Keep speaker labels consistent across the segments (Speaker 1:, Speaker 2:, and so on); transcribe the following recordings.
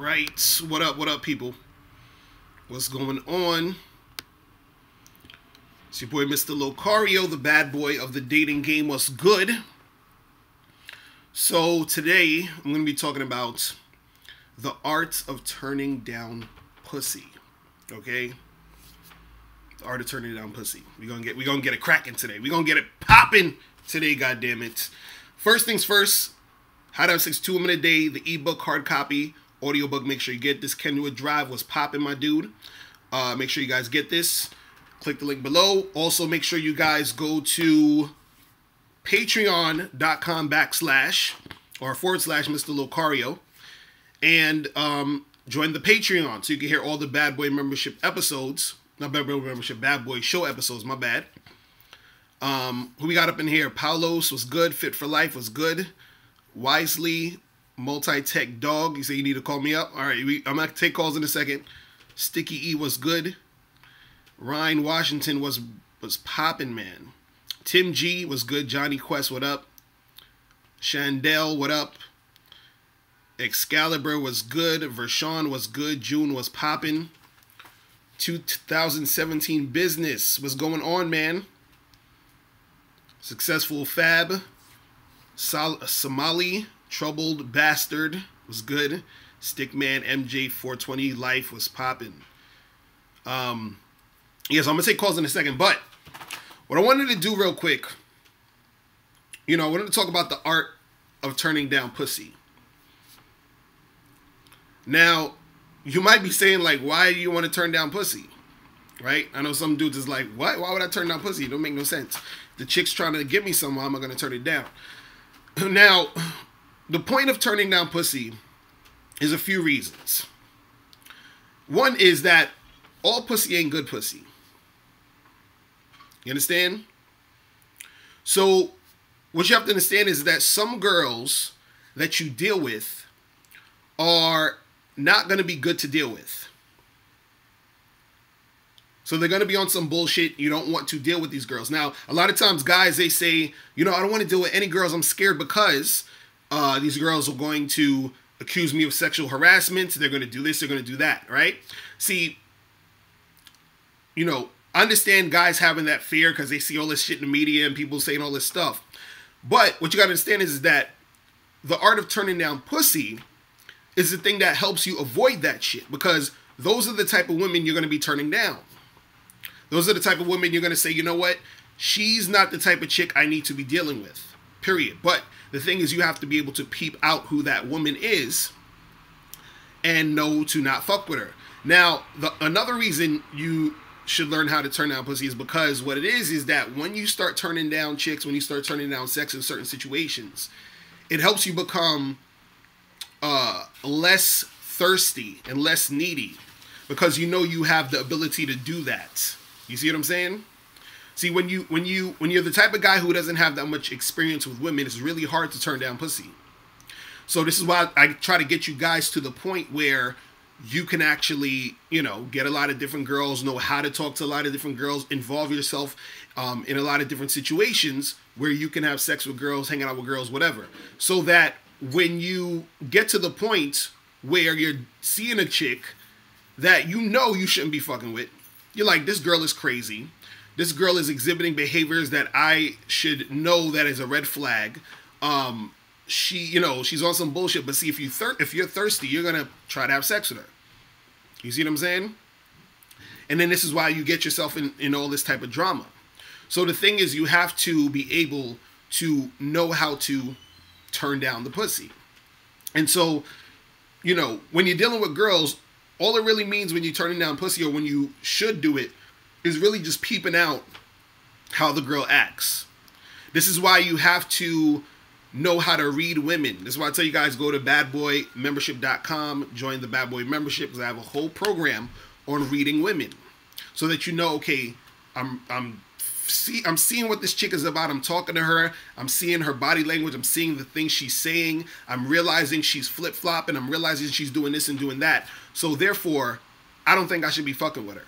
Speaker 1: right. What up, people? What's going on? It's your boy, Mr. Locario, the bad boy of the dating game. What's good? So today, I'm going to be talking about the art of turning down pussy. Okay? The art of turning down pussy. We're gonna get it cracking today. We're gonna get it popping today, goddammit. First things first, How to Have Sex 2 Women a Day, the ebook, hard copy, audiobook. Make sure you get this. Kenwood Drive was popping, my dude. Make sure you guys get this. Click the link below. Also, make sure you guys go to patreon.com/ or / Mr. Locario and join the Patreon so you can hear all the Bad Boy membership episodes. Not Bad Boy membership, Bad Boy show episodes, my bad. Who we got up in here? Paulos was good. Fit for Life was good. Wisely, Multi-Tech Dog. You say you need to call me up? All right, I'm going to take calls in a second. Sticky E was good. Ryan Washington was popping, man. Tim G was good. Johnny Quest, what up? Chandel, what up? Excalibur was good. Vershawn was good. June was popping. 2017 Business was going on, man. Successful Fab. Somali, Troubled Bastard was good. Stickman MJ 420 Life was popping. Yes, I'm gonna take calls in a second, but what I wanted to do real quick, I wanted to talk about the art of turning down pussy. Now, you might be saying, like, why do you want to turn down pussy? Right? I know some dudes is like, what? Why would I turn down pussy? It don't make no sense. The chick's trying to get me some, why am I going to turn it down? Now, the point of turning down pussy is a few reasons. One is that all pussy ain't good pussy. You understand? So, what you have to understand is that some girls that you deal with are not going to be good to deal with. So they're going to be on some bullshit. You don't want to deal with these girls. Now, a lot of times guys, they say, I don't want to deal with any girls. I'm scared because these girls are going to accuse me of sexual harassment. They're going to do this. They're going to do that. Right? See, I understand guys having that fear because they see all this shit in the media and people saying all this stuff. But what you got to understand is that the art of turning down pussy is the thing that helps you avoid that shit, because those are the type of women you're going to be turning down. Those are the type of women you're going to say, you know what? She's not the type of chick I need to be dealing with, period. But the thing is, you have to be able to peep out who that woman is and know to not fuck with her. Now, another reason you should learn how to turn down pussy is because what it is that when you start turning down chicks, when you start turning down sex in certain situations, it helps you become less thirsty and less needy, because you have the ability to do that. You see what I'm saying? See, when you're the type of guy who doesn't have that much experience with women, it's really hard to turn down pussy. So this is why I try to get you guys to the point where you can actually, get a lot of different girls, know how to talk to a lot of different girls, involve yourself in a lot of different situations where you can have sex with girls, hang out with girls, whatever. So that when you get to the point where you're seeing a chick that you shouldn't be fucking with, you're like, this girl is crazy. This girl is exhibiting behaviors that I should know that is a red flag. She's on some bullshit. But see, if you're thirsty, you're gonna try to have sex with her. You see what I'm saying? And then this is why you get yourself in all this type of drama. So the thing is, you have to be able to know how to turn down the pussy. And so, when you're dealing with girls, all it really means when you're turning down pussy, or when you should do it, is really just peeping out how the girl acts. This is why you have to know how to read women. This is why I tell you guys, go to badboymembership.com, join the Bad Boy membership, because I have a whole program on reading women, so that okay, I'm seeing what this chick is about. I'm talking to her. I'm seeing her body language. I'm seeing the things she's saying. I'm realizing she's flip-flopping. I'm realizing she's doing this and doing that. So therefore, I don't think I should be fucking with her,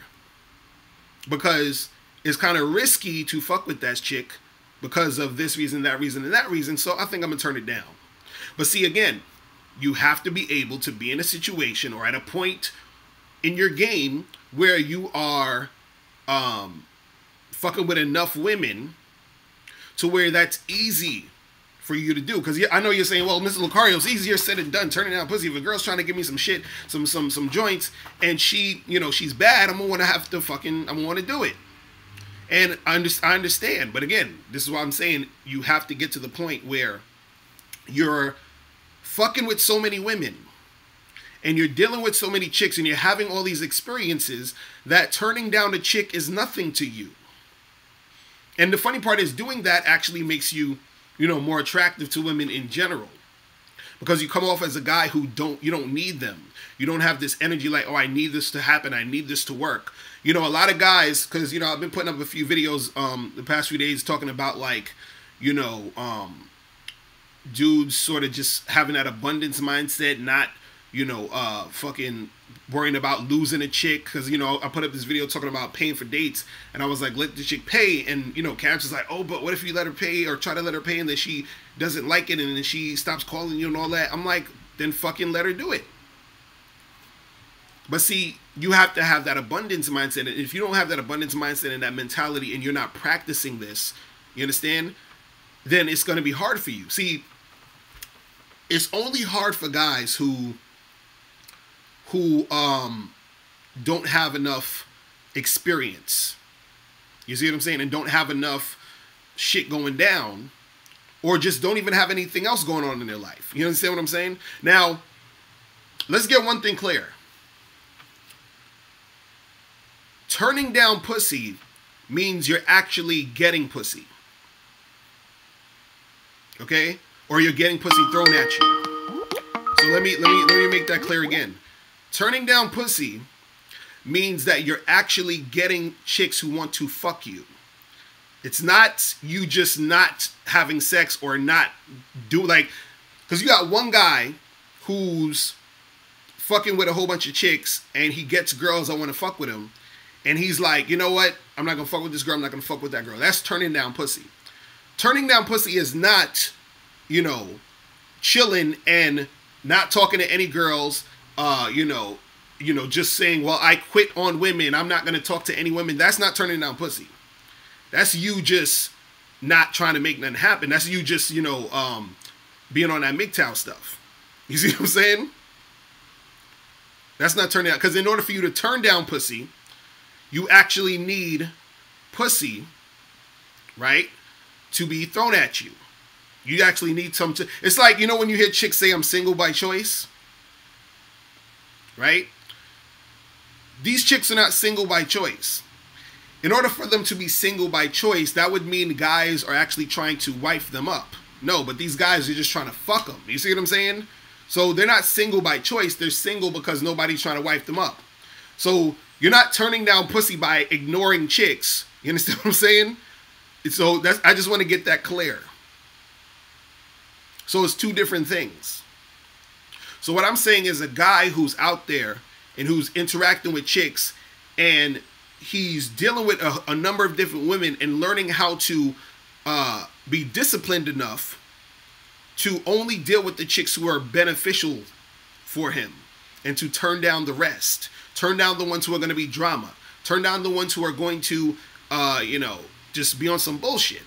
Speaker 1: because it's kind of risky to fuck with that chick because of this reason, that reason, and that reason. So I think I'm going to turn it down. But see, again, you have to be able to be in a situation or at a point in your game where you are fucking with enough women to where that's easy for you to do. Because I know you're saying, well, Mr. Locario, it's easier said than done, turning down pussy. If a girl's trying to give me some shit, some joints, and she, you know, she's bad, I'm gonna want to do it. And I understand, but again, this is what I'm saying. You have to get to the point where you're fucking with so many women, and you're dealing with so many chicks, and you're having all these experiences that turning down a chick is nothing to you. And the funny part is, doing that actually makes you, you know, more attractive to women in general, because you come off as a guy who you don't need them. You don't have this energy like, oh, I need this to happen, I need this to work. You know, a lot of guys, because, you know, I've been putting up a few videos the past few days talking about, like, you know, dudes sort of just having that abundance mindset, not, you know, fucking worrying about losing a chick. Because, you know, I put up this video talking about paying for dates, and I was like, let the chick pay. And, you know, Karen's just like, oh, but what if you let her pay, or try to let her pay, and then she doesn't like it, and then she stops calling you and all that? I'm like, then fucking let her do it. But see, you have to have that abundance mindset. And if you don't have that abundance mindset and that mentality, and you're not practicing this, you understand, then it's going to be hard for you. See, it's only hard for guys who don't have enough experience. You see what I'm saying? And don't have enough shit going down, or just don't even have anything else going on in their life. You understand what I'm saying? Now, let's get one thing clear. Turning down pussy means you're actually getting pussy. Okay? Or you're getting pussy thrown at you. So let me make that clear again. Turning down pussy means that you're actually getting chicks who want to fuck you. It's not you just not having sex or not do, like, because you got one guy who's fucking with a whole bunch of chicks, and he gets girls that want to fuck with him, and he's like, you know what? I'm not going to fuck with this girl. I'm not going to fuck with that girl. That's turning down pussy. Turning down pussy is not, you know, chilling and not talking to any girls, you know, just saying, well, I quit on women, I'm not going to talk to any women. That's not turning down pussy. That's you just not trying to make nothing happen. That's you just, you know, being on that MGTOW stuff. You see what I'm saying? That's not turning down. Because in order for you to turn down pussy, you actually need pussy, right, to be thrown at you. You actually need some. It's like, you know, when you hear chicks say, I'm single by choice, right? These chicks are not single by choice. In order for them to be single by choice, that would mean guys are actually trying to wife them up. No, but these guys are just trying to fuck them. You see what I'm saying? So they're not single by choice. They're single because nobody's trying to wife them up. So you're not turning down pussy by ignoring chicks. You understand what I'm saying? So I just want to get that clear. So it's two different things. So what I'm saying is, a guy who's out there and who's interacting with chicks, and he's dealing with a number of different women and learning how to be disciplined enough to only deal with the chicks who are beneficial for him, and to turn down the rest. Turn down the ones who are going to be drama. Turn down the ones who are going to, you know, just be on some bullshit.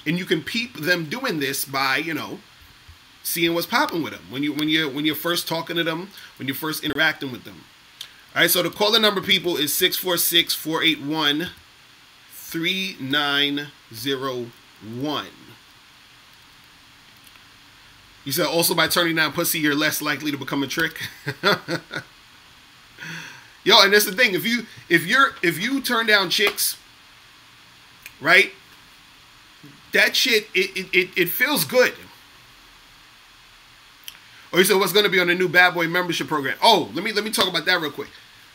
Speaker 1: And you can peep them doing this by, you know, seeing what's popping with them when you're first talking to them, when you're first interacting with them. All right, so the caller number, people, is 646-481-3901. You said also by turning down pussy, you're less likely to become a trick. Yo, and that's the thing. If you turn down chicks, right? That shit, it feels good. Or you said, what's going to be on the new Bad Boy membership program? Oh, let me talk about that real quick.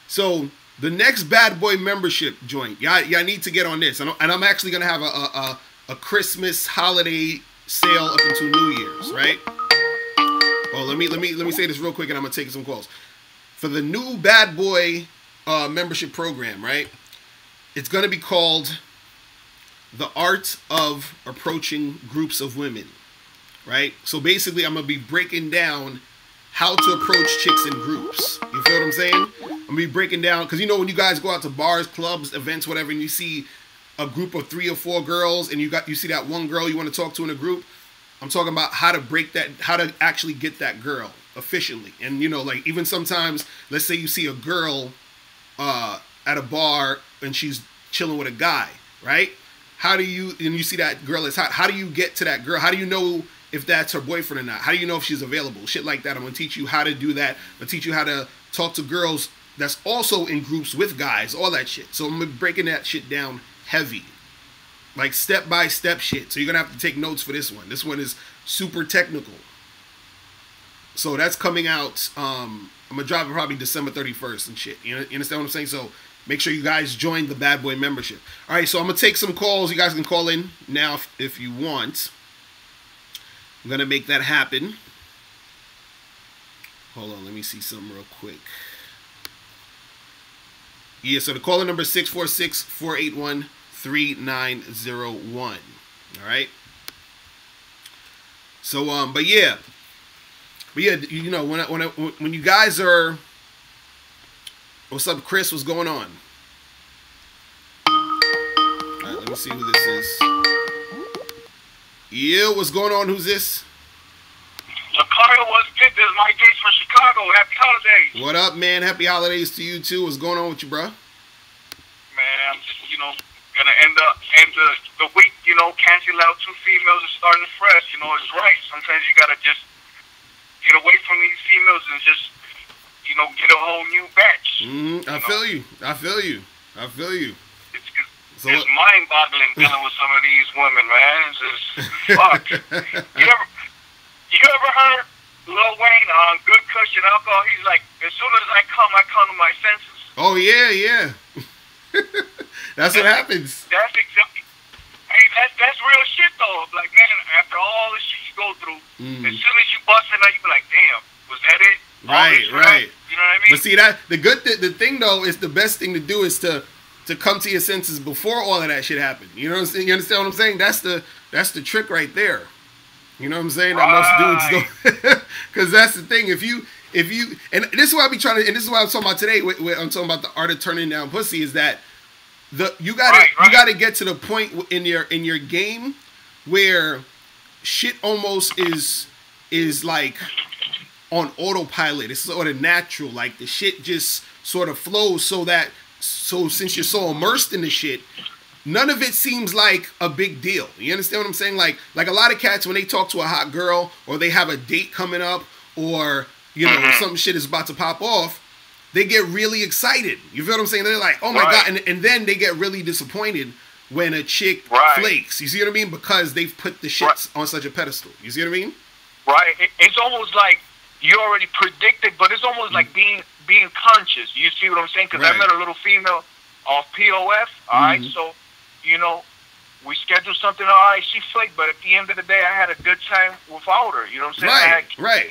Speaker 1: So the next Bad Boy membership joint, y'all need to get on this. And I'm actually going to have a Christmas holiday sale up until New Year's, right? Well, let me say this real quick, and I'm going to take some calls. For the new Bad Boy membership program, right? It's going to be called The Art of Approaching Groups of Women, right? So basically, I'm going to be breaking down how to approach chicks in groups. You feel what I'm saying? I'm gonna be breaking down, because you know when you guys go out to bars, clubs, events, whatever, and you see a group of 3 or 4 girls, and you see that one girl you want to talk to in a group. I'm talking about how to break that, how to actually get that girl efficiently. And you know, like even sometimes, let's say you see a girl at a bar and she's chilling with a guy, right? How do you, and you see that girl is hot, how do you get to that girl? How do you know if that's her boyfriend or not? How do you know if she's available? Shit like that. I'm going to teach you how to do that. I'm going to teach you how to talk to girls that's also in groups with guys, all that shit. So I'm breaking that shit down heavy. Like step-by-step shit. So you're going to have to take notes for this one. This one is super technical. So that's coming out, I'm going to drop it probably December 31st and shit. You understand what I'm saying? So make sure you guys join the Bad Boy membership. All right, so I'm going to take some calls. You guys can call in now if you want. I'm going to make that happen. Hold on, let me see something real quick. Yeah, so the caller number is 646-481-3901. All right? So, but yeah, you know, when you guys are... What's up, Chris? What's going on? All right, let me see who this is. Yeah, what's going on? Who's this?
Speaker 2: Locario, what's good? This is Mike Gates from Chicago. Happy holidays.
Speaker 1: What up, man? Happy holidays to you, too. What's going on with you, bro?
Speaker 2: Man, I'm just, gonna end the week, canceling out 2 females and starting fresh. It's right. Sometimes you gotta just get away from these females and just, get a whole new batch.
Speaker 1: I feel you.
Speaker 2: It's mind-boggling dealing with some of these women, man. It's just, fuck. You ever heard Lil Wayne on Good Cushion Alcohol? He's like, as soon as I come to my senses.
Speaker 1: Oh, yeah. That's what happens.
Speaker 2: That's exactly. Hey, that's real shit, though. Like, man, after all the shit you go through, as soon as you bust it out, you be like, damn, was that it?
Speaker 1: Right.
Speaker 2: You know what I mean?
Speaker 1: But see, that the thing, though, is the best thing to do is to come to your senses before all of that shit happened. You know what I'm saying? You understand what I'm saying? That's the trick right there. You know what I'm saying?
Speaker 2: Right.
Speaker 1: That most dudes don't. Because that's the thing. If you, and this is what I be trying to, and this is what I'm talking about today. I'm talking about the art of turning down pussy. Is that you gotta get to the point in your game where shit almost is like on autopilot. It's sort of natural. Like the shit just sort of flows so since you're so immersed in the shit, none of it seems like a big deal. You understand what I'm saying? Like a lot of cats, when they talk to a hot girl or they have a date coming up or, some shit is about to pop off, they get really excited. You feel what I'm saying? They're like, oh my God. And then they get really disappointed when a chick flakes. You see what I mean? Because they've put the shit on such a pedestal. You see what I mean?
Speaker 2: Right. It's almost like you already predicted, but it's almost like being conscious. You see what I'm saying? Because I met a little female off POF. All right. So, we scheduled something. All right, she flaked, but at the end of the day, I had a good time without her. You know what I'm saying?
Speaker 1: Right.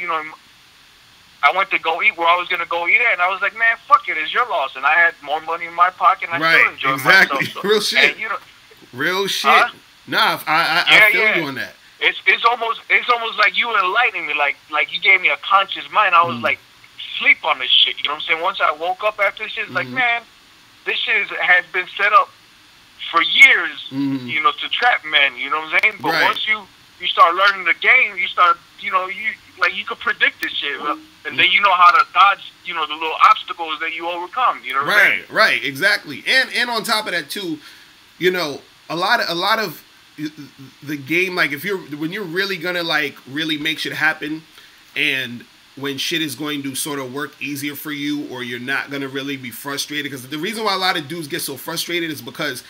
Speaker 2: I went to go eat where I was going to go eat at, and I was like, man, fuck it, it's your loss. And I had more money in my pocket, and I still enjoyed myself. So,
Speaker 1: real shit. Real shit. Nah, I feel you on that.
Speaker 2: It's almost like you enlightening me, like you gave me a conscious mind. I was like, sleep on this shit. You know what I'm saying? Once I woke up after this shit, it's like, man, this shit has been set up for years, to trap men. You know what I'm saying? But once you start learning the game, you start, you could predict this shit, and then you know how to dodge, the little obstacles that you overcome. You know what I mean?
Speaker 1: Right, exactly. And on top of that too, a lot of the game, like when you're really gonna really make shit happen, and when shit is going to sort of work easier for you, or you're not gonna really be frustrated, because the reason why a lot of dudes get so frustrated is because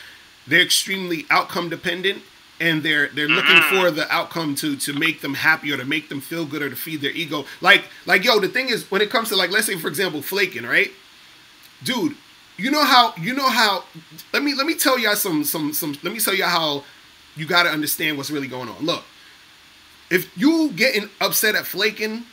Speaker 1: they're extremely outcome dependent, and they're looking for the outcome to make them happy, or to make them feel good, or to feed their ego. Like yo, the thing is, when it comes to, like, let's say for example flaking, right, dude, you know how let me tell y'all let me tell y'all how you got to understand what's really going on. Look, if you getting upset at flaking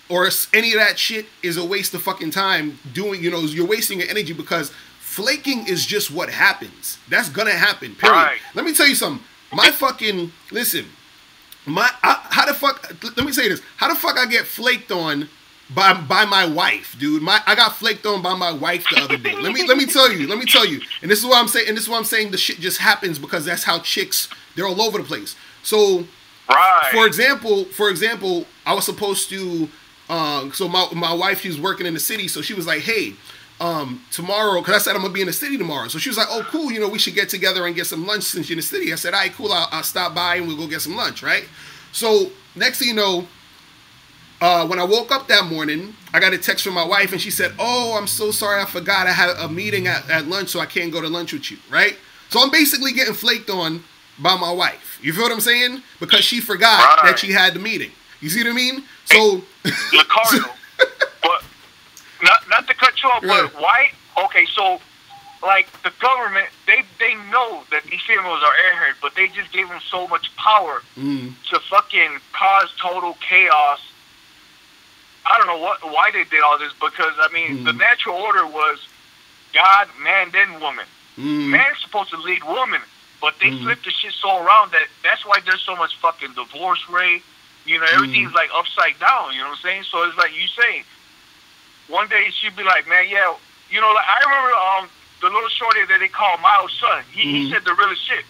Speaker 1: or any of that shit is a waste of fucking time doing, you're wasting your energy, because flaking is just what happens. That's gonna happen, period. Let me tell you something. Listen, how the fuck? Let me say this. How the fuck I get flaked on by my wife, dude? I got flaked on by my wife the other day. Let me tell you. And this is what I'm saying. And this is what I'm saying. The shit just happens because that's how chicks. They're all over the place. So,
Speaker 2: right.
Speaker 1: For example, I was supposed to. So my wife, she was working in the city, so she was like, hey. Tomorrow, because I said I'm gonna be in the city tomorrow, so she was like, oh cool, you know, we should get together and get some lunch since you're in the city. I said, all right, cool, I'll stop by and we'll go get some lunch, right? So next thing you know, when I woke up that morning, I got a text from my wife and she said, oh, I'm so sorry, I forgot I had a meeting at lunch, so I can't go to lunch with you, right? So I'm basically getting flaked on by my wife. You feel what I'm saying? Because she forgot that she had the meeting. You see what I mean? So
Speaker 2: Locario. Not to cut you off, but why? Okay, so like the government, they know that these females are airhead, but they just gave them so much power to fucking cause total chaos. I don't know why they did all this, because I mean the natural order was God, man, then woman. Man's supposed to lead woman, but they flipped the shit so around that's why there's so much fucking divorce rate. You know, everything's like upside down. You know what I'm saying? So it's like you say. One day she'd be like, man, yeah, you know, like I remember the little shorty that they call Miles' son. He said the realest shit.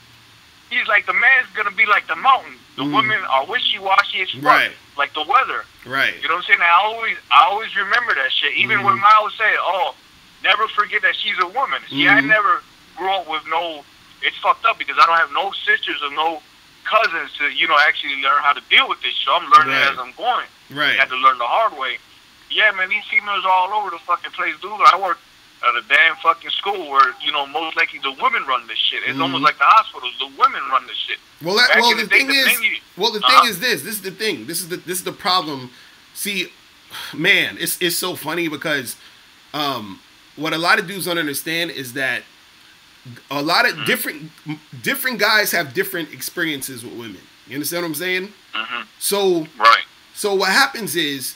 Speaker 2: He's like, the man's gonna be like the mountain. The women are wishy-washy as fuck, like the weather.
Speaker 1: Right.
Speaker 2: You know what I'm saying? I always remember that shit. Even when Miles said, oh, never forget that she's a woman. See, I never grew up with no. It's fucked up because I don't have no sisters or no cousins to, you know, actually learn how to deal with this shit. I'm learning as I'm going.
Speaker 1: Right.
Speaker 2: I had to learn the hard way. Yeah, man, these females are all over the fucking place, dude. I work at a damn fucking school where, you know, most likely the women run this shit. It's almost like the hospitals. The women run this shit.
Speaker 1: Well, the thing is this. This is the thing. This is the problem. See, man, it's so funny because what a lot of dudes don't understand is that a lot of different guys have different experiences with women. You understand what I'm saying? So what happens is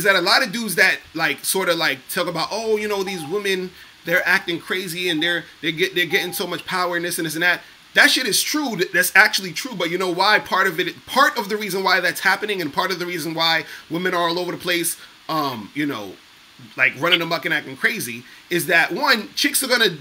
Speaker 1: that a lot of dudes that like sort of like talk about, oh, you know, these women, they're acting crazy and they're getting so much power and this and this and that. That shit is true. That's actually true. But you know why? Part of the reason why that's happening and part of the reason why women are all over the place, you know, like running amok and acting crazy is that one, chicks are gonna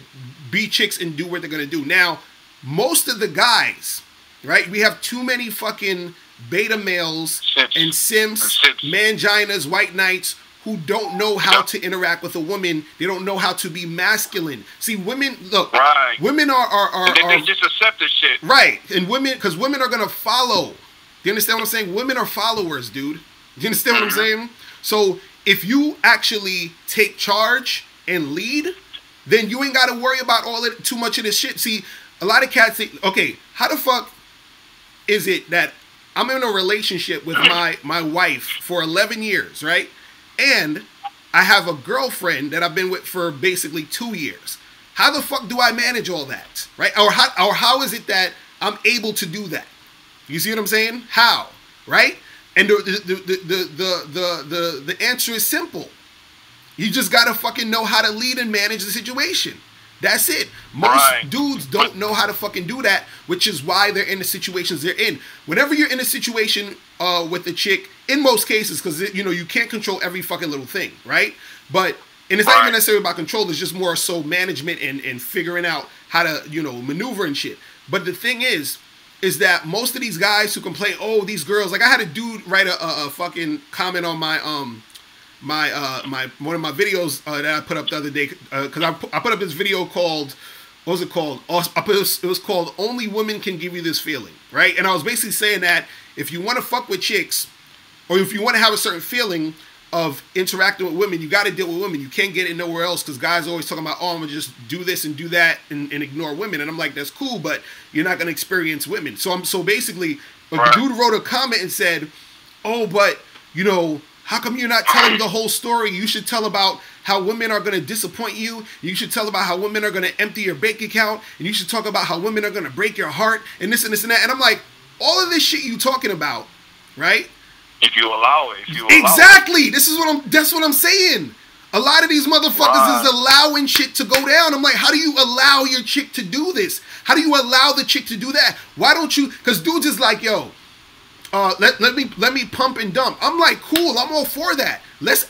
Speaker 1: be chicks and do what they're gonna do. Now, most of the guys, right? We have too many fucking beta males and simps, manginas, white knights who don't know how to interact with a woman. They don't know how to be masculine. See, women, look, women
Speaker 2: they just accept this shit.
Speaker 1: Right. And women, because women are going to follow. Do you understand what I'm saying? Women are followers, dude. Do you understand what I'm saying? So if you actually take charge and lead, then you ain't got to worry about too much of this shit. See, a lot of cats think, okay, how the fuck is it that I'm in a relationship with my wife for 11 years, right? And I have a girlfriend that I've been with for basically 2 years. How the fuck do I manage all that, right? Or how is it that I'm able to do that? You see what I'm saying? How, right? And the answer is simple. You just gotta fucking know how to lead and manage the situation. That's it. Most dudes don't know how to fucking do that, which is why they're in the situations they're in. Whenever you're in a situation with a chick, in most cases, because you know you can't control every fucking little thing, right? But and it's not even necessarily about control. It's just more so management and figuring out how to, you know, maneuver and shit. But the thing is that most of these guys who complain, oh, these girls, like I had a dude write a fucking comment on my one of my videos that I put up the other day, because I put up this video called, what was it called? It was called Only Women Can Give You This Feeling, right? And I was basically saying that if you want to fuck with chicks, or if you want to have a certain feeling of interacting with women, you got to deal with women. You can't get it nowhere else, because guys are always talking about, oh, I'm going to just do this and do that and ignore women. And I'm like, that's cool, but you're not going to experience women. So basically, the dude wrote a comment and said, oh, but, you know, how come you're not telling the whole story? You should tell about how women are going to disappoint you. You should tell about how women are going to empty your bank account. And you should talk about how women are going to break your heart and this and this and that. And I'm like, all of this shit you talking about, right?
Speaker 2: If you allow it.
Speaker 1: Exactly. That's what I'm saying. A lot of these motherfuckers is allowing shit to go down. I'm like, how do you allow your chick to do this? How do you allow the chick to do that? Why don't you? Because dudes is like, yo, let me pump and dump. I'm like, cool, I'm all for that. Let's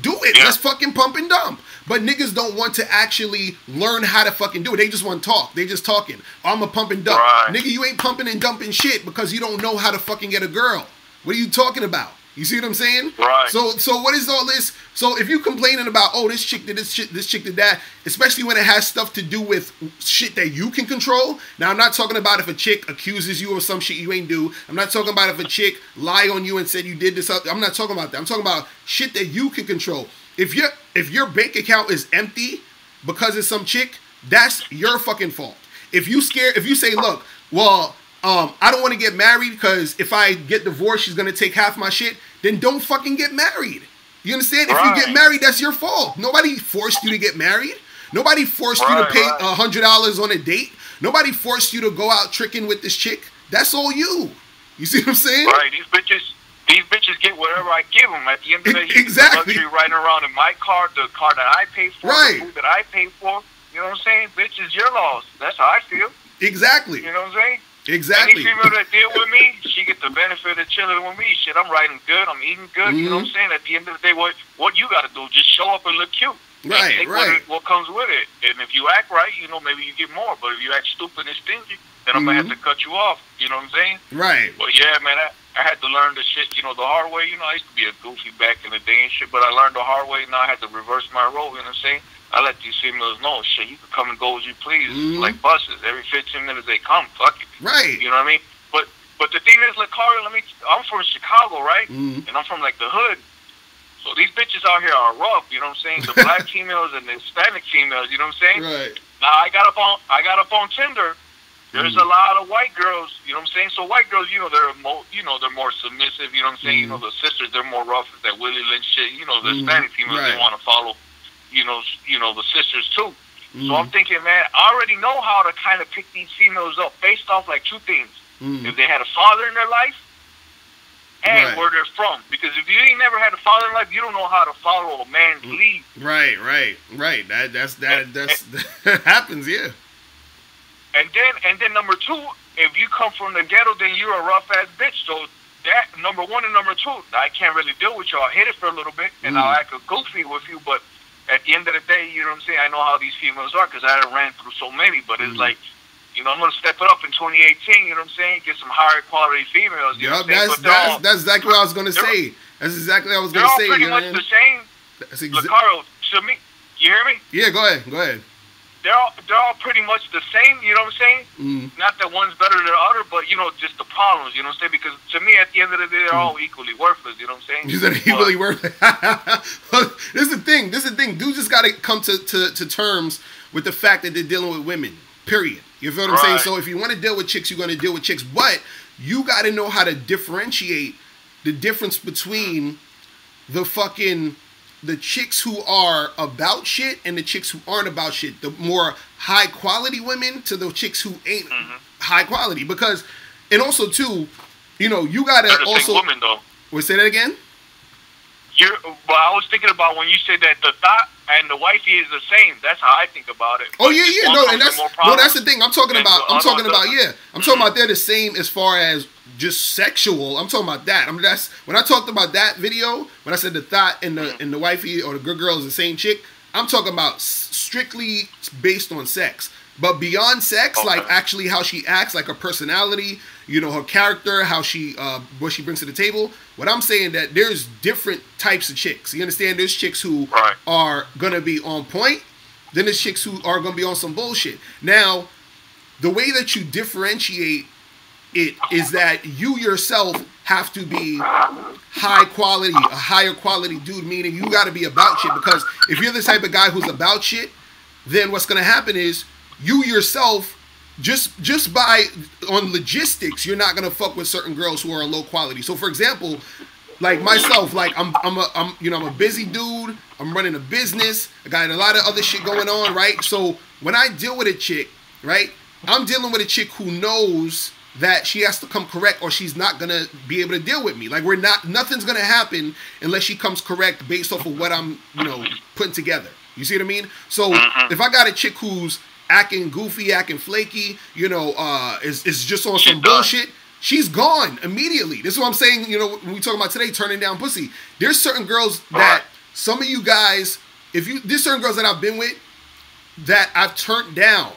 Speaker 1: do it.
Speaker 2: Yeah.
Speaker 1: Let's fucking pump and dump. But niggas don't want to actually learn how to fucking do it. They just want to talk. They just talking. I'm a pump and dump.
Speaker 2: Right.
Speaker 1: Nigga, you ain't pumping and dumping shit because you don't know how to fucking get a girl. What are you talking about? You see what I'm saying?
Speaker 2: Right.
Speaker 1: So what is all this? So if you complaining about, oh, this chick did this shit, this chick did that, especially when it has stuff to do with shit that you can control. Now, I'm not talking about if a chick accuses you of some shit you ain't do. I'm not talking about if a chick lie on you and said you did this. I'm not talking about that. I'm talking about shit that you can control. If your bank account is empty because it's some chick, that's your fucking fault. If you say, look, well, I don't want to get married because if I get divorced, she's gonna take half my shit. Then don't fucking get married. You understand? If you get married, that's your fault. Nobody forced you to get married. Nobody forced you to pay $100 on a date. Nobody forced you to go out tricking with this chick. That's all you. You see what I'm saying?
Speaker 2: Right. These bitches get whatever I give them. At the end of the day,
Speaker 1: exactly.
Speaker 2: The luxury riding around in my car, the car that I pay for, the food that I pay for. You know what I'm saying? Bitch, it's your loss. That's how I feel.
Speaker 1: Exactly.
Speaker 2: You know what I'm saying?
Speaker 1: Exactly.
Speaker 2: Any female that deal with me, she get the benefit of chilling with me. Shit, I'm riding good. I'm eating good. You know what I'm saying? At the end of the day, what you got to do, just show up and look cute.
Speaker 1: Right, right.
Speaker 2: What comes with it. And if you act right, you know, maybe you get more. But if you act stupid and stingy, then I'm going to have to cut you off. You know what I'm saying?
Speaker 1: Right.
Speaker 2: But yeah, man, I had to learn the shit, you know, the hard way. You know, I used to be a goofy back in the day and shit, but I learned the hard way. Now I had to reverse my role, you know what I'm saying? I let these females know, shit, you can come and go as you please, like buses. Every 15 minutes they come, fuck it.
Speaker 1: Right.
Speaker 2: You know what I mean? But the thing is, Locario, I'm from Chicago, right? And I'm from, like, the hood. So these bitches out here are rough, you know what I'm saying? The black females and the Hispanic females, you know what I'm saying?
Speaker 1: Right.
Speaker 2: Now, I got up on Tinder. There's a lot of white girls, you know what I'm saying? So white girls, you know, they're more submissive, you know what I'm saying? You know, the sisters, they're more rough with that Willie Lynch shit. You know, the Hispanic females, they want to follow, you know, the sisters too. So I'm thinking, man, I already know how to kind of pick these females up based off like two things. If they had a father in their life and where they're from. Because if you ain't never had a father in life, you don't know how to follow a man's lead. Right.
Speaker 1: That happens, yeah.
Speaker 2: And then number two, if you come from the ghetto, then you're a rough ass bitch. So that number one and number two, I can't really deal with you. I'll hit it for a little bit and I'll act a goofy with you, but at the end of the day, you know what I'm saying? I know how these females are because I ran through so many, but it's like, you know, I'm going to step it up in 2018, you know what I'm saying? Get some higher quality females. You know what I'm saying?
Speaker 1: That's exactly what I was going to say. That's exactly what I was going to say.
Speaker 2: They're all pretty much the same. Locario, to me, you hear me?
Speaker 1: Yeah, go ahead.
Speaker 2: They're all pretty much the same, you know what I'm saying? Not that one's better than the other, but, you know, just the problems, you know what I'm saying? Because to me, at the end of the day, they're all equally worthless, you know what I'm saying?
Speaker 1: You said equally worthless. This is the thing. Dudes just got to come to terms with the fact that they're dealing with women, period. You feel what I'm saying? So if you want to deal with chicks, you're going to deal with chicks. But you got to know how to differentiate the difference between the chicks who are about shit and the chicks who aren't about shit. The more high quality women to the chicks who ain't high quality. Because, and also too, you know, you got to also...
Speaker 2: women, though.
Speaker 1: Wait, say that again?
Speaker 2: Well, I was thinking about when you said that the thought and the wifey is the same. That's how I think about it.
Speaker 1: Oh yeah. That's the thing. I'm talking about they're the same as far as just sexual. I'm talking about that. When I talked about that video, when I said the thought and the wifey or the good girl is the same chick, I'm talking about strictly based on sex. But beyond sex, like actually how she acts, like her personality, you know, her character, how she, what she brings to the table. What I'm saying that there's different types of chicks. You understand? There's chicks who are gonna be on point. Then there's chicks who are gonna be on some bullshit. Now, the way that you differentiate it is that you yourself have to be high quality, a higher quality dude. Meaning you got to be about shit. Because if you're the type of guy who's about shit, then what's gonna happen is you yourself, just by on logistics, you're not gonna fuck with certain girls who are low quality. So for example, like myself, like I'm a busy dude. I'm running a business. I got a lot of other shit going on, right? So when I deal with a chick, right, I'm dealing with a chick who knows that she has to come correct or she's not gonna be able to deal with me. Like nothing's gonna happen unless she comes correct based off of what I'm, you know, putting together. You see what I mean? So if I got a chick who's acting goofy, acting flaky, you know, is just on some bullshit, she's gone immediately. This is what I'm saying, you know, when we talk about today, turning down pussy. There's certain girls that some of you guys, there's certain girls that I've been with that I've turned down,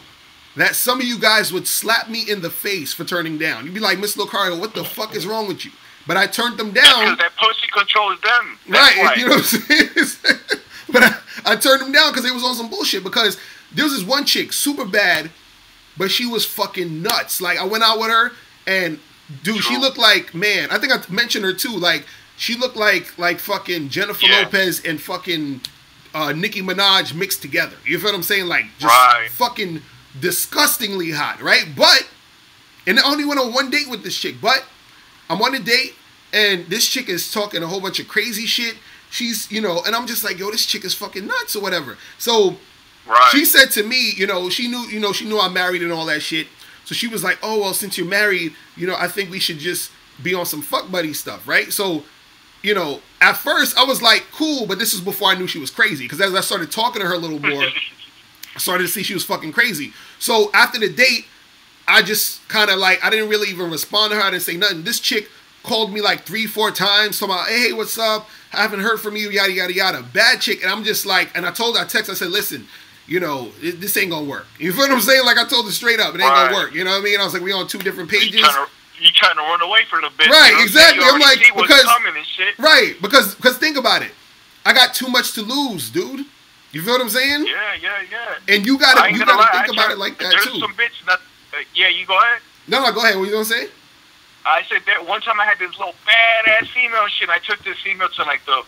Speaker 1: that some of you guys would slap me in the face for turning down. You'd be like, Miss Locario, what the fuck is wrong with you? But I turned them down.
Speaker 2: Because that pussy controls them.
Speaker 1: That's right, you know what I'm saying? But I turned them down because they was on some bullshit. Because there was this one chick, super bad, but she was fucking nuts. Like, I went out with her, and, dude, she looked like, man, I think I mentioned her too. Like, she looked like fucking Jennifer Lopez and fucking Nicki Minaj mixed together. You feel what I'm saying? Like, just fucking disgustingly hot, right? But, and I only went on one date with this chick, but I'm on a date, and this chick is talking a whole bunch of crazy shit. She's, you know, and I'm just like, yo, this chick is fucking nuts or whatever. So she said to me, you know, she knew I'm married and all that shit. So she was like, oh, well, since you're married, you know, I think we should just be on some fuck buddy stuff, right? So, you know, at first I was like, cool, but this is before I knew she was crazy. Because as I started talking to her a little more, I started to see she was fucking crazy. So after the date, I just kind of like, I didn't really even respond to her. I didn't say nothing. This chick called me like 3-4 times, talking about, hey, what's up? I haven't heard from you, yada, yada, yada. Bad chick. And I'm just like, and I texted, I said, listen, you know, this ain't gonna work. You feel what I'm saying? Like, I told her straight up, it ain't gonna work. You know what I mean? I was like, we on 2 different pages.
Speaker 2: You trying to run away from the bitch.
Speaker 1: Right,
Speaker 2: you know
Speaker 1: exactly. I'm like, because,
Speaker 2: coming and shit.
Speaker 1: Right, because think about it. I got too much to lose, dude. You feel what I'm saying?
Speaker 2: Yeah.
Speaker 1: And you gotta think about it like that too.
Speaker 2: There's some bitch that, yeah, you go ahead.
Speaker 1: No, go ahead. What you gonna say?
Speaker 2: I said that one time I had this little badass female shit. I took this female to like the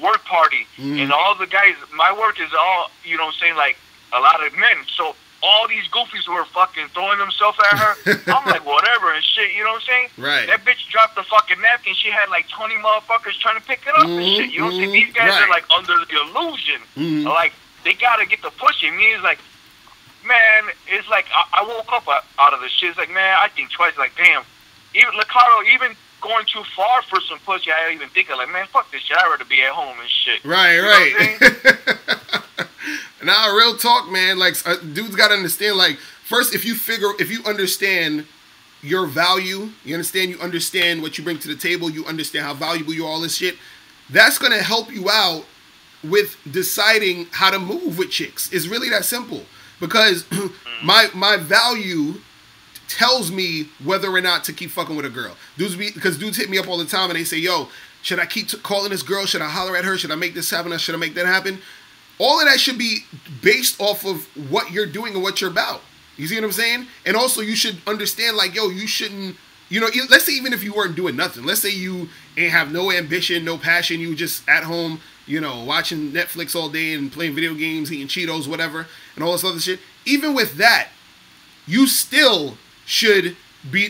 Speaker 2: work party, and all the guys. My work is all, you know what I'm saying, like a lot of men. So all these goofies were fucking throwing themselves at her. I'm like, whatever and shit. You know what I'm saying?
Speaker 1: Right.
Speaker 2: That bitch dropped the fucking napkin. She had like 20 motherfuckers trying to pick it up and shit. You know what I'm saying? These guys are like under the illusion. Like they gotta get the pushing. Me is like, man, it's like I woke up out of the shit. It's like, man, I think twice. Like, damn. Even Locario, even going too far for some pussy, I even think of like, man, fuck this shit. I'd rather be at home and shit.
Speaker 1: Right, right. Nah, real talk, man. Like, dudes gotta understand. Like, first, if you understand your value, you understand what you bring to the table, you understand how valuable you are, all this shit. That's gonna help you out with deciding how to move with chicks. It's really that simple. Because my value tells me whether or not to keep fucking with a girl. Because dudes hit me up all the time and they say, yo, should I keep calling this girl? Should I holler at her? Should I make this happen? Or should I make that happen? All of that should be based off of what you're doing and what you're about. You see what I'm saying? And also you should understand, like, yo, you shouldn't, you know, let's say even if you weren't doing nothing. Let's say you ain't have no ambition, no passion. You just at home, you know, watching Netflix all day and playing video games, eating Cheetos, whatever, and all this other shit. Even with that, you still should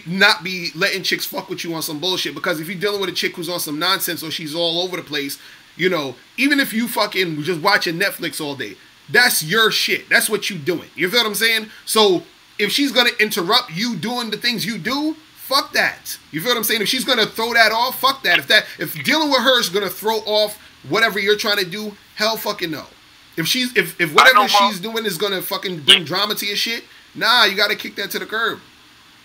Speaker 1: not be letting chicks fuck with you on some bullshit. Because if you're dealing with a chick who's on some nonsense or she's all over the place, you know, even if you fucking just watching Netflix all day, that's your shit. That's what you doing. You feel what I'm saying? So if she's gonna interrupt you doing the things you do, fuck that. You feel what I'm saying? If she's gonna throw that off, fuck that. If dealing with her is gonna throw off whatever you're trying to do, hell fucking no. If whatever she's doing is gonna fucking bring drama to your shit, nah, you gotta kick that to the curb.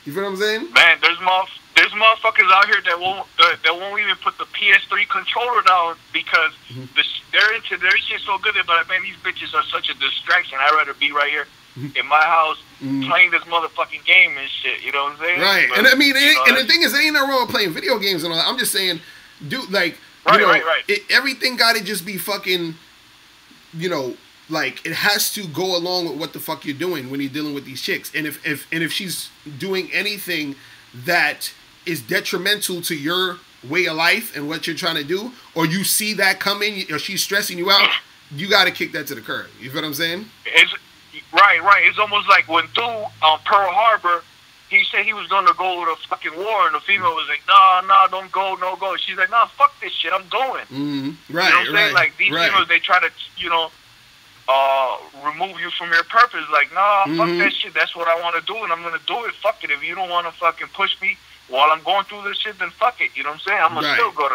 Speaker 1: You feel what I'm saying?
Speaker 2: Man, there's motherfuckers out here that won't even put the PS3 controller down because they're into their shit so good. They're like, man, these bitches are such a distraction. I'd rather be right here in my house playing this motherfucking game and shit. You know what I'm saying?
Speaker 1: Right. But, and I mean, and the thing is, there ain't no wrong with playing video games and all that. I'm just saying, dude, like, everything gotta just be fucking, you know, like, it has to go along with what the fuck you're doing when you're dealing with these chicks. And if she's doing anything that is detrimental to your way of life and what you're trying to do, or you see that coming, or she's stressing you out, you got to kick that to the curb. You feel what I'm saying?
Speaker 2: It's right. It's almost like when through Pearl Harbor, he said he was going to go to a fucking war, and the female was like, nah, don't go, no go. She's like, nah, fuck this shit, I'm going.
Speaker 1: Right,
Speaker 2: you know what I'm saying? Like, these females, they try to, you know, remove you from your purpose. Like, nah, fuck that shit. That's what I want to do, and I'm gonna do it. Fuck it. If you don't want to fucking push me while I'm going through this shit, then fuck it. You know what I'm saying? I'm gonna still go.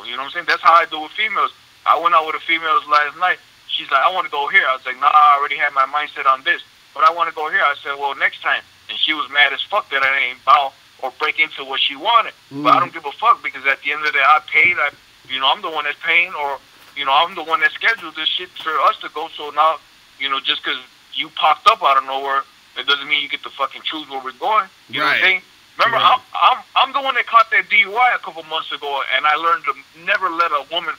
Speaker 2: You know what I'm saying? That's how I do with females. I went out with a female last night. She's like, I want to go here. I was like, nah, I already had my mindset on this, but I want to go here. I said, well, next time. And she was mad as fuck that I ain't bow or break into what she wanted. But I don't give a fuck because at the end of the day, I paid. I'm the one that's paying, or I'm the one that scheduled this shit for us to go. So now, just because you popped up out of nowhere, it doesn't mean you get to fucking choose where we're going. You know what I'm saying? Remember, I'm the one that caught that DUI a couple months ago, and I learned to never let a woman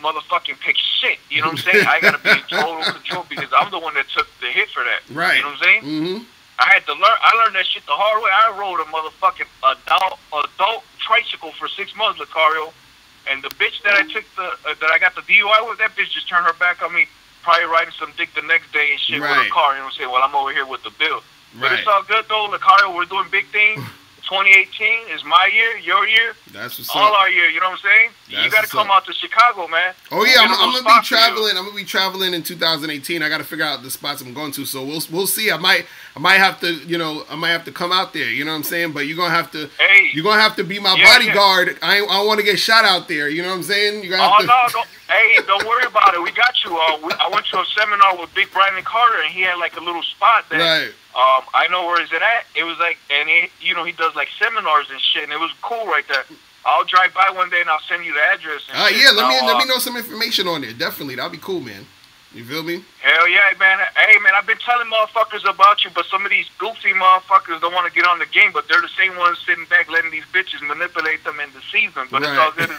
Speaker 2: motherfucking pick shit. You know what I'm saying? I gotta be in total control because I'm the one that took the hit for that.
Speaker 1: Right.
Speaker 2: You know what I'm saying? Mm-hmm. I learned that shit the hard way. I rode a motherfucking adult tricycle for 6 months, Locario, and the bitch that I got the DUI with, that bitch just turned her back on me, probably riding some dick the next day and shit with her car. You know what I'm saying? Well, I'm over here with the bill. But it's all good though, Locario. We're doing big things. 2018 is my year, your year,
Speaker 1: that's what's
Speaker 2: all
Speaker 1: up.
Speaker 2: our year. You know what I'm saying? You got to come out to Chicago, man.
Speaker 1: Oh yeah, I'm gonna be traveling. I'm gonna be traveling in 2018. I got to figure out the spots I'm going to. So we'll see. I might have to come out there. You know what I'm saying? But you're gonna have to.
Speaker 2: Hey,
Speaker 1: you're gonna have to be my bodyguard. I want to get shot out there. You know what I'm saying? You gotta
Speaker 2: don't worry about it. We got you. I went to a seminar with Big Brandon Carter, and he had like a little spot that.
Speaker 1: Right.
Speaker 2: I know where is it at. It was like, and he does like seminars and shit, and it was cool right there. I'll drive by one day and I'll send you the address. And
Speaker 1: yeah, let me know some information on it. Definitely, that'll be cool, man. You feel me?
Speaker 2: Hell yeah, man. Hey, man, I've been telling motherfuckers about you, but some of these goofy motherfuckers don't want to get on the game, but they're the same ones sitting back letting these bitches manipulate them and deceive them. But it's all good.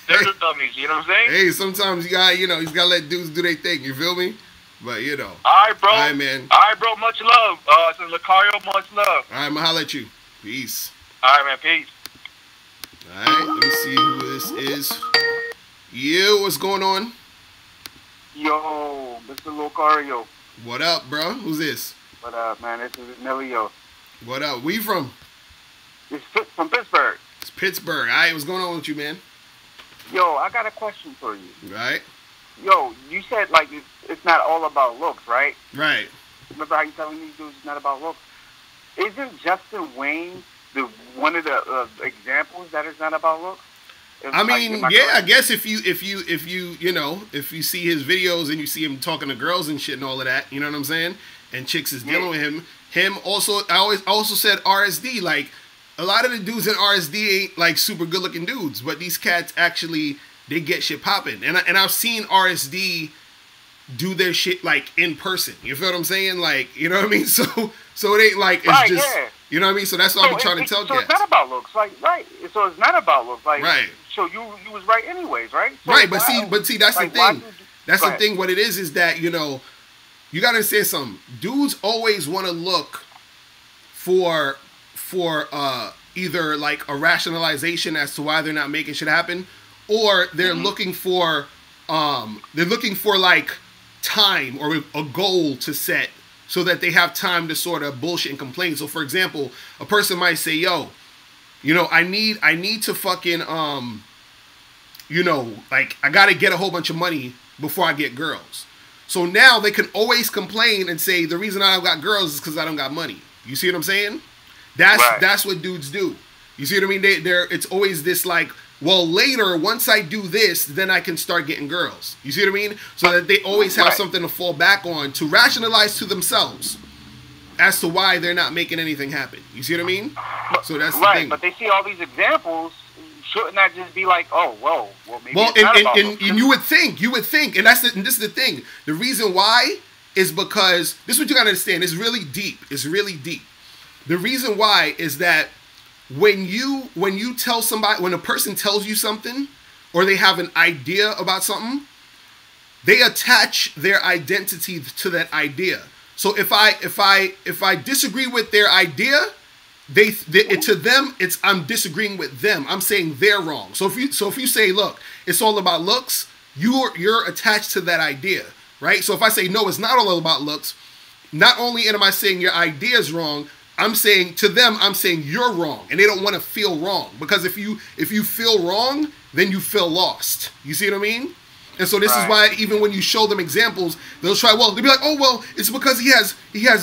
Speaker 2: They're the dummies. You know what I'm saying?
Speaker 1: Hey, sometimes you gotta let dudes do their thing. You feel me? But
Speaker 2: All right, bro.
Speaker 1: All right, man.
Speaker 2: All right, bro. Much love. Locario, much love.
Speaker 1: All right, I'm gonna holler at you. Peace.
Speaker 2: All right, man. Peace.
Speaker 1: All right, let me see who this is. You, what's going on?
Speaker 3: Yo, Mr. Locario.
Speaker 1: What up, bro? Who's this?
Speaker 3: What up, man? This is Emilio.
Speaker 1: What up? Where you from?
Speaker 3: It's from Pittsburgh.
Speaker 1: It's Pittsburgh. All right, what's going on with you, man?
Speaker 3: Yo, I got a question for you.
Speaker 1: Right.
Speaker 3: Yo, you said like it's not all about looks, right?
Speaker 1: Right.
Speaker 3: Remember how you telling these dudes it's not about looks? Isn't Justin Wayne one of the examples that it's not about looks?
Speaker 1: I mean, yeah, I guess if you see his videos and you see him talking to girls and shit and all of that, you know what I'm saying? And chicks is dealing with him also. I also said RSD. Like a lot of the dudes in RSD ain't like super good looking dudes, but these cats actually they get shit popping. And I've seen RSD do their shit like in person. You feel what I'm saying? Like, you know what I mean? So it ain't like it's just you know what I mean? So that's what I'm trying to tell cats.
Speaker 3: So it's not about looks, like So it's not about looks, like
Speaker 1: right.
Speaker 3: So you was right anyways, right? So
Speaker 1: right, but see, that's like, the thing. That's the thing. What it is that you gotta understand something. Dudes always want to look for either like a rationalization as to why they're not making shit happen, or they're looking for like time or a goal to set so that they have time to sort of bullshit and complain. So for example, a person might say, yo, I need to fucking like I gotta get a whole bunch of money before I get girls. So now they can always complain and say the reason I don't got girls is because I don't got money. You see what I'm saying? That's what dudes do. You see what I mean? It's always this like, well, later, once I do this, then I can start getting girls. You see what I mean? So that they always have something to fall back on to rationalize to themselves as to why they're not making anything happen. You see what I mean? So that's the thing.
Speaker 3: But they see all these examples. Shouldn't that just be like, oh, well, maybe it's
Speaker 1: not
Speaker 3: about
Speaker 1: and you would think, and this is the thing. The reason why is because, this is what you gotta understand, it's really deep. It's really deep. The reason why is that when you tell somebody, when a person tells you something, or they have an idea about something, they attach their identity to that idea. So if I disagree with their idea, to them it's I'm disagreeing with them. I'm saying they're wrong. So if you say, look, it's all about looks, you're attached to that idea, right? So if I say no, it's not all about looks, not only am I saying your idea is wrong, I'm saying to them, I'm saying you're wrong, and they don't want to feel wrong, because if you feel wrong, then you feel lost. You see what I mean? And so this is why even when you show them examples, they'll they'll be like, oh well, it's because he has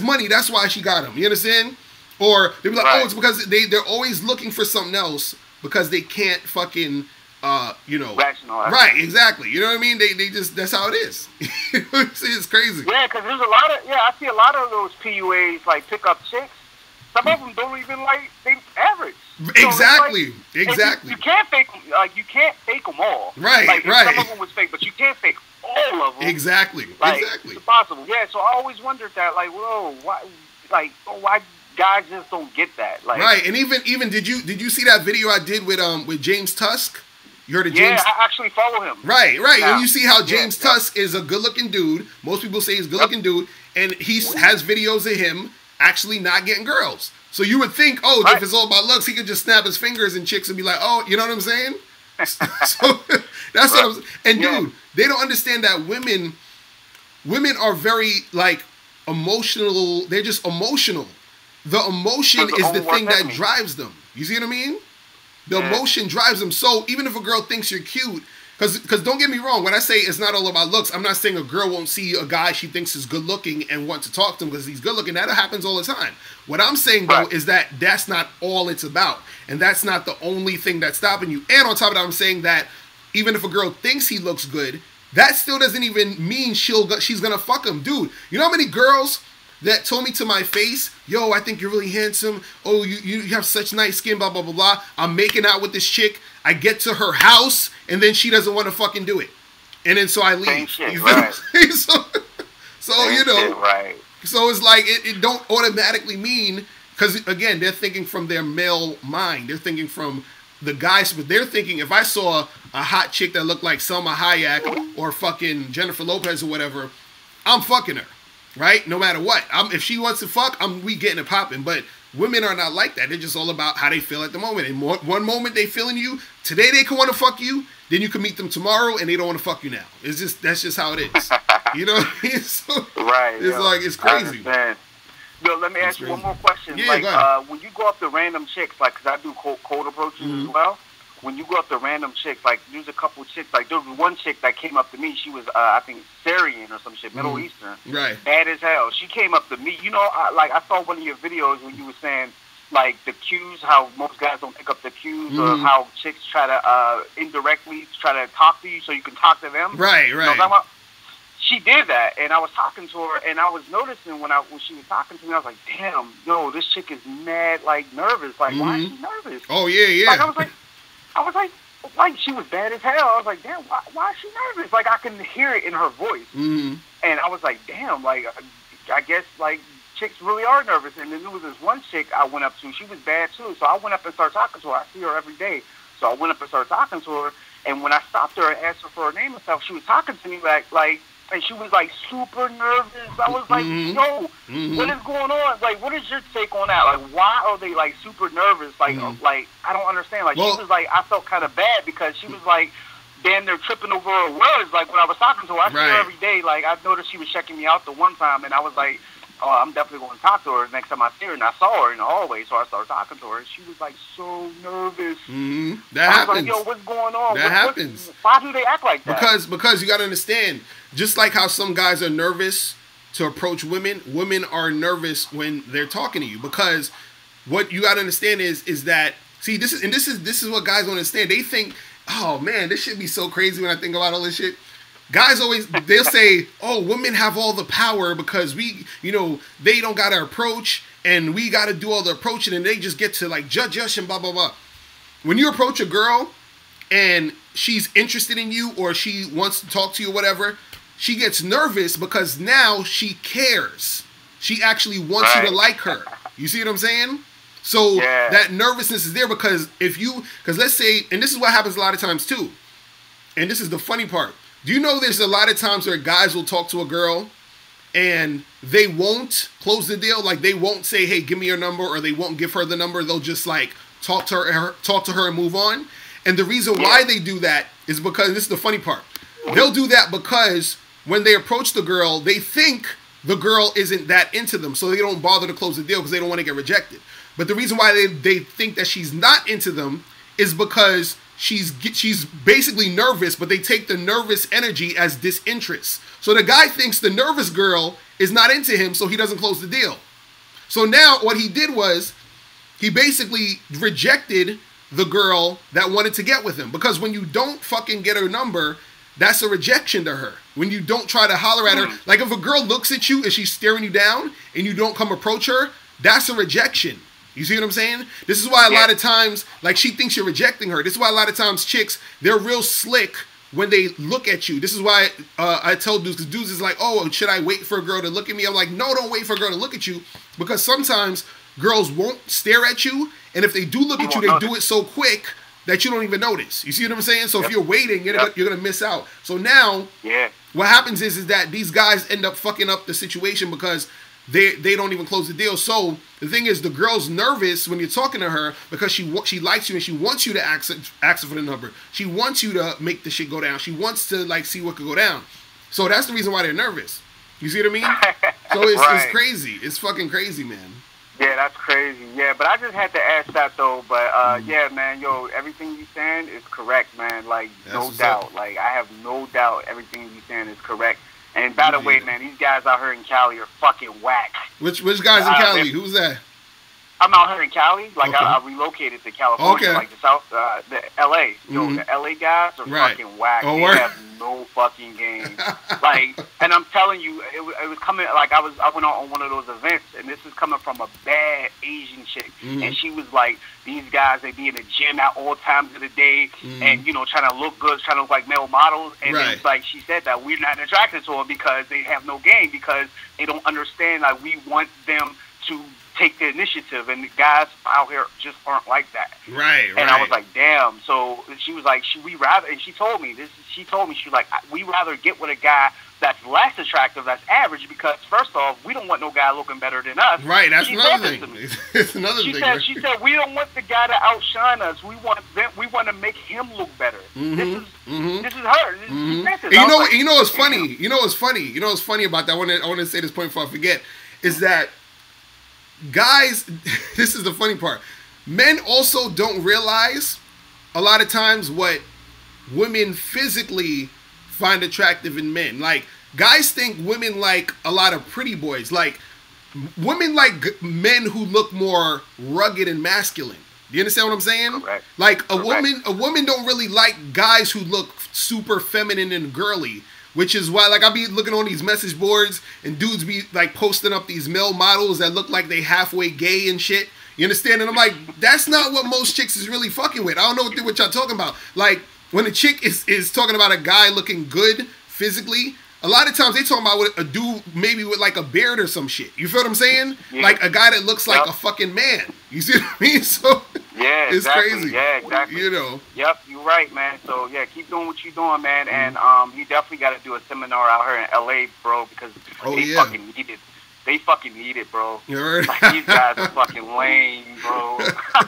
Speaker 1: money, that's why she got him. You understand? Or they'll be like, oh, it's because they're always looking for something else because they can't fucking
Speaker 3: rationalize.
Speaker 1: Right, exactly. You know what I mean? They just, that's how it is. It's crazy.
Speaker 3: Yeah, because there's a lot of I see a lot of those PUAs like pick up chicks, Some of them don't even like they average.
Speaker 1: Exactly,
Speaker 3: like,
Speaker 1: exactly.
Speaker 3: You can't fake them. Like you can't fake them all.
Speaker 1: Right,
Speaker 3: like,
Speaker 1: right.
Speaker 3: Some of them was fake, but you can't fake all of them.
Speaker 1: Exactly,
Speaker 3: like,
Speaker 1: exactly.
Speaker 3: It's impossible. Yeah. So I always wondered that. Like, whoa, why? Like, why guys just don't get that? Like,
Speaker 1: right. And even did you see that video I did with James Tusk? You heard of James?
Speaker 3: Yeah, I actually follow him.
Speaker 1: Right.
Speaker 3: Now,
Speaker 1: and you see how James Tusk is a good-looking dude. Most people say he's a good-looking dude, and he has videos of him actually not getting girls. So you would think, if it's all about looks, he could just snap his fingers and chicks and be like, oh, you know what I'm saying? So that's what I'm saying. And dude, they don't understand that women are very like emotional. They're just emotional. The emotion is the thing that drives them. You see what I mean? The emotion drives them. So even if a girl thinks you're cute, because don't get me wrong, when I say it's not all about looks, I'm not saying a girl won't see a guy she thinks is good looking and want to talk to him because he's good looking. That happens all the time. What I'm saying though is that that's not all it's about, and that's not the only thing that's stopping you. And on top of that, I'm saying that even if a girl thinks he looks good, that still doesn't even mean she's gonna fuck him, dude. You know how many girls that told me to my face, yo, I think you're really handsome. Oh, you have such nice skin, blah, blah, blah, blah. I'm making out with this chick. I get to her house, and then she doesn't want to fucking do it. And then so I leave.
Speaker 3: Same shit,
Speaker 1: you feel
Speaker 3: right.
Speaker 1: So you know.
Speaker 3: Shit, right.
Speaker 1: So it's like, it don't automatically mean, because again, they're thinking from their male mind. They're thinking from the guys, but they're thinking, if I saw a hot chick that looked like Selma Hayek or fucking Jennifer Lopez or whatever, I'm fucking her. Right? No matter what. If she wants to fuck, we getting it popping. But women are not like that. They're just all about how they feel at the moment. And one moment they feeling you, today they can want to fuck you, then you can meet them tomorrow and they don't want to fuck you now. That's just how it is. You know what I mean? So,
Speaker 3: right.
Speaker 1: It's like, it's crazy.
Speaker 3: Yo, let me ask you one more question.
Speaker 1: Yeah,
Speaker 3: like, when you go up to random chicks, like, because I do cold approaches as well. When you go up to random chicks, like, there's a couple chicks, like, there was one chick that came up to me. She was, I think, Syrian or some shit, Middle Eastern.
Speaker 1: Right.
Speaker 3: Bad as hell. She came up to me. You know, I saw one of your videos when you were saying, like, the cues, how most guys don't pick up the cues, or how chicks try to indirectly try to talk to you so you can talk to them.
Speaker 1: Right,
Speaker 3: You know what I'm talking about? She did that, and I was talking to her, and I was noticing when she was talking to me, I was like, damn, yo, this chick is mad, like, nervous. Like, why is she nervous?
Speaker 1: Oh, yeah.
Speaker 3: Like, I was like, she was bad as hell. I was like, damn, why is she nervous? Like, I can hear it in her voice. And I was like, damn, like, I guess, like, chicks really are nervous. And then there was this one chick I went up to. She was bad, too. So I went up and started talking to her. I see her every day. So I went up and started talking to her. And when I stopped her and asked her for her name and stuff, she was talking to me like, and she was, like, super nervous. I was like, yo, what is going on? Like, what is your take on that? Like, why are they, like, super nervous? Like, like I don't understand. Like, she was like, I felt kind of bad because she was, like, damn, they're tripping over her words. Like, when I was talking to her, I see her every day. Like, I noticed she was checking me out the one time, and I was like, oh, I'm definitely going to talk to her next time I see her. And I saw her in the hallway, so I started talking to her, and she was, like, so nervous.
Speaker 1: That happens.
Speaker 3: I was like, yo, what's going on?
Speaker 1: That happens.
Speaker 3: Why do they act like that?
Speaker 1: Because you got to understand, just like how some guys are nervous to approach women are nervous when they're talking to you. Because what you got to understand is that, see, this is what guys don't understand. They think, oh man, this should be so crazy when I think about all this shit. Guys they'll say, oh, women have all the power because they don't got to approach and we got to do all the approaching and they just get to like judge us and blah, blah, blah. When you approach a girl and she's interested in you or she wants to talk to you or whatever, she gets nervous because now she cares. She actually wants you to like her. You see what I'm saying? So that nervousness is there because let's say, and this is what happens a lot of times too, and this is the funny part. Do you know there's a lot of times where guys will talk to a girl and they won't close the deal? Like they won't say, hey, give me your number, or they won't give her the number. They'll just like talk to her and move on. And the reason why they do that is because, this is the funny part, they'll do that because when they approach the girl, they think the girl isn't that into them, so they don't bother to close the deal because they don't want to get rejected. But the reason why they think that she's not into them is because she's basically nervous, but they take the nervous energy as disinterest. So the guy thinks the nervous girl is not into him, so he doesn't close the deal. So now what he did was he basically rejected the girl that wanted to get with him, because when you don't fucking get her number, that's a rejection to her. When you don't try to holler at her, like if a girl looks at you and she's staring you down and you don't come approach her, that's a rejection. You see what I'm saying? This is why a lot of times, like, she thinks you're rejecting her. This is why a lot of times chicks, they're real slick when they look at you. This is why I tell dudes, because dudes is like, oh, should I wait for a girl to look at me? I'm like, no, don't wait for a girl to look at you, because sometimes girls won't stare at you, and if they do look at you, they do it so quick that you don't even notice. You see what I'm saying? So if you're waiting, you're gonna miss out. So now, what happens is that these guys end up fucking up the situation because they don't even close the deal. So the thing is, the girl's nervous when you're talking to her because she likes you and she wants you to ask her for the number. She wants you to make the shit go down. She wants to like see what could go down. So that's the reason why they're nervous. You see what I mean? So it's crazy. It's fucking crazy, man.
Speaker 3: Yeah, that's crazy. Yeah, but I just had to ask that though. But yeah, man, yo, everything you saying is correct, man. Like, no doubt. Like, I have no doubt everything you saying is correct. And by the way, man, these guys out here in Cali are fucking whack.
Speaker 1: Which guys in Cali? Who's that?
Speaker 3: I'm out here in Cali. Like, I relocated to California, like the South, the LA. Yo, the LA guys are fucking whack. They have no fucking game. Like, and I'm telling you, it was coming. Like, I went on one of those events, and this is coming from a bad Asian chick, and she was like, these guys, they be in the gym at all times of the day, and you know, trying to look good, trying to look like male models, and it's like she said that we're not attracted to them because they have no game, because they don't understand. Like, we want them to take the initiative, and the guys out here just aren't like that.
Speaker 1: Right.
Speaker 3: And I was like, damn. So she was like, we rather, and she told me, she was like, we rather get with a guy that's less attractive, that's average, because first off, we don't want no guy looking better than us.
Speaker 1: Right, that's another thing. It's another thing.
Speaker 3: She said, we don't want the guy to outshine us. We want to make him look better. This is her.
Speaker 1: And you know what's funny? You know what's funny about that? I want to say this point before I forget, is that guys, this is the funny part. Men also don't realize a lot of times what women physically find attractive in men. Like, guys think women like a lot of pretty boys. Like, women like men who look more rugged and masculine. Do you understand what I'm saying?
Speaker 3: Correct.
Speaker 1: Like, a woman don't really like guys who look super feminine and girly. Which is why, like, I be looking on these message boards and dudes be, like, posting up these male models that look like they halfway gay and shit. You understand? And I'm like, that's not what most chicks is really fucking with. I don't know what y'all talking about. Like, when a chick is talking about a guy looking good physically, a lot of times they talking about a dude maybe with, like, a beard or some shit. You feel what I'm saying? Yeah. Like, a guy that looks like a fucking man. You see what I mean? So,
Speaker 3: yeah,
Speaker 1: it's crazy.
Speaker 3: Yeah, exactly.
Speaker 1: You know.
Speaker 3: Yep, you're right, man. So, yeah, keep doing what you're doing, man. And you definitely got to do a seminar out here in L.A., bro, because they fucking need it. They fucking need it, bro. Like, these guys are fucking lame, bro. All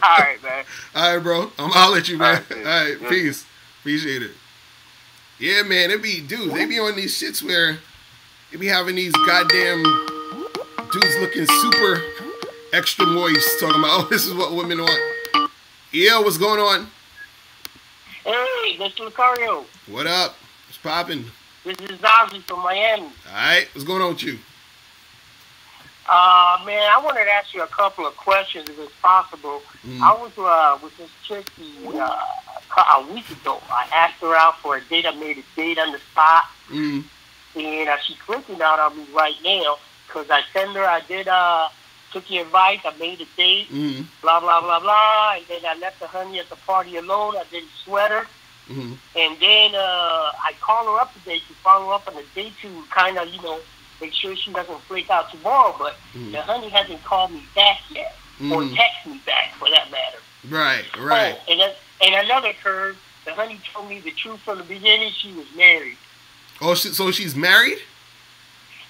Speaker 3: right, man.
Speaker 1: All right, bro. I'll let you, man. All right, peace. Appreciate it. Yeah, man, they be on these shits where they be having these goddamn dudes looking super extra moist, talking about, oh, this is what women want. Yeah, what's going on?
Speaker 4: Hey, Mr. Locario.
Speaker 1: What up? What's popping?
Speaker 4: This is Ozzy from Miami.
Speaker 1: All right, what's going on with you?
Speaker 4: Man, I wanted to ask you a couple of questions, if it's possible. I was with this chick a week ago. I asked her out for a date. I made a date on the spot. And she's clicking out on me right now because I sent her, took your advice, I made a date, blah, blah, blah, blah. And then I left the honey at the party alone. I didn't sweat her. And then I call her up today to follow up on the date to kind of, make sure she doesn't freak out tomorrow. But the honey hasn't called me back yet or text me back, for that matter.
Speaker 1: Right.
Speaker 4: Oh, and another curve, the honey told me the truth from the beginning. She was married.
Speaker 1: Oh, so she's married?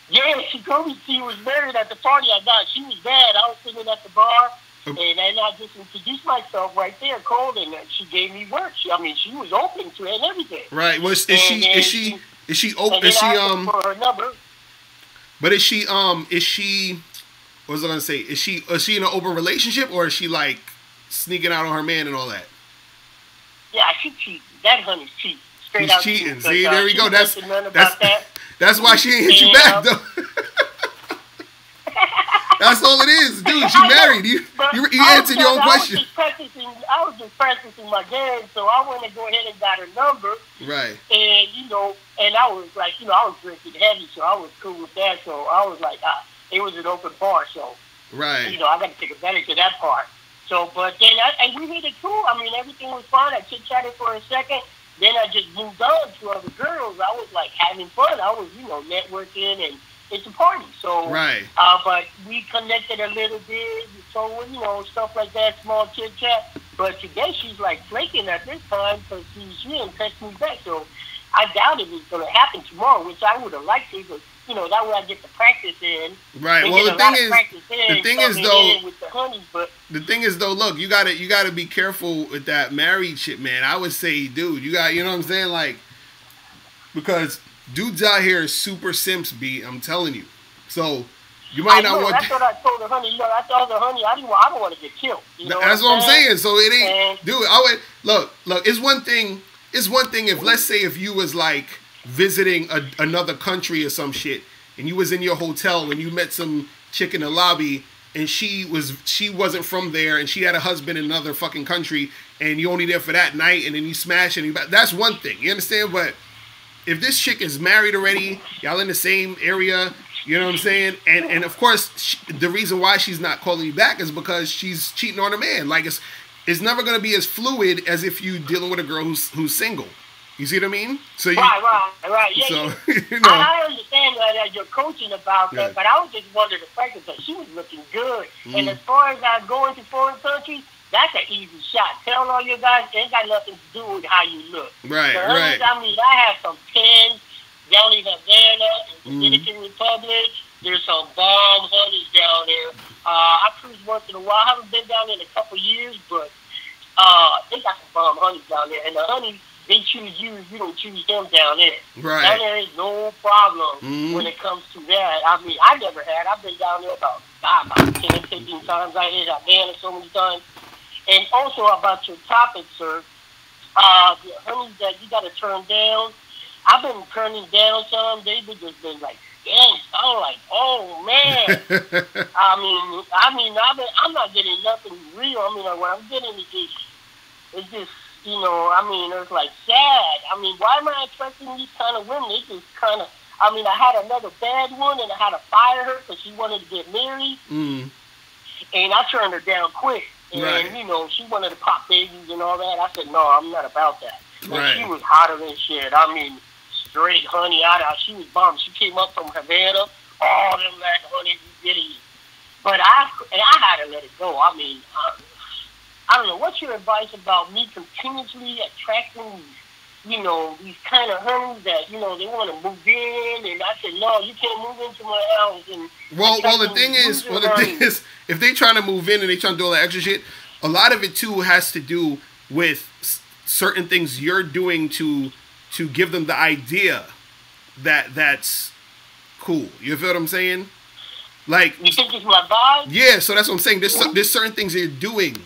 Speaker 4: Yeah, she told me she was married at the party I got. She was bad. I was sitting at the bar, and then I just introduced myself right there, cold, and she gave me work. She was open to it and everything.
Speaker 1: Right. Well, is she open? Is she for her number. But is she what was I gonna say? Is she in an open relationship, or is she like sneaking out on her man and all that?
Speaker 4: Yeah, she cheating. That honey's cheating. Straight out
Speaker 1: cheating. See, there we go. That's why she ain't hit you back, though. That's all it is, dude. She married. You answered your own question.
Speaker 4: I was just practicing my game, so I went to go ahead and got her number.
Speaker 1: Right.
Speaker 4: And and I was like, I was drinking heavy, so I was cool with that. So I was like, it was an open bar, so
Speaker 1: Right.
Speaker 4: You know, I got to take advantage of that part. So, but then, and we made it cool. I mean, everything was fine. I chit-chatted for a second. Then I just moved on to other girls. I was, like, having fun. I was, you know, networking, and it's a party. So,
Speaker 1: right.
Speaker 4: But we connected a little bit. So, you know, stuff like that, small chit-chat. But today, she's, like, flaking at this time because she didn't text me back. So, I doubted it was going to happen tomorrow, which I would have liked to, but, you know, that way I get the practice in.
Speaker 1: Right. Well, the thing is, though,
Speaker 4: with the honeys, but
Speaker 1: the thing is, though, look, you gotta be careful with that married shit, man. I would say, dude, you know what I'm saying, like, because dudes out here are super simps, B. I'm telling you. So you might not want.
Speaker 4: That's what I told the honey. You know, I told the honey, I don't want to get killed. You know
Speaker 1: that's what I'm saying. So it ain't,
Speaker 4: and,
Speaker 1: dude. I would look. It's one thing. It's one thing if, let's say, if you was like visiting another country or some shit, and you was in your hotel and you met some chick in the lobby, and she wasn't from there, and she had a husband in another fucking country, and you only there for that night, and then you smash, and that's one thing. You understand? But if this chick is married already, y'all in the same area, you know what I'm saying? And of course, the reason why she's not calling you back is because she's cheating on her man. Like, it's never going to be as fluid as if you dealing with a girl who's single. You see what I mean? So
Speaker 4: right. Yeah,
Speaker 1: so,
Speaker 4: you know. I understand that you're coaching about that, but I was just wondering the fact that she was looking good. And as far as going to foreign countries, that's an easy shot. Tell all your guys, it ain't got nothing to do with how you look.
Speaker 1: Right.
Speaker 4: I mean, I have some pins down in Havana, in Dominican Republic. There's some bomb honeys down there. I cruise once in a while. I haven't been down there in a couple years, but they got some bomb honeys down there. And the honeys, they choose you. You don't choose them down there.
Speaker 1: Right.
Speaker 4: Down there is no problem when it comes to that. I mean, I never had. I've been down there about 10, 15 times. I hit Havana so many times. And also about your topic, sir, the honeys that you got to turn down. I've been turning down some. They've just been like, dang, I'm like, oh man. I'm not getting nothing real. I mean, like, what I'm getting is just, you know, I mean, it's like sad. I mean, why am I attracting these kind of women? It's just kind of, I mean, I had another bad one and I had to fire her because she wanted to get married. And I turned her down quick. And, you know, she wanted to pop babies and all that. I said, no, I'm not about that. And she was hotter than shit. I mean, straight honey out. She was bomb. She came up from Havana. All them like honey giddy. But I had to let it go. I mean, I don't know. What's your advice about me continuously attracting, you know, these kind of honeys that, you know, they want to move in, and I said, no, you can't move into my house. And
Speaker 1: the thing is, if they trying to move in and they trying to do all that extra shit, a lot of it too has to do with certain things you're doing to give them the idea that that's cool. You feel what I'm saying? Like,
Speaker 4: you think it's my vibe?
Speaker 1: Yeah, so that's what I'm saying. There's certain things they're doing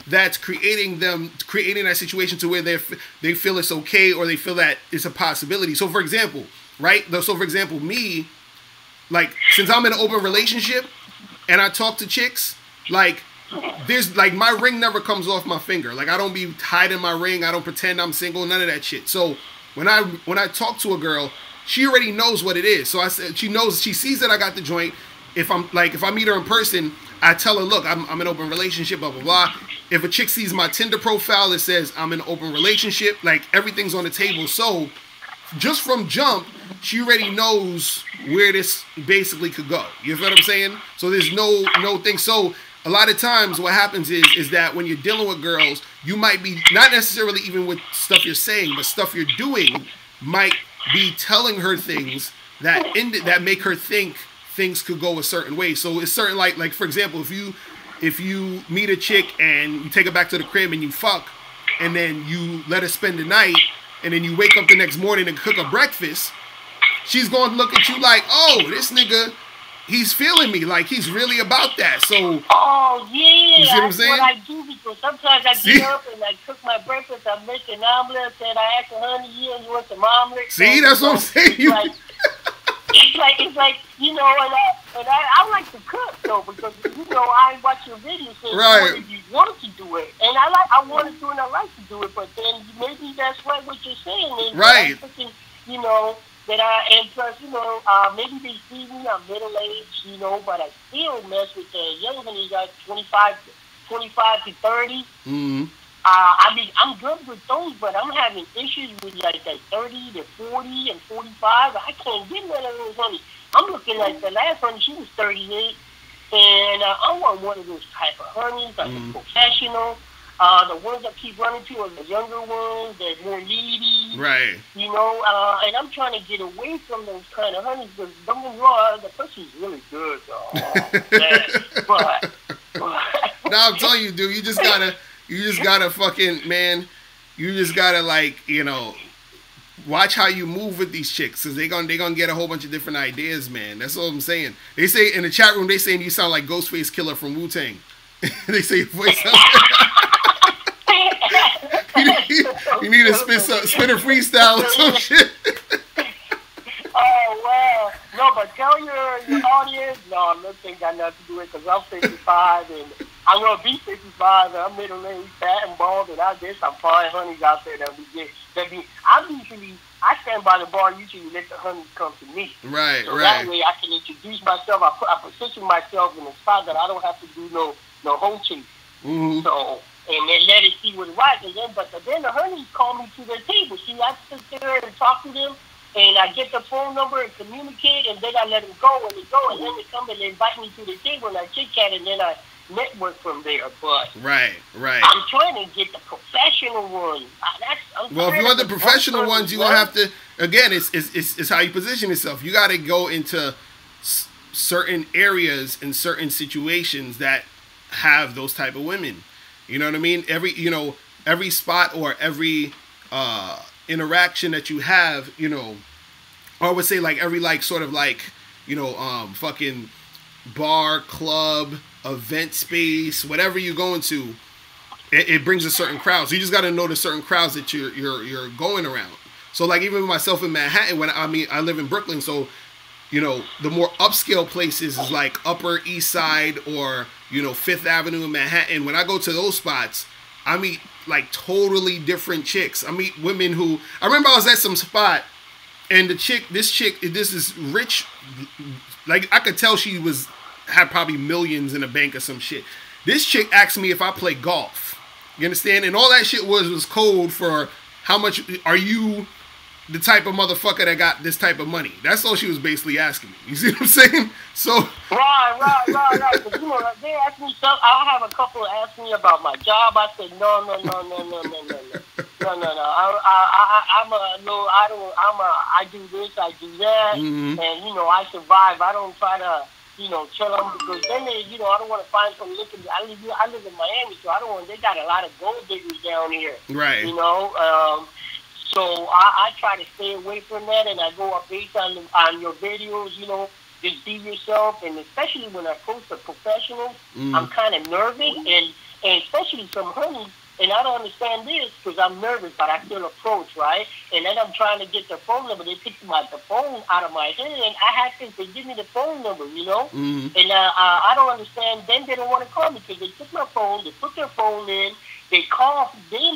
Speaker 1: that's creating that situation to where they feel it's okay, or they feel that it's a possibility. So for example, me, like, since I'm in an open relationship and I talk to chicks, like, there's like, my ring never comes off my finger. Like, I don't be hiding my ring. I don't pretend I'm single. None of that shit. So when I talk to a girl, she already knows what it is. So I said, she sees that I got the joint. If I meet her in person, I tell her, look, I'm in an open relationship, blah, blah, blah. If a chick sees my Tinder profile, it says I'm in an open relationship. Like, everything's on the table. So just from jump, she already knows where this basically could go. You feel what I'm saying? So there's no thing. So a lot of times what happens is that when you're dealing with girls, you might be, not necessarily even with stuff you're saying, but stuff you're doing might be telling her things that make her think things could go a certain way. So it's certain, like for example, if you meet a chick and you take her back to the crib and you fuck, and then you let her spend the night, and then you wake up the next morning and cook her breakfast, she's going to look at you like, oh, this nigga, he's feeling me. Like, he's really about that. So,
Speaker 4: oh, yeah.
Speaker 1: You see what I'm saying?
Speaker 4: That's what I do, because sometimes I get up and I cook my breakfast. I make an omelet, and I ask her, honey, you want some omelet?
Speaker 1: See, that's what I'm saying.
Speaker 4: It's like, you know, and I like to cook, though, because, you know, I watch your videos, so
Speaker 1: right.
Speaker 4: You want to do it. And I want to do it, and I like to do it, but then maybe that's right what you're saying. Is
Speaker 1: right.
Speaker 4: Thinking, you know, And plus, maybe they see me, I'm middle-aged, but I still mess with the young honeys at 25 to 30.
Speaker 1: Mm-hmm.
Speaker 4: I mean, I'm good with those, but I'm having issues with like that 30 to 40 and 45. I can't get none of those honeys. I'm looking like the last honey, she was 38, and I want one of those type of honeys, like a professional. The ones that keep running to are the younger ones, they're more needy.
Speaker 1: Right.
Speaker 4: And I'm trying to get away from those kind of honeys because don't get me wrong, the pussy's really good, though. But
Speaker 1: now I'm telling you, dude, you just gotta fucking, man, you just gotta like, watch how you move with these chicks, cause they gonna get a whole bunch of different ideas, man. That's all I'm saying. They say in the chat room, they saying you sound like Ghostface Killer from Wu-Tang. They say your voice sounds you need to spit a freestyle or some shit.
Speaker 4: Oh, wow. No, but tell your audience, no, nothing ain't got nothing to do with it because I'm 55 and I'm going to be 55 and I'm middle-aged, fat and bald, and I guess I'm fine honeys out there that I stand by the bar and usually let the honeys come to me.
Speaker 1: Right,
Speaker 4: so
Speaker 1: right.
Speaker 4: That way I can introduce myself. I position myself in a spot that I don't have to do no whole chase.
Speaker 1: Mm-hmm.
Speaker 4: So, and then let it see what's right. And then the honeys call me to their table. See, I sit there and talk to them, and I get the phone number and communicate, and then I let them go, and they go, and then they come and they invite me to the table, and I chit-chat, and then I network from there. But
Speaker 1: right.
Speaker 4: I'm trying to get the professional ones.
Speaker 1: Well, if you want the professional ones, you're going to have to, again, it's how you position yourself. You got to go into certain areas and certain situations that have those type of women. You know what I mean? Every spot or every interaction that you have, or I would say like every fucking bar, club, event space, whatever you go into, it brings a certain crowd. So you just got to know the certain crowds that you're going around. So like even myself in Manhattan, I live in Brooklyn, so the more upscale places is like Upper East Side or Fifth Avenue in Manhattan. When I go to those spots, I meet like totally different chicks. I meet women who I remember I was at some spot and this is rich, like I could tell she had probably millions in the bank or some shit. This chick asked me if I play golf. You understand? And all that shit was code for how much are you the type of motherfucker that got this type of money. That's all she was basically asking me. You see what I'm saying? So
Speaker 4: Right. Because, they asked me something. I have a couple ask me about my job. I said no. I do this, I do that,
Speaker 1: mm-hmm.
Speaker 4: and I survive. I don't try to tell them because then they, I don't want to find some looking. I live in Miami, so I don't want. They got a lot of gold diggers down here.
Speaker 1: Right.
Speaker 4: So I try to stay away from that, and I go up based on your videos, just be yourself, and especially when I post a professional, I'm kind of nervous, and especially some honeys, and I don't understand this because I'm nervous, but I still approach, right? And then I'm trying to get the phone number. They pick the phone out of my hand, and I have to, they give me the phone number,
Speaker 1: Mm-hmm.
Speaker 4: And I don't understand. Then they don't want to call me because they took my phone, they put their phone in, they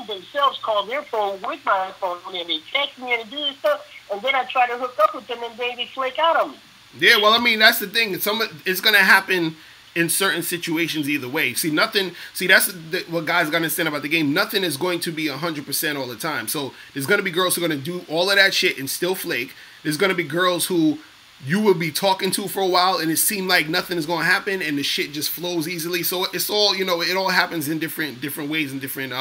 Speaker 4: themselves call their phone with my phone, and they text me and do this stuff, and then I try to hook up with them, and then they flake out on me.
Speaker 1: Yeah, well, I mean, that's the thing. It's going to happen in certain situations either way. That's what guys got to understand about the game. Nothing is going to be 100% all the time. So there's going to be girls who are going to do all of that shit and still flake. There's going to be girls who you will be talking to for a while and it seemed like nothing is going to happen and the shit just flows easily. So it's all, it all happens in different ways and different,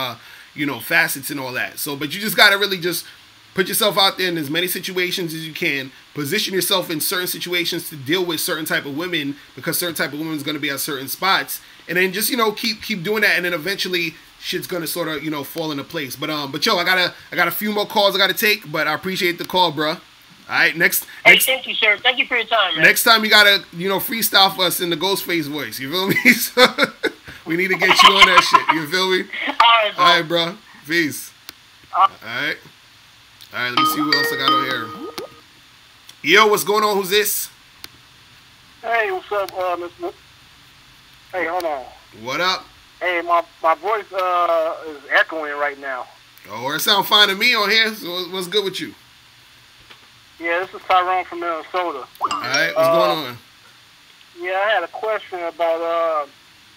Speaker 1: facets and all that. So, but you just got to really just put yourself out there in as many situations as you can. Position yourself in certain situations to deal with certain type of women because certain type of women is going to be at certain spots. And then just, keep doing that. And then eventually shit's going to sort of, fall into place. But yo, I got a few more calls I got to take, but I appreciate the call, bro. All right, next.
Speaker 4: Thank you, sir. Thank you for your time, man.
Speaker 1: Next time you gotta, freestyle for us in the Ghostface voice. You feel me? So, we need to get you on that shit. You feel me?
Speaker 4: All right,
Speaker 1: bro. Peace. All right. Let me see what else I got on here. Yo, what's going on? Who's this?
Speaker 3: Hey, what's up, Mr. Hey, hold on.
Speaker 1: What up?
Speaker 3: Hey, my voice is echoing right now.
Speaker 1: Oh, it sounds fine to me on here. So what's good with you?
Speaker 5: Yeah, this is Tyrone from Minnesota.
Speaker 1: All right, what's going on?
Speaker 5: Yeah, I had a question about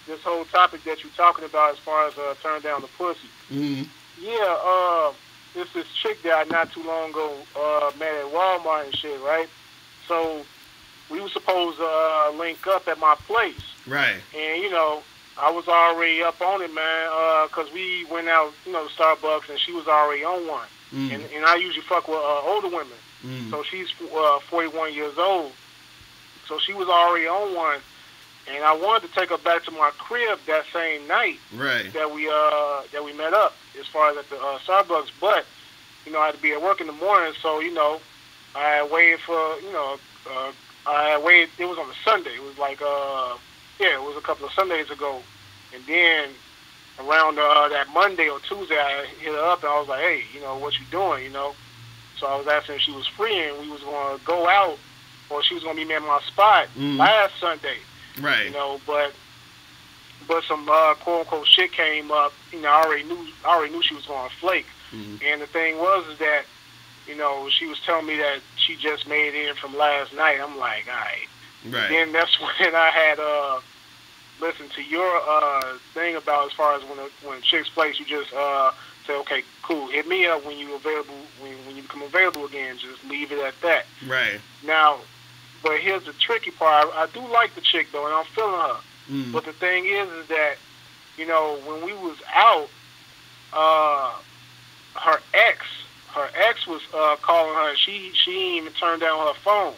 Speaker 5: this whole topic that you're talking about as far as turn down the pussy.
Speaker 1: Mm-hmm.
Speaker 5: Yeah, this chick that I not too long ago met at Walmart and shit, right? So we were supposed to link up at my place.
Speaker 1: Right.
Speaker 5: And, you know, I was already up on it, man, because we went out, you know, to Starbucks, and she was already on one.
Speaker 1: Mm.
Speaker 5: And I usually fuck with older women.
Speaker 1: Mm.
Speaker 5: So she's 41 years old. So she was already on one. And I wanted to take her back to my crib that same night.
Speaker 1: Right.
Speaker 5: That we met up as far as at the Starbucks. But, you know, I had to be at work in the morning. So, you know, I had waited for, you know, it was on a Sunday. It was like, it was a couple of Sundays ago. And then around that Monday or Tuesday, I hit her up and I was like, hey, you know, what you doing, you know? So I was asking if she was free and we was going to go out or she was going to meet me at my spot last Sunday.
Speaker 1: Right.
Speaker 5: You know, but some quote-unquote shit came up. You know, I already knew she was going to flake.
Speaker 1: Mm-hmm.
Speaker 5: And the thing was is that, you know, she was telling me that she just made it in from last night. I'm like, all right.
Speaker 1: Right.
Speaker 5: And then that's when I had listened to your thing about as far as when chicks place, you just say, okay, cool, hit me up when you available when you become available again. Just leave it at that.
Speaker 1: Right.
Speaker 5: Now, but here's the tricky part. I do like the chick though, and I'm feeling her.
Speaker 1: Mm.
Speaker 5: But the thing is that, you know, when we was out, her ex was calling her. And she didn't even turn down her phone.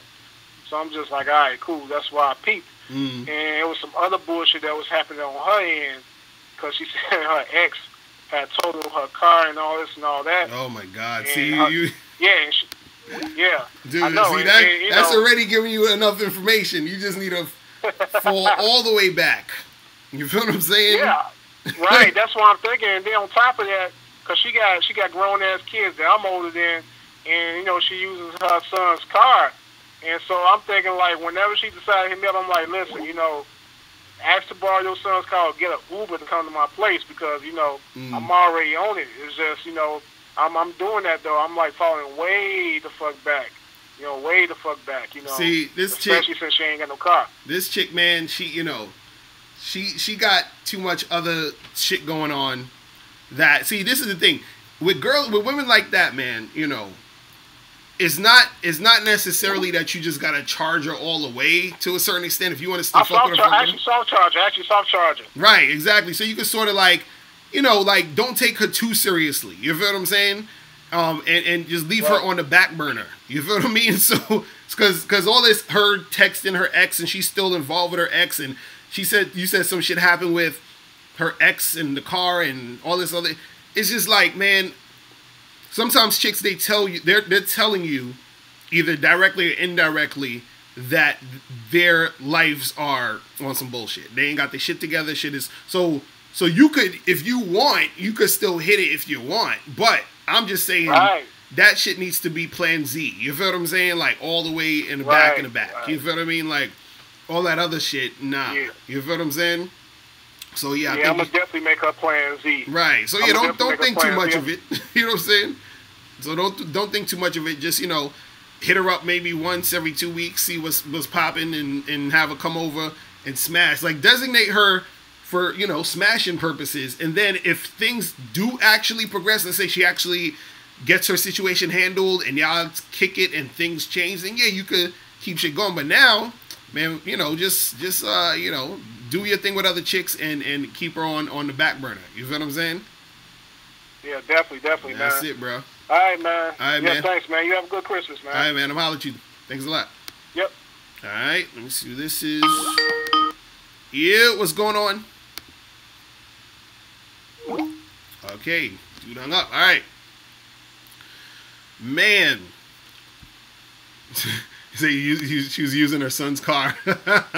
Speaker 5: So I'm just like, all right, cool. That's why I peeped.
Speaker 1: Mm.
Speaker 5: And it was some other bullshit that was happening on her end because she said her ex had totaled her car and all this and all that.
Speaker 1: Oh my God!
Speaker 5: And
Speaker 1: See
Speaker 5: you? Yeah, yeah.
Speaker 1: Dude,
Speaker 5: I know.
Speaker 1: see, that's already giving you enough information. You just need to fall all the way back. You feel what I'm saying?
Speaker 5: Yeah, right. That's what I'm thinking. And then on top of that, because she got grown ass kids that I'm older than, and you know she uses her son's car, and so I'm thinking like whenever she decides to hit me up, I'm like, listen, you know, ask to borrow your son's car or get an Uber to come to my place because you know I'm already on it. It's just you know I'm doing that though. I'm like falling way the fuck back. You know, way the fuck back. You know,
Speaker 1: see this
Speaker 5: especially
Speaker 1: chick,
Speaker 5: since she ain't got no car.
Speaker 1: This chick, man, she you know, she got too much other shit going on. That see, this is the thing with women like that, man. You know, it's not necessarily that you just gotta charge her all the way to a certain extent if you want to still fuck with her.
Speaker 5: Actually, soft charger.
Speaker 1: Right, exactly. So you can sort of like, you know, like don't take her too seriously. You feel what I'm saying? And just leave her on the back burner. You feel what I mean? So because all this her texting her ex and she's still involved with her ex and you said some shit happened with her ex in the car and all this other. It's just like, man, sometimes chicks, they tell you, they're telling you either directly or indirectly that their lives are on some bullshit. They ain't got their shit together. Shit is so you could, if you want, you could still hit it if you want. But I'm just saying that shit needs to be plan Z. You feel what I'm saying? Like all the way in the back and the back. Right. You feel what I mean? Like all that other shit, nah. Yeah. You feel what I'm saying? So yeah, I think
Speaker 5: I'm gonna definitely make her plan Z.
Speaker 1: Right. So yeah, don't think too much of it. You know what I'm saying? So don't think too much of it. Just, you know, hit her up maybe once every 2 weeks, see what's popping, and have her come over and smash. Like designate her for, you know, smashing purposes. And then if things do actually progress, let's say she actually gets her situation handled and y'all kick it and things change, then yeah, you could keep shit going. But now, man, you know, just you know, do your thing with other chicks and keep her on the back burner. You feel what I'm saying?
Speaker 5: Yeah, definitely, man.
Speaker 1: That's it, bro.
Speaker 5: All right, man.
Speaker 1: All right,
Speaker 5: yeah,
Speaker 1: man.
Speaker 5: Thanks, man. You have a good Christmas, man.
Speaker 1: All right, man. I'm holler at you. Thanks a lot.
Speaker 5: Yep.
Speaker 1: All right. Let me see who this is. Yeah, what's going on? Okay. Dude hung up. All right. Man. So she was using her son's car. All right,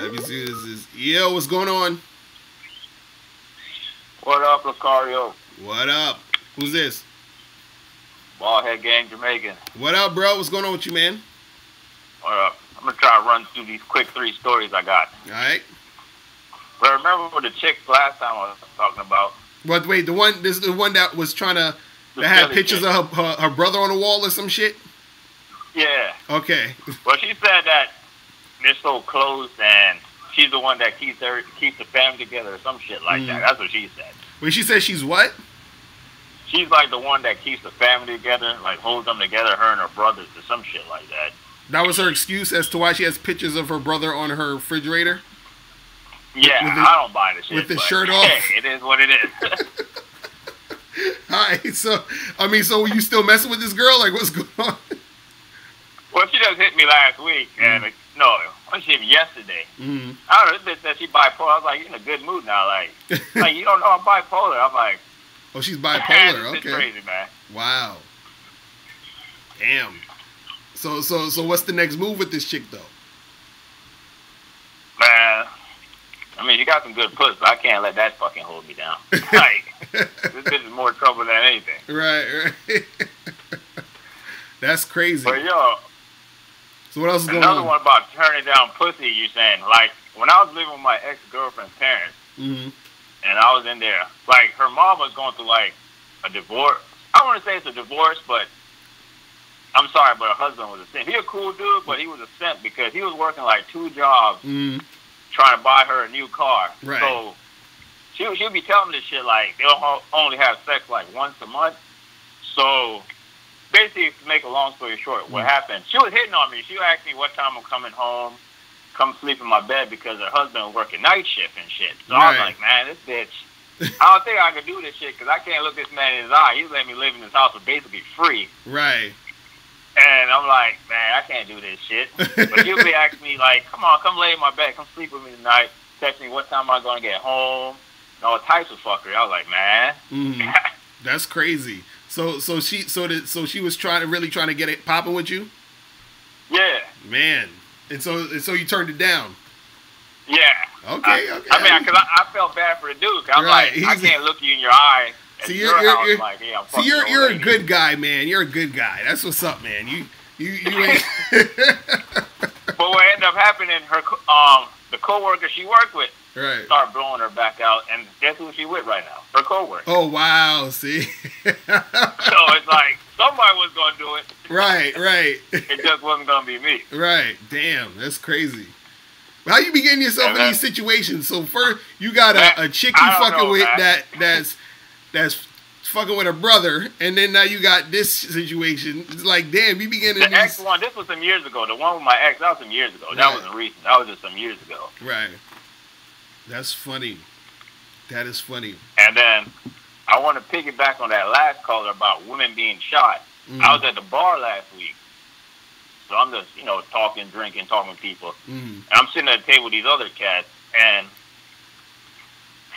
Speaker 1: let me see who this is. Yeah, what's going on?
Speaker 6: What up, Locario?
Speaker 1: What up? Who's this?
Speaker 6: Ballhead Gang Jamaican.
Speaker 1: What up, bro? What's going on with you, man?
Speaker 6: What up? I'm going to try to run through these quick 3 stories I got.
Speaker 1: All right.
Speaker 6: But remember what the chick last time I was talking about?
Speaker 1: But wait, this is the one that was trying to That had pictures of her brother on the wall or some shit?
Speaker 6: Yeah.
Speaker 1: Okay.
Speaker 6: Well, she said that they're so close and she's the one that keeps the family together or some shit like that. That's what she said.
Speaker 1: Wait, she said she's what?
Speaker 6: She's like the one that keeps the family together, like holds them together, her and her brothers or some shit like that.
Speaker 1: That was her excuse as to why she has pictures of her brother on her refrigerator?
Speaker 6: Yeah, I don't buy the shit.
Speaker 1: With the shirt off?
Speaker 6: Hey, it is what it is.
Speaker 1: Alright, so were you still messing with this girl? Like, what's going on?
Speaker 6: Well, she just hit me last week, and no, she hit me yesterday.
Speaker 1: Mm-hmm.
Speaker 6: I don't know, this bitch said she bipolar. I was like, you're in a good mood now. Like you don't know I'm bipolar. I'm like,
Speaker 1: oh, she's bipolar.
Speaker 6: Man,
Speaker 1: okay,
Speaker 6: crazy, man.
Speaker 1: Wow. Damn. So what's the next move with this chick though?
Speaker 6: Man, I mean, you got some good puss, but I can't let that fucking hold me down. Like, this bitch is more trouble than anything.
Speaker 1: Right. That's crazy.
Speaker 6: But yo,
Speaker 1: so what else is going on?
Speaker 6: Another one about turning down pussy. You saying like when I was living with my ex-girlfriend's parents, and I was in there, like her mom was going through like a divorce. I don't want to say it's a divorce, but I'm sorry, but her husband was a simp. He a cool dude, but he was a simp because he was working like 2 jobs trying to buy her a new car.
Speaker 1: Right.
Speaker 6: So she'll be telling this shit like they'll only have sex like once a month. So basically, to make a long story short, what happened, she was hitting on me. She would ask me what time I'm coming home, come sleep in my bed because her husband was working night shift and shit. So I was like, man, this bitch, I don't think I can do this shit because I can't look this man in his eye. He's letting me live in his house for basically free.
Speaker 1: Right.
Speaker 6: And I'm like, man, I can't do this shit. But she'll be asking me like, come on, come lay in my bed, come sleep with me tonight. Text me what time I'm going to get home. And all types of fuckery. I was like, man.
Speaker 1: That's crazy. So she was trying to get it popping with you?
Speaker 6: Yeah.
Speaker 1: Man. And so you turned it down.
Speaker 6: Yeah.
Speaker 1: Okay.
Speaker 6: I mean, because I felt bad for the dude. I'm like, I can't look you in your eye.
Speaker 1: See, you're a good guy, man. You're a good guy. That's what's up, man. You ain't.
Speaker 6: But what ended up happening, the coworker she worked with, started blowing her back out, and guess who she with right now? Her coworker.
Speaker 1: Oh wow! See.
Speaker 6: So it's like somebody was gonna do it.
Speaker 1: Right.
Speaker 6: It just wasn't gonna be me.
Speaker 1: Right. Damn, that's crazy. How you be getting yourself in these situations? So first, you got a chick you fucking with that's fucking with her brother, and then now you got this situation. It's like, damn, you be getting
Speaker 6: the ex one. This was some years ago. The one with my ex, that was some years ago. That wasn't recent. That was just some years ago.
Speaker 1: Right. That's funny. That is funny.
Speaker 6: And then I want to piggyback on that last caller about women being shot. I was at the bar last week. So I'm just, talking, drinking, talking to people. And I'm sitting at a table with these other cats. And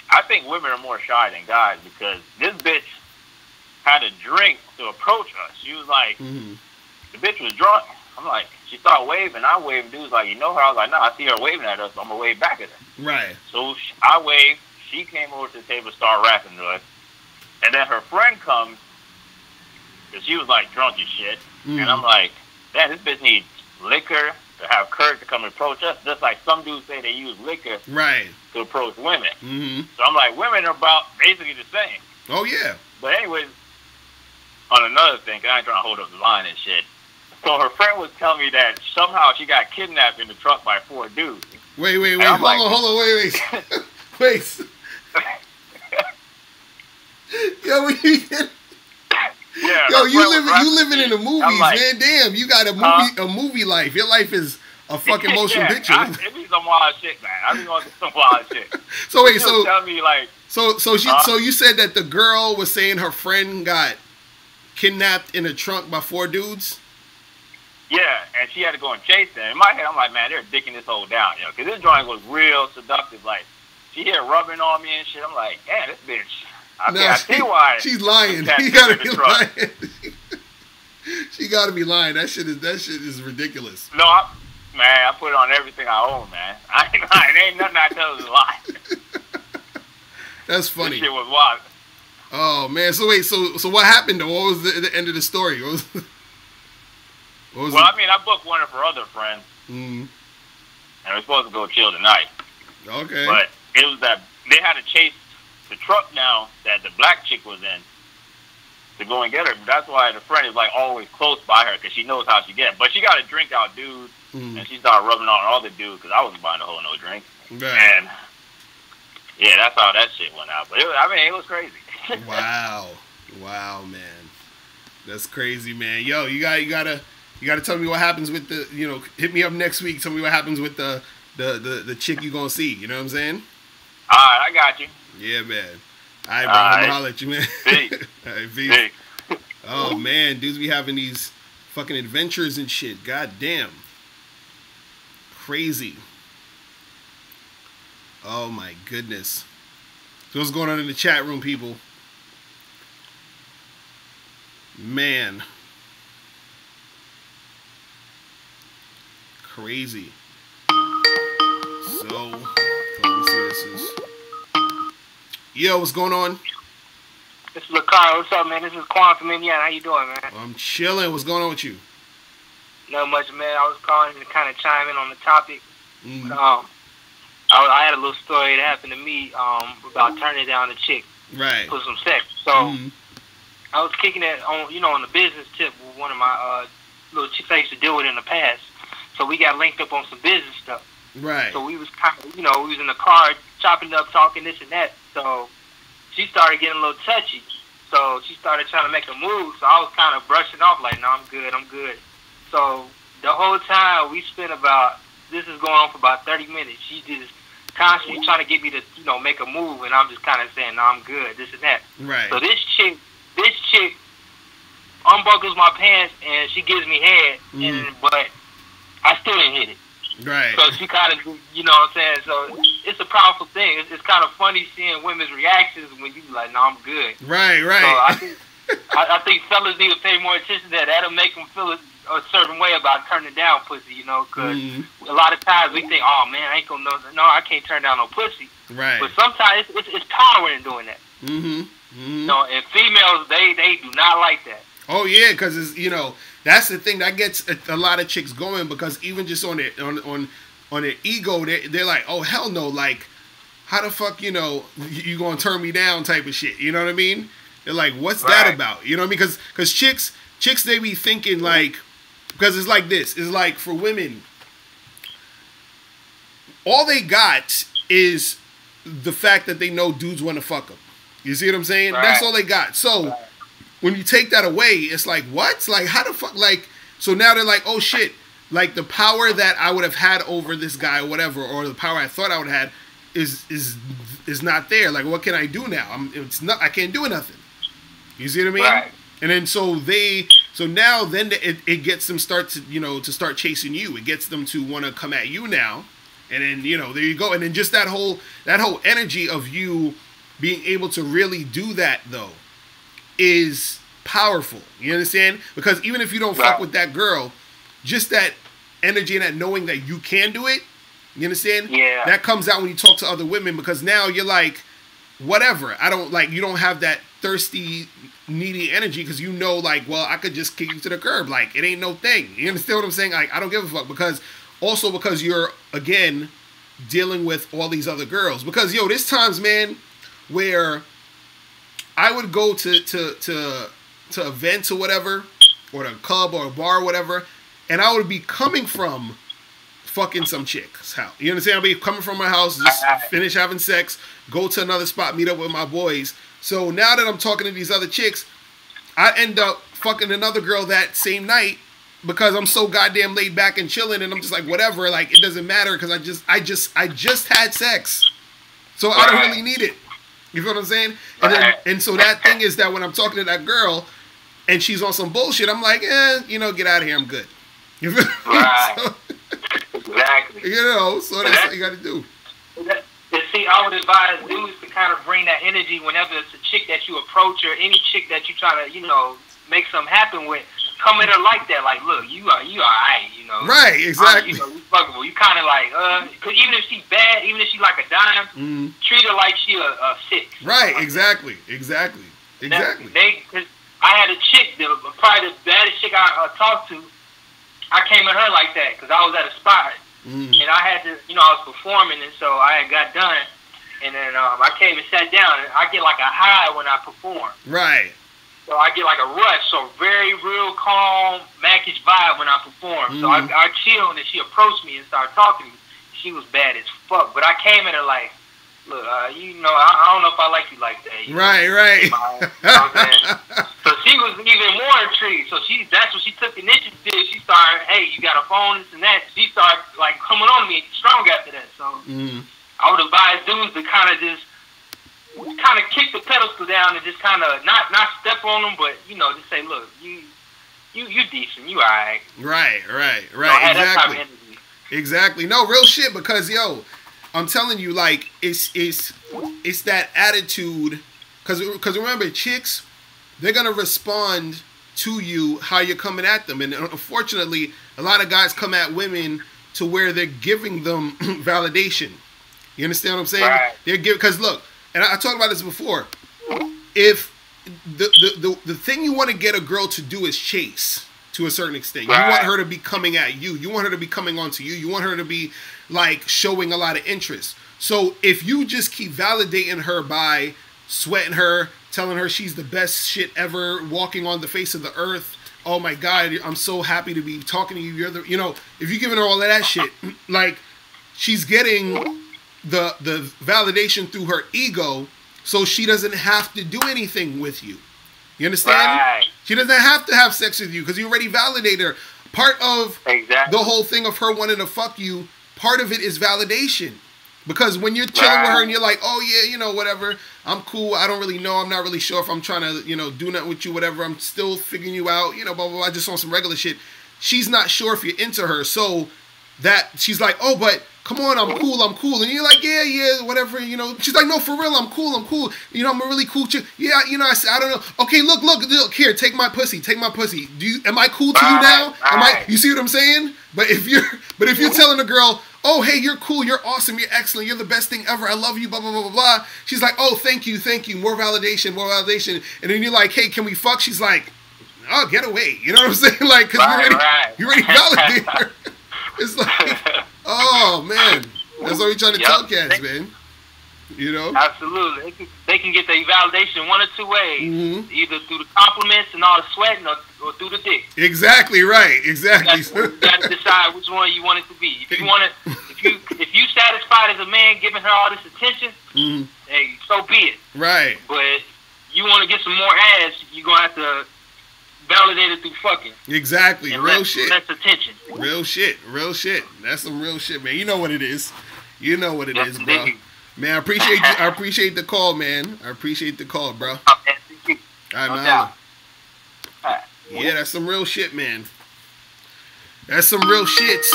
Speaker 6: I think women are more shy than guys because this bitch had a drink to approach us. She was like, the bitch was drunk. I'm like, she started waving. I waved. Dude's like, you know her? I was like, no, I see her waving at us. So I'm going to wave back at her.
Speaker 1: Right.
Speaker 6: So I waved. She came over to the table, started rapping to us. And then her friend comes because she was like drunk as shit. And I'm like, man, this bitch needs liquor to have courage to come and approach us. Just like some dudes say they use liquor to approach women. So I'm like, women are about basically the same.
Speaker 1: Oh, yeah.
Speaker 6: But anyways, on another thing, 'cause I ain't trying to hold up the line and shit. So her friend was telling me that somehow she got kidnapped in the truck by 4 dudes.
Speaker 1: Wait. Hold on, wait. Wait. Yo, you living in the movies, like, man. Damn, you got a movie life. Your life is a fucking motion picture.
Speaker 6: It be some wild shit, man. I be going through some wild shit.
Speaker 1: So wait,
Speaker 6: tell me like,
Speaker 1: so you said that the girl was saying her friend got kidnapped in a trunk by 4 dudes?
Speaker 6: Yeah, and she had to go and chase them. In my head, I'm like, man, they're dicking this whole down, because this drawing was real seductive. Like, she here rubbing on me and shit. I'm like, damn, this bitch. I see why.
Speaker 1: She's lying. You gotta be lying. She gotta be lying. That shit is ridiculous.
Speaker 6: No, I put it on everything I own, man. I ain't lying. Ain't nothing I tell is a lie.
Speaker 1: That's funny.
Speaker 6: This shit was wild.
Speaker 1: Oh man. So wait. So what happened though? What was the end of the story? Well,
Speaker 6: I mean, I booked one of her other friends, and we're supposed to go chill tonight.
Speaker 1: Okay.
Speaker 6: But it was that they had to chase the truck now that the black chick was in, to go and get her. That's why the friend is like always close by her because she knows how she gets. But she got to drink out dudes, and she started rubbing on all the dudes because I wasn't buying the whole no drink. Right. And yeah, that's how that shit went out. But it was crazy.
Speaker 1: Wow, man, that's crazy, man. Yo, you gotta tell me what happens with the, hit me up next week. Tell me what happens with the chick you gonna see. You know what I'm saying?
Speaker 6: All right, I got you.
Speaker 1: Yeah, man. All right, bro. I'm gonna holler at you, man.
Speaker 6: Peace.
Speaker 1: All right, peace. Oh man, dudes be having these fucking adventures and shit. God damn. Crazy. Oh my goodness. So what's going on in the chat room, people? Man. Crazy. So, let me see this is. Yo, what's going on?
Speaker 4: This is Locario. What's up, man? This is Quan from Indiana. How you doing, man?
Speaker 1: I'm chilling. What's going on with you?
Speaker 4: Not much, man. I was calling to kind of chime in on the topic. But, I had a little story that happened to me about turning down a chick for some sex. So I was kicking it on the business tip with one of my little chicks I used to deal with in the past. So we got linked up on some business stuff.
Speaker 1: Right.
Speaker 4: So we was kind of, we was in the car chopping up, talking this and that. So she started getting a little touchy. So she started trying to make a move. So I was kind of brushing off like, no, I'm good. So the whole time we spent this is going on for about 30 minutes. She just constantly trying to get me to, make a move, and I'm just kind of saying, no, I'm good, this and that.
Speaker 1: Right.
Speaker 4: So this chick unbuckles my pants, and she gives me head, but I still didn't hit it.
Speaker 1: Right.
Speaker 4: So she kind of, you know what I'm saying? So it's a powerful thing. It's kind of funny seeing women's reactions when you be like, no, I'm good.
Speaker 1: Right.
Speaker 4: So I think fellas need to pay more attention to that. That'll make them feel a certain way about turning down pussy, because a lot of times we think, oh man, I ain't gonna know. No, I can't turn down no pussy.
Speaker 1: Right.
Speaker 4: But sometimes it's power in doing that. And females, they do not like that.
Speaker 1: Oh yeah, because it's that's the thing that gets a lot of chicks going, because even just on their ego, they're like, oh hell no, like how the fuck you gonna turn me down type of shit. You know what I mean? They're like, what's that about? You know what I mean? Because chicks they be thinking like. Because it's like this. It's like for women, all they got is the fact that they know dudes want to fuck them. You see what I'm saying? Right. That's all they got. So when you take that away, it's like, what? Like, how the fuck? Like, so now they're like, oh shit. Like the power that I would have had over this guy or whatever, or the power I thought I would have had is not there. Like, what can I do now? I can't do nothing. You see what I mean?
Speaker 4: Right.
Speaker 1: And then so now it gets them to start chasing you. It gets them to want to come at you now. And then, there you go. And then just that whole energy of you being able to really do that though is powerful. You understand? Because even if you don't fuck with that girl, just that energy and that knowing that you can do it, you understand?
Speaker 4: Yeah.
Speaker 1: That comes out when you talk to other women, because now you're like, whatever. You don't have that thirsty, needy energy, because like, well, I could just kick you to the curb. Like, it ain't no thing. You understand what I'm saying? Like, I don't give a fuck, because you're, again, dealing with all these other girls. Because, there's times, man, where I would go to events or whatever, or a club or a bar or whatever, and I would be coming from fucking some chick's house. You understand? I'll be coming from my house, just finish having sex, go to another spot, meet up with my boys. So now that I'm talking to these other chicks, I end up fucking another girl that same night, because I'm so goddamn laid back and chilling, and I'm just like, whatever, like it doesn't matter, because I just had sex, so I don't really need it. You feel what I'm saying? And so that thing is that when I'm talking to that girl and she's on some bullshit, I'm like, get out of here, I'm good. You feel?
Speaker 4: Right. Exactly.
Speaker 1: So that's what you got to do.
Speaker 4: See, I would advise dudes to kind of bring that energy whenever it's a chick that you approach, or any chick that you try to, make something happen with. Come at her like that, like, look, you all right,
Speaker 1: Right, exactly.
Speaker 4: You fuckable. You kind of like, because even if she's bad, even if she's like a dime, treat her like she a 6.
Speaker 1: Right,
Speaker 4: like
Speaker 1: exactly. Cause
Speaker 4: I had a chick, probably the baddest chick I talked to. I came at her like that because I was at a spot. And I had to, I was performing, and so I had got done, and then I came and sat down, and I get like a high when I perform.
Speaker 1: Right.
Speaker 7: So I get like a rush, so very real calm, Macish vibe when I perform. So I chilled, and she approached me and started talking to me. She was bad as fuck, but I came at her like, look, you know, I don't know if I like you like that.
Speaker 1: Right.
Speaker 7: You know what I'm saying? So she was even more intrigued. So that's what she took initiative. She started, hey, you got a phone, this and that. She started like coming on me strong after that. So I would advise dudes to kind of just kick the pedestal down and just kind of not step on them, but you know, just say, look, you decent, you alright.
Speaker 1: Right.
Speaker 7: Exactly.
Speaker 1: Exactly. No, real shit. Because I'm telling you, like, it's that attitude. Because remember, chicks, they're gonna respond to you how you're coming at them, and unfortunately, a lot of guys come at women to where they're giving them validation. You understand what I'm saying?
Speaker 7: Right.
Speaker 1: They're because look, and I talked about this before. If the thing you want to get a girl to do is chase to a certain extent.
Speaker 7: Right.
Speaker 1: You want her to be coming at you. You want her to be coming onto you. You want her to be like showing a lot of interest. So if you just keep validating her by sweating her, telling her she's the best shit ever walking on the face of the earth. Oh my God, I'm so happy to be talking to you. You're the, you know, if you're giving her all of that shit, like she's getting the validation through her ego, so she doesn't have to do anything with you. You understand?
Speaker 7: Right.
Speaker 1: She doesn't have to have sex with you because you already validated her. Part of the whole thing of her wanting to fuck you, part of it is validation. Because when you're chilling with her and you're like, oh yeah, you know, whatever, I'm cool, I don't really know, I'm not really sure if I'm trying to, you know, do nothing with you, whatever, I'm still figuring you out, you know, blah, blah, blah, just on some regular shit. She's not sure if you're into her, so that she's like, oh, but come on, I'm cool. And you're like, yeah, whatever, you know. She's like, no, for real, I'm cool. You know, I'm a really cool chick. Yeah, you know, I don't know. Okay, look, here, take my pussy. Am I cool to you now? You see what I'm saying? But if you're telling a girl, oh, hey, you're cool, you're awesome, you're excellent, you're the best thing ever, I love you, blah, blah, blah, blah, blah. She's like, oh, thank you, more validation. And then you're like, hey, can we fuck? She's like, oh, get away. You know what I'm saying? Like, because you already validated her. It's like, oh, man. That's what we're trying to tell cats, man. You know?
Speaker 7: Absolutely. They can get their validation one or two ways. Mm-hmm. Either through the compliments and all the sweating or through the dick.
Speaker 1: Exactly right. Exactly.
Speaker 7: You got to decide which one you want it to be. If you want it, if you satisfied as a man giving her all this attention, hey, so be it. Right. But you want to get some more ass, you're going to have to validate it through fucking.
Speaker 1: Exactly.
Speaker 7: And
Speaker 1: real shit.
Speaker 7: Less attention.
Speaker 1: Real shit. That's some real shit, man. You know what it is. Yes, bro. Man, I appreciate you. I appreciate the call, man. I appreciate the call, bro. All right, man. Yeah, that's some real shit, man. That's some real shit.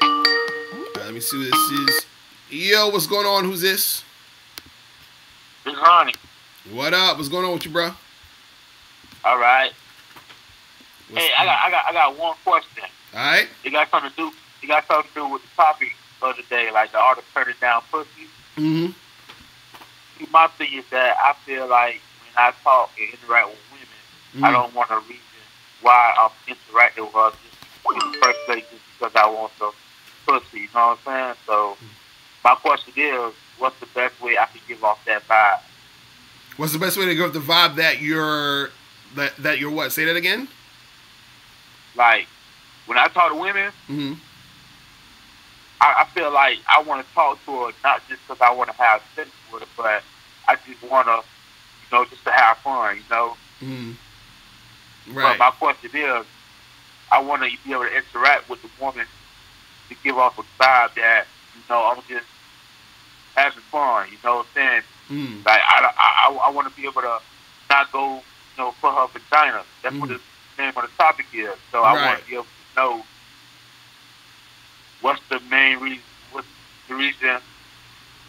Speaker 1: Right, let me see who this is. Yo, what's going on? Who's this?
Speaker 6: This is Ronnie.
Speaker 1: What up? What's going on with you, bro?
Speaker 6: All right. I got one question.
Speaker 1: All right.
Speaker 6: It got something to do with the topic of the day, like the art of turning down pussy. My thing is that I feel like when I talk and interact with women, I don't want a reason why I'm interacting with her just in the first place just because I want the pussy. You know what I'm saying? So my question is, what's the best way I can give off that vibe?
Speaker 1: What's the best way to give off the vibe that you're what? Say that again.
Speaker 6: Like when I talk to women. I feel like I want to talk to her not just because I want to have sex with her, but I just want to, you know, just to have fun, you know. Right. But my question is, I want to be able to interact with the woman to give off a vibe that, you know, I'm just having fun, you know what I'm saying? Like I want to be able to not go, you know, for her vagina. That's what the name of the topic is. So I want to be able to know. What's the main reason? What's the reason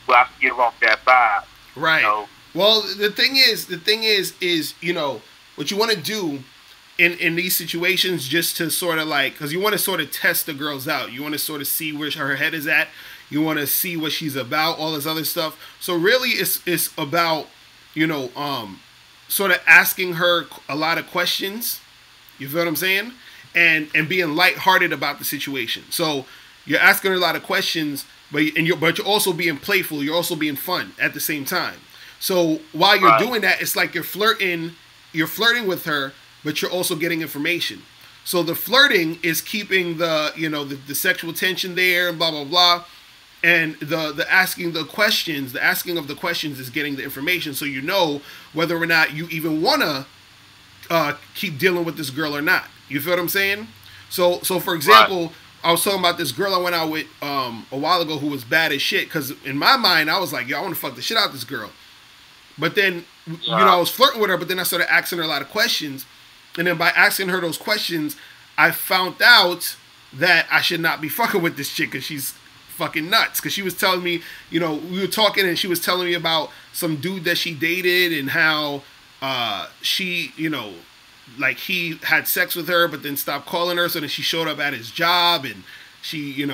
Speaker 6: why I can give off that vibe?
Speaker 1: Right.
Speaker 6: You know?
Speaker 1: Well, the thing is, you know, what you want to do in these situations, just to sort of like, because you want to sort of test the girls out. You want to sort of see where her head is at. You want to see what she's about, all this other stuff. So really, it's about, you know, sort of asking her a lot of questions. You feel what I'm saying? And being lighthearted about the situation. So you're asking her a lot of questions, but you're also being playful. You're also being fun at the same time. So while you're doing that, it's like you're flirting with her, but you're also getting information. So the flirting is keeping the sexual tension there and blah blah blah, and the asking of the questions is getting the information, so you know whether or not you even wanna keep dealing with this girl or not. You feel what I'm saying? So for example, I was talking about this girl I went out with a while ago who was bad as shit. Because in my mind, I was like, yo, I want to fuck the shit out of this girl. But then, I was flirting with her, but then I started asking her a lot of questions. And then by asking her those questions, I found out that I should not be fucking with this chick because she's fucking nuts. Because she was telling me, we were talking and she was telling me about some dude that she dated and how she, like he had sex with her, but then stopped calling her. So then she showed up at his job and she,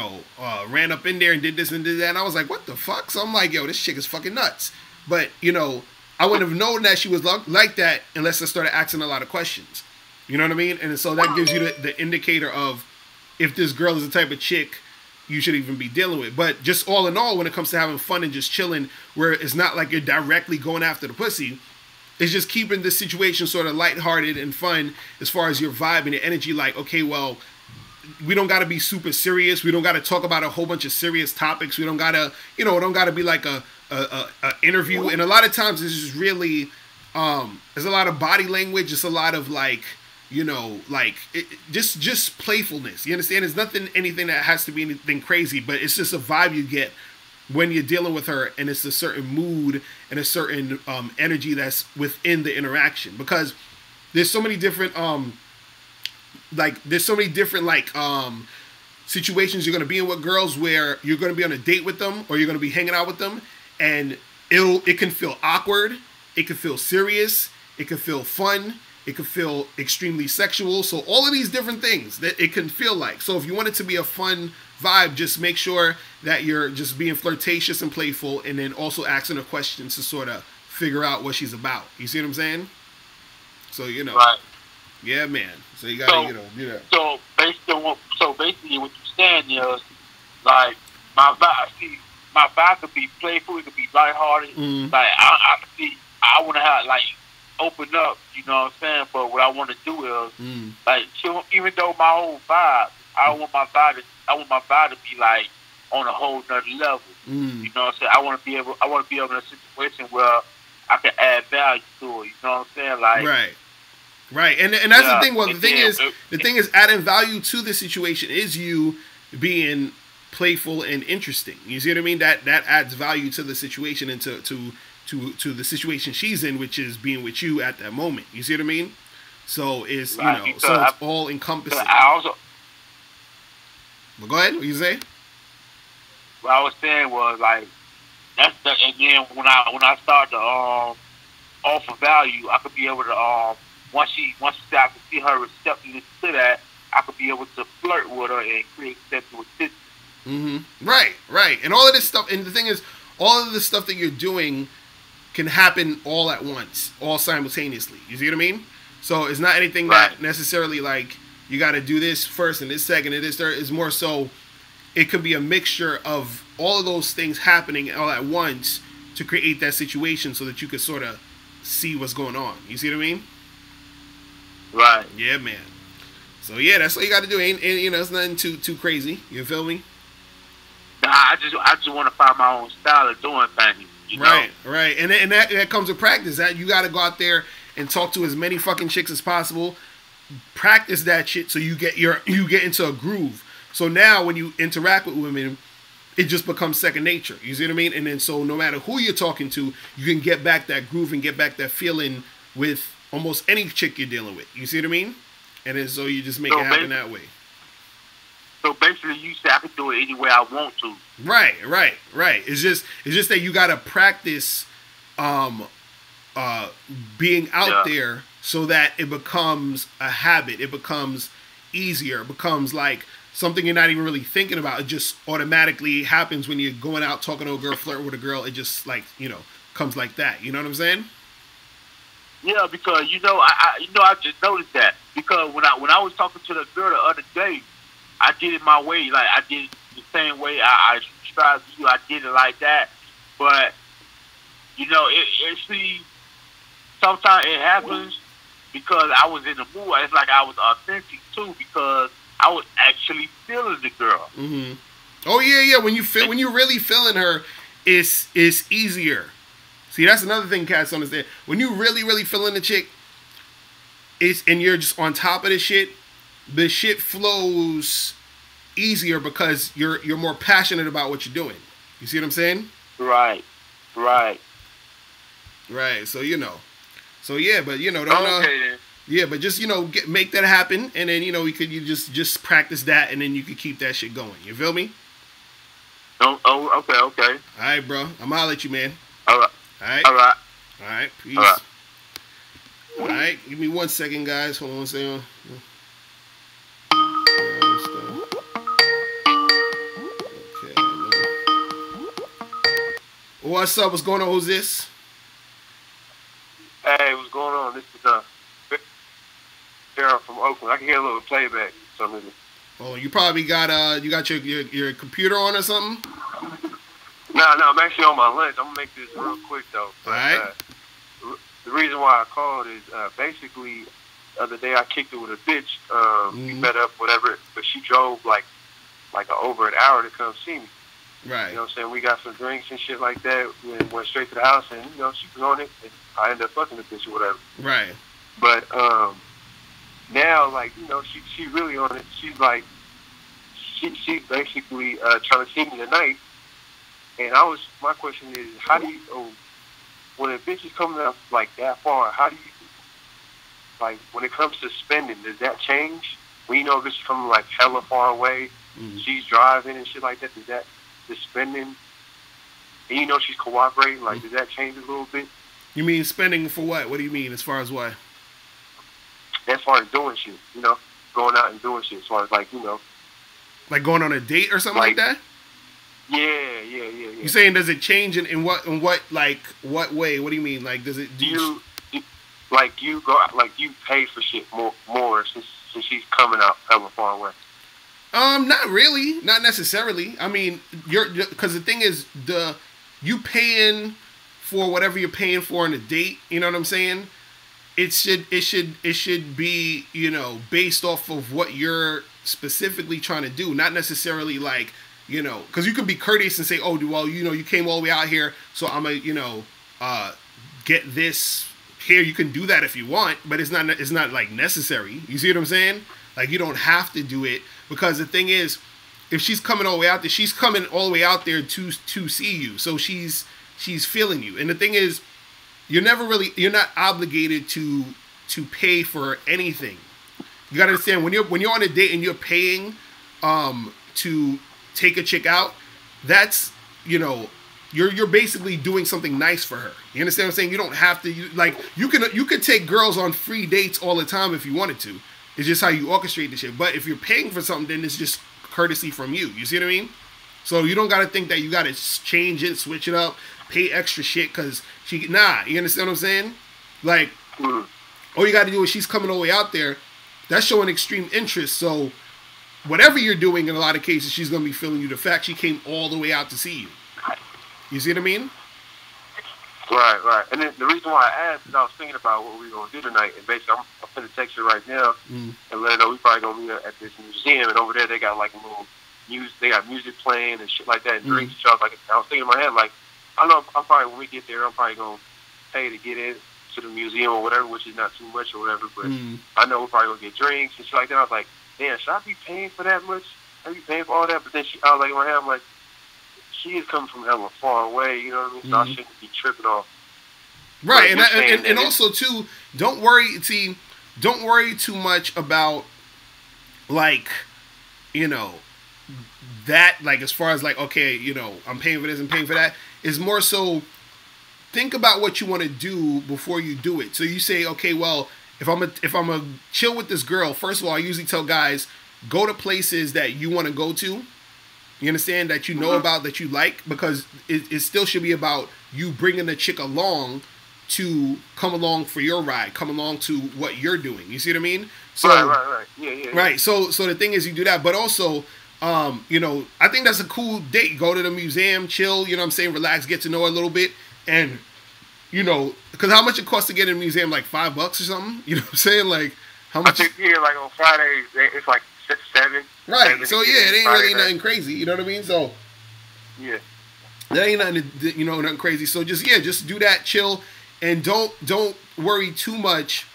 Speaker 1: ran up in there and did this and did that. And I was like, what the fuck? So I'm like, yo, this chick is fucking nuts. But, I wouldn't have known that she was like that unless I started asking a lot of questions. You know what I mean? And so that gives you the indicator of if this girl is the type of chick you should even be dealing with. But just all in all, when it comes to having fun and just chilling, where it's not like you're directly going after the pussy, it's just keeping the situation sort of lighthearted and fun as far as your vibe and your energy. Like, okay, well, we don't got to be super serious. We don't got to talk about a whole bunch of serious topics. We don't got to, it don't got to be like a interview. And a lot of times it's just really, there's a lot of body language. It's a lot of like, just playfulness. You understand? It's anything that has to be anything crazy, but it's just a vibe you get when you're dealing with her, and it's a certain mood and a certain energy that's within the interaction. Because there's so many different situations you're going to be in with girls where you're going to be on a date with them or you're going to be hanging out with them, and it can feel awkward, it can feel serious, it can feel fun, it can feel extremely sexual. So all of these different things that it can feel like. So if you want it to be a fun vibe, just make sure that you're just being flirtatious and playful, and then also asking her questions to sort of figure out what she's about. You see what I'm saying? So
Speaker 8: right.
Speaker 1: Yeah, man. So you gotta do that.
Speaker 8: So basically, what you're saying is like my vibe could be playful, it could be lighthearted.
Speaker 1: Mm-hmm.
Speaker 8: Like I want to have like open up. You know what I'm saying? But what I want to do is like, even though my whole vibe, I want my vibe to be like on a whole nother level. You know what I'm saying? I want to be able in a situation where I can add value to it. You know what I'm saying? Like
Speaker 1: right. And that's the thing. Well, the thing is adding value to the situation is you being playful and interesting. You see what I mean? That adds value to the situation and to the situation she's in, which is being with you at that moment. You see what I mean? So it's it's all encompassing. But go ahead. What you say?
Speaker 8: What I was saying was like again when I start to offer value, I could be able to once I can see her receptiveness to that, I could be able to flirt with her and create sexual attention.
Speaker 1: Mm-hmm. Right. And all of this stuff, and the thing is, all of the stuff that you're doing can happen all at once, all simultaneously. You see what I mean? So it's not anything that necessarily like you got to do this first and this second and this third. It's more so it could be a mixture of all of those things happening all at once to create that situation so that you could sort of see what's going on. You see what I mean?
Speaker 8: Right.
Speaker 1: Yeah, man. So yeah, that's what you got to do. Ain't it's nothing too crazy. You feel me?
Speaker 8: Nah, I just want to find my own style of doing things. You know?
Speaker 1: Right. And that comes with practice. That you got to go out there and talk to as many fucking chicks as possible. Practice that shit so you get into a groove. So now when you interact with women, it just becomes second nature. You see what I mean? And then so no matter who you're talking to, you can get back that groove and get back that feeling with almost any chick you're dealing with. You see what I mean? And then so you just make it happen that way.
Speaker 8: So basically, you say I can do it any way I want to.
Speaker 1: Right. It's just that you gotta practice being out there so that it becomes a habit. It becomes easier. It becomes like something you're not even really thinking about. It just automatically happens when you're going out talking to a girl, flirting with a girl. It just like comes like that. You know what I'm saying?
Speaker 8: Yeah, because I just noticed that because when I was talking to the girl the other day, I did it my way. Like I did it the same way I tried to do. I did it like that, but you know, see, sometimes it happens because I was in the mood. It's like I was authentic too because I was actually feeling the girl.
Speaker 1: Mm-hmm. Oh yeah. When you're really feeling her, it's easier. See, that's another thing cats understand. When you really feeling the chick, and you're just on top of the shit flows easier because you're more passionate about what you're doing. You see what I'm saying?
Speaker 8: Right.
Speaker 1: So yeah, but don't yeah, but just make that happen, and then you just practice that, and then you could keep that shit going. You feel me?
Speaker 8: Okay.
Speaker 1: All right, bro. I'm holler at you, man.
Speaker 8: All right.
Speaker 1: Peace. All right. Give me 1 second, guys. Hold on 1 second. Okay. What's up? What's going on? Who's this?
Speaker 9: Hey, what's going on? This is Darren from Oakland. I can hear a little playback.
Speaker 1: Oh, you probably got your computer on or something?
Speaker 9: No, I'm actually on my lunch. I'm gonna make this real quick though.
Speaker 1: All right.
Speaker 9: The reason why I called is basically the other day I kicked it with a bitch. We met up, whatever, but she drove like over an hour to come see me.
Speaker 1: Right.
Speaker 9: You know what I'm saying? We got some drinks and shit like that. We went straight to the house, and she was on it. And I ended up fucking the bitch or whatever.
Speaker 1: Right.
Speaker 9: But now, like, she really on it. She's like, she's basically trying to see me tonight. And my question is, how do you, when a bitch is coming up like that far, how do you, like, when it comes to spending, does that change? When a bitch is coming like hella far away, she's driving and shit like that, does that, the spending, and she's cooperating, like, does that change a little bit?
Speaker 1: You mean spending for what? What do you mean, as far as what?
Speaker 9: As far as doing shit, going out and doing shit, as far as, like,
Speaker 1: like going on a date or something like that?
Speaker 9: Yeah.
Speaker 1: You saying, does it change in what like what way? What do you mean? Like, does it?
Speaker 9: You pay for shit more since she's coming out hella far away?
Speaker 1: Not really, not necessarily. I mean, because the thing is, you paying for whatever you're paying for on a date. You know what I'm saying? It should be based off of what you're specifically trying to do, not necessarily like. Because you can be courteous and say, oh, well, you came all the way out here, so I'm going to, get this here. You can do that if you want, but it's not like necessary. You see what I'm saying? Like, you don't have to do it, because the thing is, if she's coming all the way out there, she's coming all the way out there to see you. So she's feeling you. And the thing is, you're not obligated to pay for anything. You got to understand, when you're on a date and you're paying, to take a chick out, that's, you're basically doing something nice for her. You understand what I'm saying? You don't have to, you could take girls on free dates all the time if you wanted to. It's just how you orchestrate the shit. But if you're paying for something, then it's just courtesy from you. You see what I mean? So you don't got to think that you got to change it, switch it up, pay extra shit because you understand what I'm saying? Like, all you got to do is she's coming all the way out there. That's showing extreme interest. So whatever you're doing, in a lot of cases, she's going to be feeling you. The fact she came all the way out to see you. You see what I mean?
Speaker 9: Right. And then the reason why I asked is I was thinking about what we were going to do tonight. And basically, I'm going to text her right now and let her know we probably going to meet at this museum. And over there, they got like a little music. They got music playing and shit like that and drinks. So I was thinking in my head, like, I know I'm probably, when we get there, I'm probably going to pay to get in to the museum or whatever, which is not too much or whatever. But I know we're probably going to get drinks and shit like that. I was like, damn, should I be paying for that much? Should I be paying for all that? But then I was like, in my head, I'm like, she is coming from hella far away, you know what I mean? So I shouldn't be tripping off.
Speaker 1: Right, and also too, don't worry too much about, like, that, like, as far as like, okay, I'm paying for this and paying for that. Is more so, think about what you want to do before you do it. So you say, okay, well, if I'm a chill with this girl, first of all, I usually tell guys, go to places that you want to go to. You understand? That you know about, that you like, because it still should be about you bringing the chick along to come along for your ride, come along to what you're doing. You see what I mean? So,
Speaker 9: right. Yeah.
Speaker 1: Right. So the thing is, you do that, but also, I think that's a cool date. Go to the museum, chill, relax, get to know her a little bit. And you know, because how much it costs to get in a museum, like $5 or something. You know what I'm saying? Like how much?
Speaker 9: I think here, like on Fridays, it's like 7.
Speaker 1: Right.
Speaker 9: 7
Speaker 1: So yeah, it ain't
Speaker 9: Friday
Speaker 1: really
Speaker 9: night.
Speaker 1: nothing crazy. You know what I mean? So
Speaker 9: Yeah.
Speaker 1: that ain't nothing, you know, nothing crazy. So just do that, chill, and don't worry too much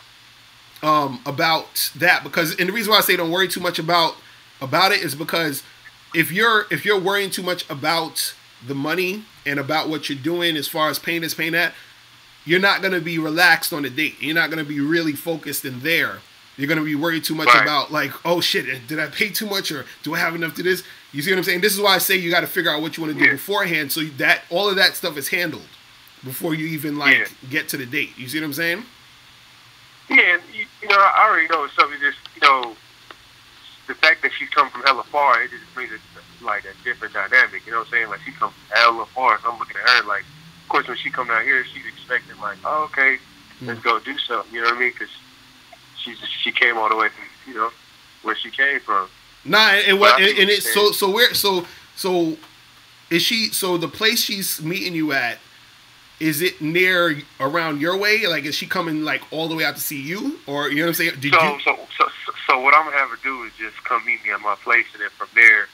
Speaker 1: about that, because, and the reason why I say don't worry too much about it is because if you're worrying too much about the money and about what you're doing as far as paying this, paying that, you're not gonna be relaxed on the date. You're not gonna be really focused in there. You're gonna be worried too much about like, oh shit, did I pay too much, or do I have enough to this? You see what I'm saying? This is why I say you got to figure out what you want to do beforehand, so that all of that stuff is handled before you even get to the date. You see what I'm saying?
Speaker 9: Yeah, you know, I already know it's something. Just, you know, the fact that she's come from hella far, it just brings it like a different dynamic. You know what I'm saying? Like she comes from hella far, so I'm looking at her like, of course, when she come down here, she's expecting like, oh, okay, let's go do something. You know what I mean? Because she came all the way from, you know, where she came from.
Speaker 1: Nah, and what and it's so is she, so the place she's meeting you at, is it near around your way? Like, is she coming like all the way out to see you, or you know what I'm saying?
Speaker 9: So what I'm gonna have her do is just come meet me at my place, and then from there,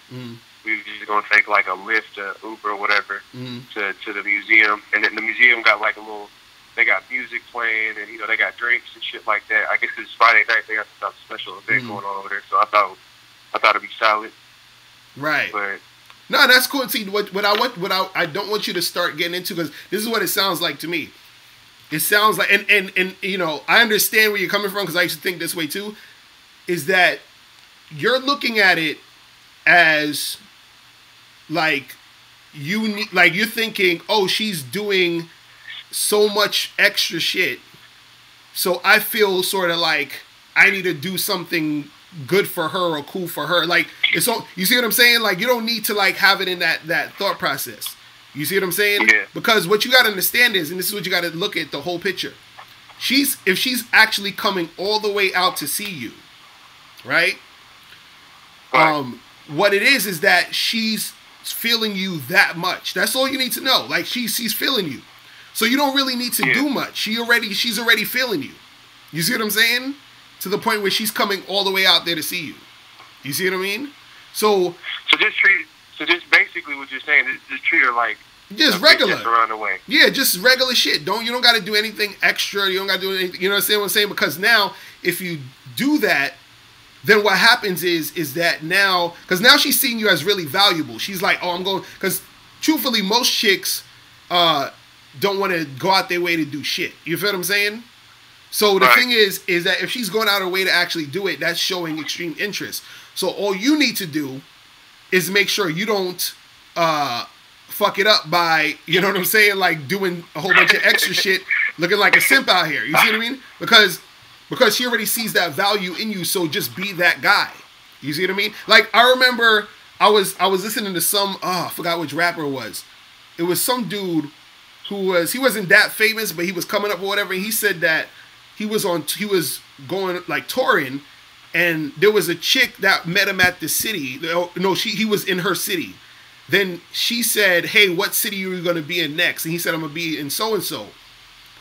Speaker 9: we're just gonna take like a Lyft, Uber, or whatever, to the museum, and then the museum got like a little. They got music playing, and you know they got drinks and shit like that. I guess it's Friday night. They got some special event going on over there, so I thought it'd be solid.
Speaker 1: Right.
Speaker 9: But
Speaker 1: no, that's cool. See, I don't want you to start getting into, because this is what it sounds like to me. It sounds like, and you know, I understand where you're coming from, because I used to think this way too. Is that you're looking at it as like you need, like you're thinking, oh, she's doing so much extra shit, so I feel sort of like I need to do something good for her or cool for her. Like, it's all, you see what I'm saying? Like, you don't need to like have it in that thought process. You see what I'm saying?
Speaker 9: Yeah.
Speaker 1: Because what you got to understand is, and this is what you got to look at, the whole picture. If she's actually coming all the way out to see you, right? What it is that she's feeling you that much. That's all you need to know. Like, she's feeling you. So you don't really need to do much. She's already feeling you. You see what I'm saying? To the point where she's coming all the way out there to see you. You see what I mean? So just basically what you're saying is just treat her like just regular
Speaker 9: around the way.
Speaker 1: Yeah, just regular shit. You don't got to do anything extra. You don't got to do anything. You know what I'm saying? Because now, if you do that, then what happens is that now, because now she's seeing you as really valuable. She's like, oh, I'm going, because truthfully, most chicks don't want to go out their way to do shit. You feel what I'm saying? So the thing is that if she's going out her way to actually do it, that's showing extreme interest. So all you need to do is make sure you don't fuck it up by, you know what I'm saying, like doing a whole bunch of extra shit, looking like a simp out here. You see what I mean? Because she already sees that value in you, so just be that guy. You see what I mean? Like, I remember I was listening to some, I forgot which rapper it was. It was some dude he wasn't that famous, but he was coming up or whatever, and he said that he was going like touring, and there was a chick that met him at the city. No, he was in her city. Then she said, hey, what city are you going to be in next? And he said, I'm going to be in so-and-so.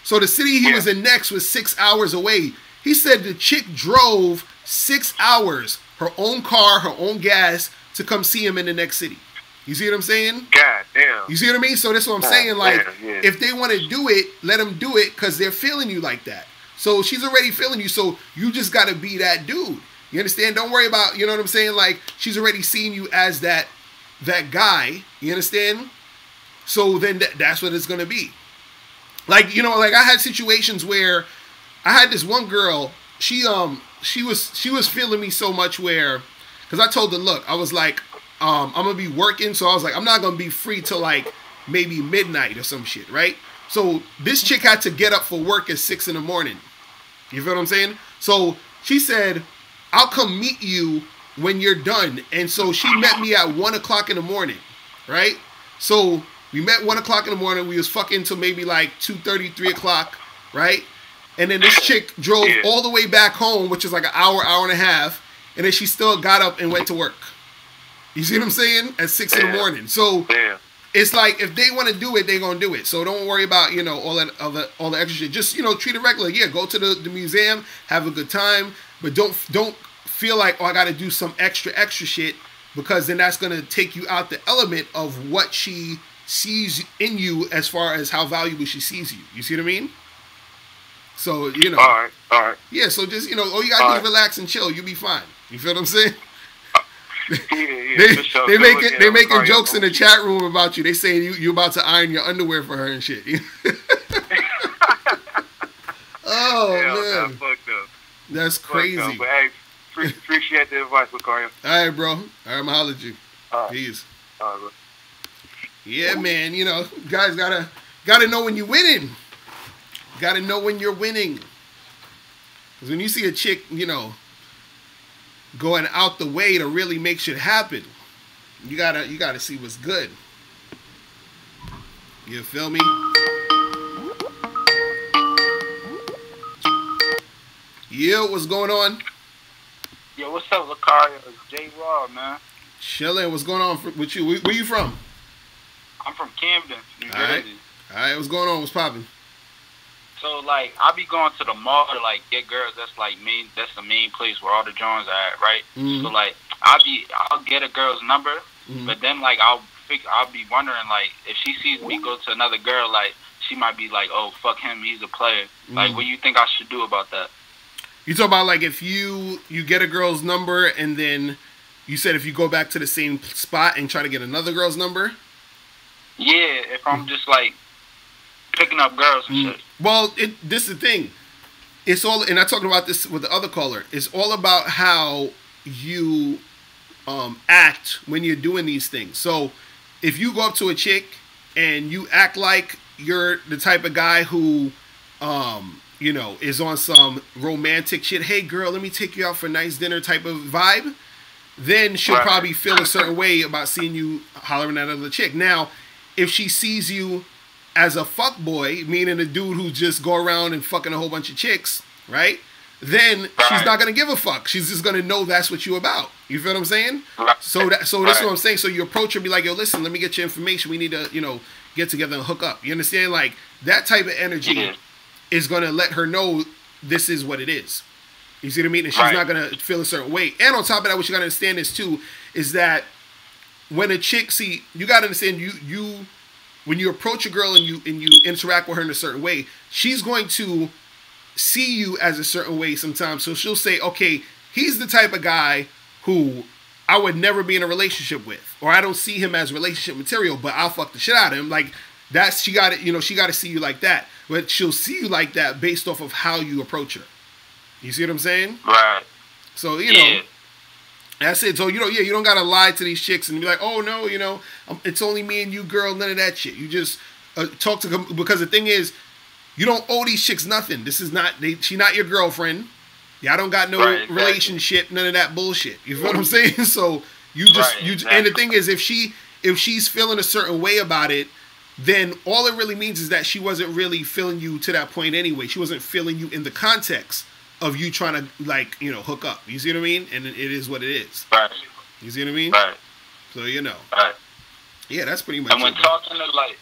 Speaker 1: So the city he was in next was 6 hours away. He said the chick drove 6 hours, her own car, her own gas, to come see him in the next city. You see what I'm saying?
Speaker 9: God damn.
Speaker 1: You see what I mean? So that's what I'm saying. Like, if they want to do it, let them do it, because they're feeling you like that. So she's already feeling you, so you just got to be that dude. You understand? Don't worry about, you know what I'm saying? Like, she's already seen you as that guy. You understand? So then that's what it's going to be. Like, you know, like I had situations where I had this one girl, she was feeling me so much where, because I told her, look, I was like, I'm going to be working, so I was like, I'm not going to be free till like maybe midnight or some shit, right? So this chick had to get up for work at 6 a.m. You feel what I'm saying? So she said, I'll come meet you when you're done. And so she met me at 1 o'clock in the morning, right? So we met 1 o'clock in the morning. We was fucking till maybe like 2:30, 3 o'clock, right? And then this chick drove all the way back home, which is like an hour and a half. And then she still got up and went to work. You see what I'm saying? At 6 in the morning. So it's like if they want to do it, they're gonna do it. So don't worry about all the extra shit. Just treat it regular. Yeah, go to the museum, have a good time, but don't feel like I got to do some extra shit, because then that's gonna take you out the element of what she sees in you as far as how valuable she sees you. You see what I mean? So
Speaker 3: All right.
Speaker 1: Yeah. So just all you gotta do is relax and chill. You'll be fine. You feel what I'm saying?
Speaker 3: Yeah,
Speaker 1: they making jokes in the chat room about you. They saying you about to iron your underwear for her and shit. Oh man,
Speaker 3: fucked up.
Speaker 1: That's crazy.
Speaker 3: Fucked up. But hey, appreciate the advice, Locario.
Speaker 1: All right, bro. All right, I'm gonna holler at you. Peace.
Speaker 3: All right, bro.
Speaker 1: Yeah, man. Guys gotta know when you're winning. Gotta know when you're winning. Because when you see a chick, going out the way to really make shit happen, you gotta see what's good. You feel me? Yeah, what's going on?
Speaker 10: Yo, what's up, Locario? It's J Raw, man.
Speaker 1: Chillin'. What's going on with you? Where you from?
Speaker 10: I'm from Camden, New Jersey.
Speaker 1: All right. What's going on? What's poppin'?
Speaker 10: So, like, I be going to the mall to, like, get girls. That's the main place where all the Jones are at, right? Mm-hmm. So, like, I'll get a girl's number, but then, like, I'll be wondering, like, if she sees me go to another girl, like, she might be like, oh, fuck him, he's a player. Like, what do you think I should do about that?
Speaker 1: You talk about, like, if you get a girl's number and then you said if you go back to the same spot and try to get another girl's number?
Speaker 10: Yeah, if I'm just, like, picking up girls and shit.
Speaker 1: Well, this is the thing. It's all, and I talked about this with the other caller. It's all about how you act when you're doing these things. So if you go up to a chick and you act like you're the type of guy who, is on some romantic shit. Hey, girl, let me take you out for a nice dinner type of vibe. Then she'll probably feel a certain way about seeing you hollering at another chick. Now, if she sees you as a fuck boy, meaning a dude who just go around and fucking a whole bunch of chicks, right? Then she's not gonna give a fuck. She's just gonna know that's what you about. You feel what I'm saying? So that's what I'm saying. So you approach her, be like, yo, listen, let me get your information. We need to, get together and hook up. You understand? Like that type of energy is gonna let her know this is what it is. You see what I mean? And she's not gonna feel a certain way. And on top of that, what you gotta understand is too, is that when a chick, you gotta understand you when you approach a girl and you interact with her in a certain way, she's going to see you as a certain way sometimes. So she'll say, okay, he's the type of guy who I would never be in a relationship with, or I don't see him as relationship material, but I'll fuck the shit out of him. Like that's, she got to see you like that, but she'll see you like that based off of how you approach her. You see what I'm saying?
Speaker 10: Right.
Speaker 1: So, that's it. So, you don't got to lie to these chicks and be like, oh, no, it's only me and you, girl, none of that shit. You just talk to them, because the thing is, you don't owe these chicks nothing. This is not, she not your girlfriend. Y'all don't got no relationship, none of that bullshit. You feel what I'm saying? So, and the thing is, if she's feeling a certain way about it, then all it really means is that she wasn't really feeling you to that point anyway. She wasn't feeling you in the context of you trying to, hook up. You see what I mean? And it is what it is.
Speaker 10: Right.
Speaker 1: You see what I mean?
Speaker 10: Right.
Speaker 1: So,
Speaker 10: Right.
Speaker 1: Yeah, that's pretty much
Speaker 10: it. And when talking to, like...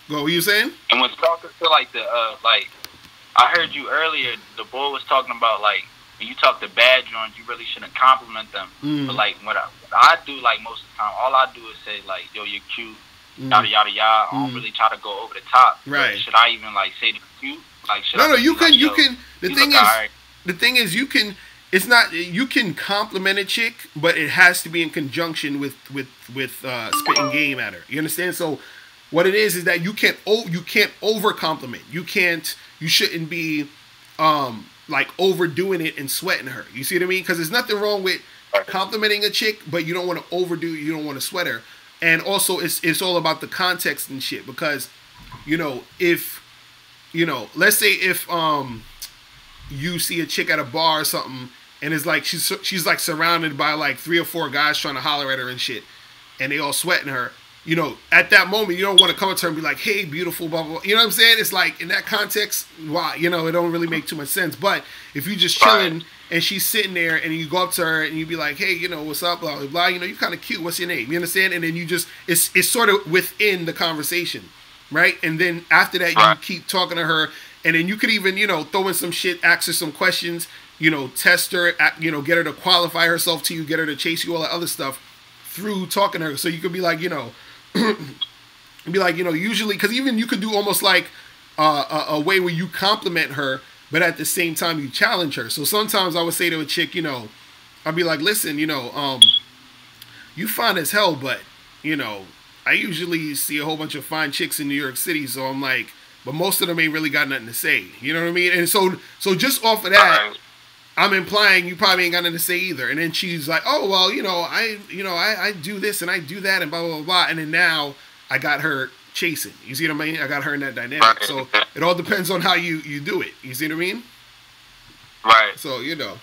Speaker 1: What were you saying?
Speaker 10: And when talking to, like, I heard you earlier, the boy was talking about, like, when you talk to bad joints, you really shouldn't compliment them. But, like, what I do, like, most of the time, all I do is say, like, yo, you're cute, yada, yada, yada. I don't really try to go over the top.
Speaker 1: Right.
Speaker 10: But should I even, like, say the cute? Like,
Speaker 1: no, you can. The thing is, you can. It's not. You can compliment a chick, but it has to be in conjunction with spitting game at her. You understand? So, what it is that you can't over compliment. You shouldn't be like overdoing it and sweating her. You see what I mean? Because there's nothing wrong with complimenting a chick, but you don't want to overdo. You don't want to sweat her. And also, it's all about the context and shit. Because if let's say if you see a chick at a bar or something, and it's like she's like surrounded by like 3 or 4 guys trying to holler at her and shit, and they all sweating her. At that moment, you don't want to come up to her and be like, "Hey, beautiful," blah blah. You know what I'm saying? It's like in that context, why? It don't really make too much sense. But if you just chilling and she's sitting there, and you go up to her and you be like, hey, you know, what's up, blah blah blah. You know, you kind of cute. What's your name? You understand? And then you just it's sort of within the conversation, right? And then after that, you keep talking to her, and then you could even, you know, throw in some shit, ask her some questions, you know, test her, you know, get her to qualify herself to you, get her to chase you, all that other stuff through talking to her. So you could be like, you know, usually, because even you could do almost like a way where you compliment her, but at the same time you challenge her. So sometimes I would say to a chick, you know, I'd be like, listen, you know, you fine as hell, but, you know, I usually see a whole bunch of fine chicks in New York City, so I'm like, but most of them ain't really got nothing to say. You know what I mean? And so just off of that, I'm implying you probably ain't got nothing to say either. And then she's like, oh, well, you know, I do this and I do that and blah, blah, blah, blah. And then now I got her chasing. You see what I mean? I got her in that dynamic. So it all depends on how you do it. You see what I mean?
Speaker 10: Right.
Speaker 1: So, you know.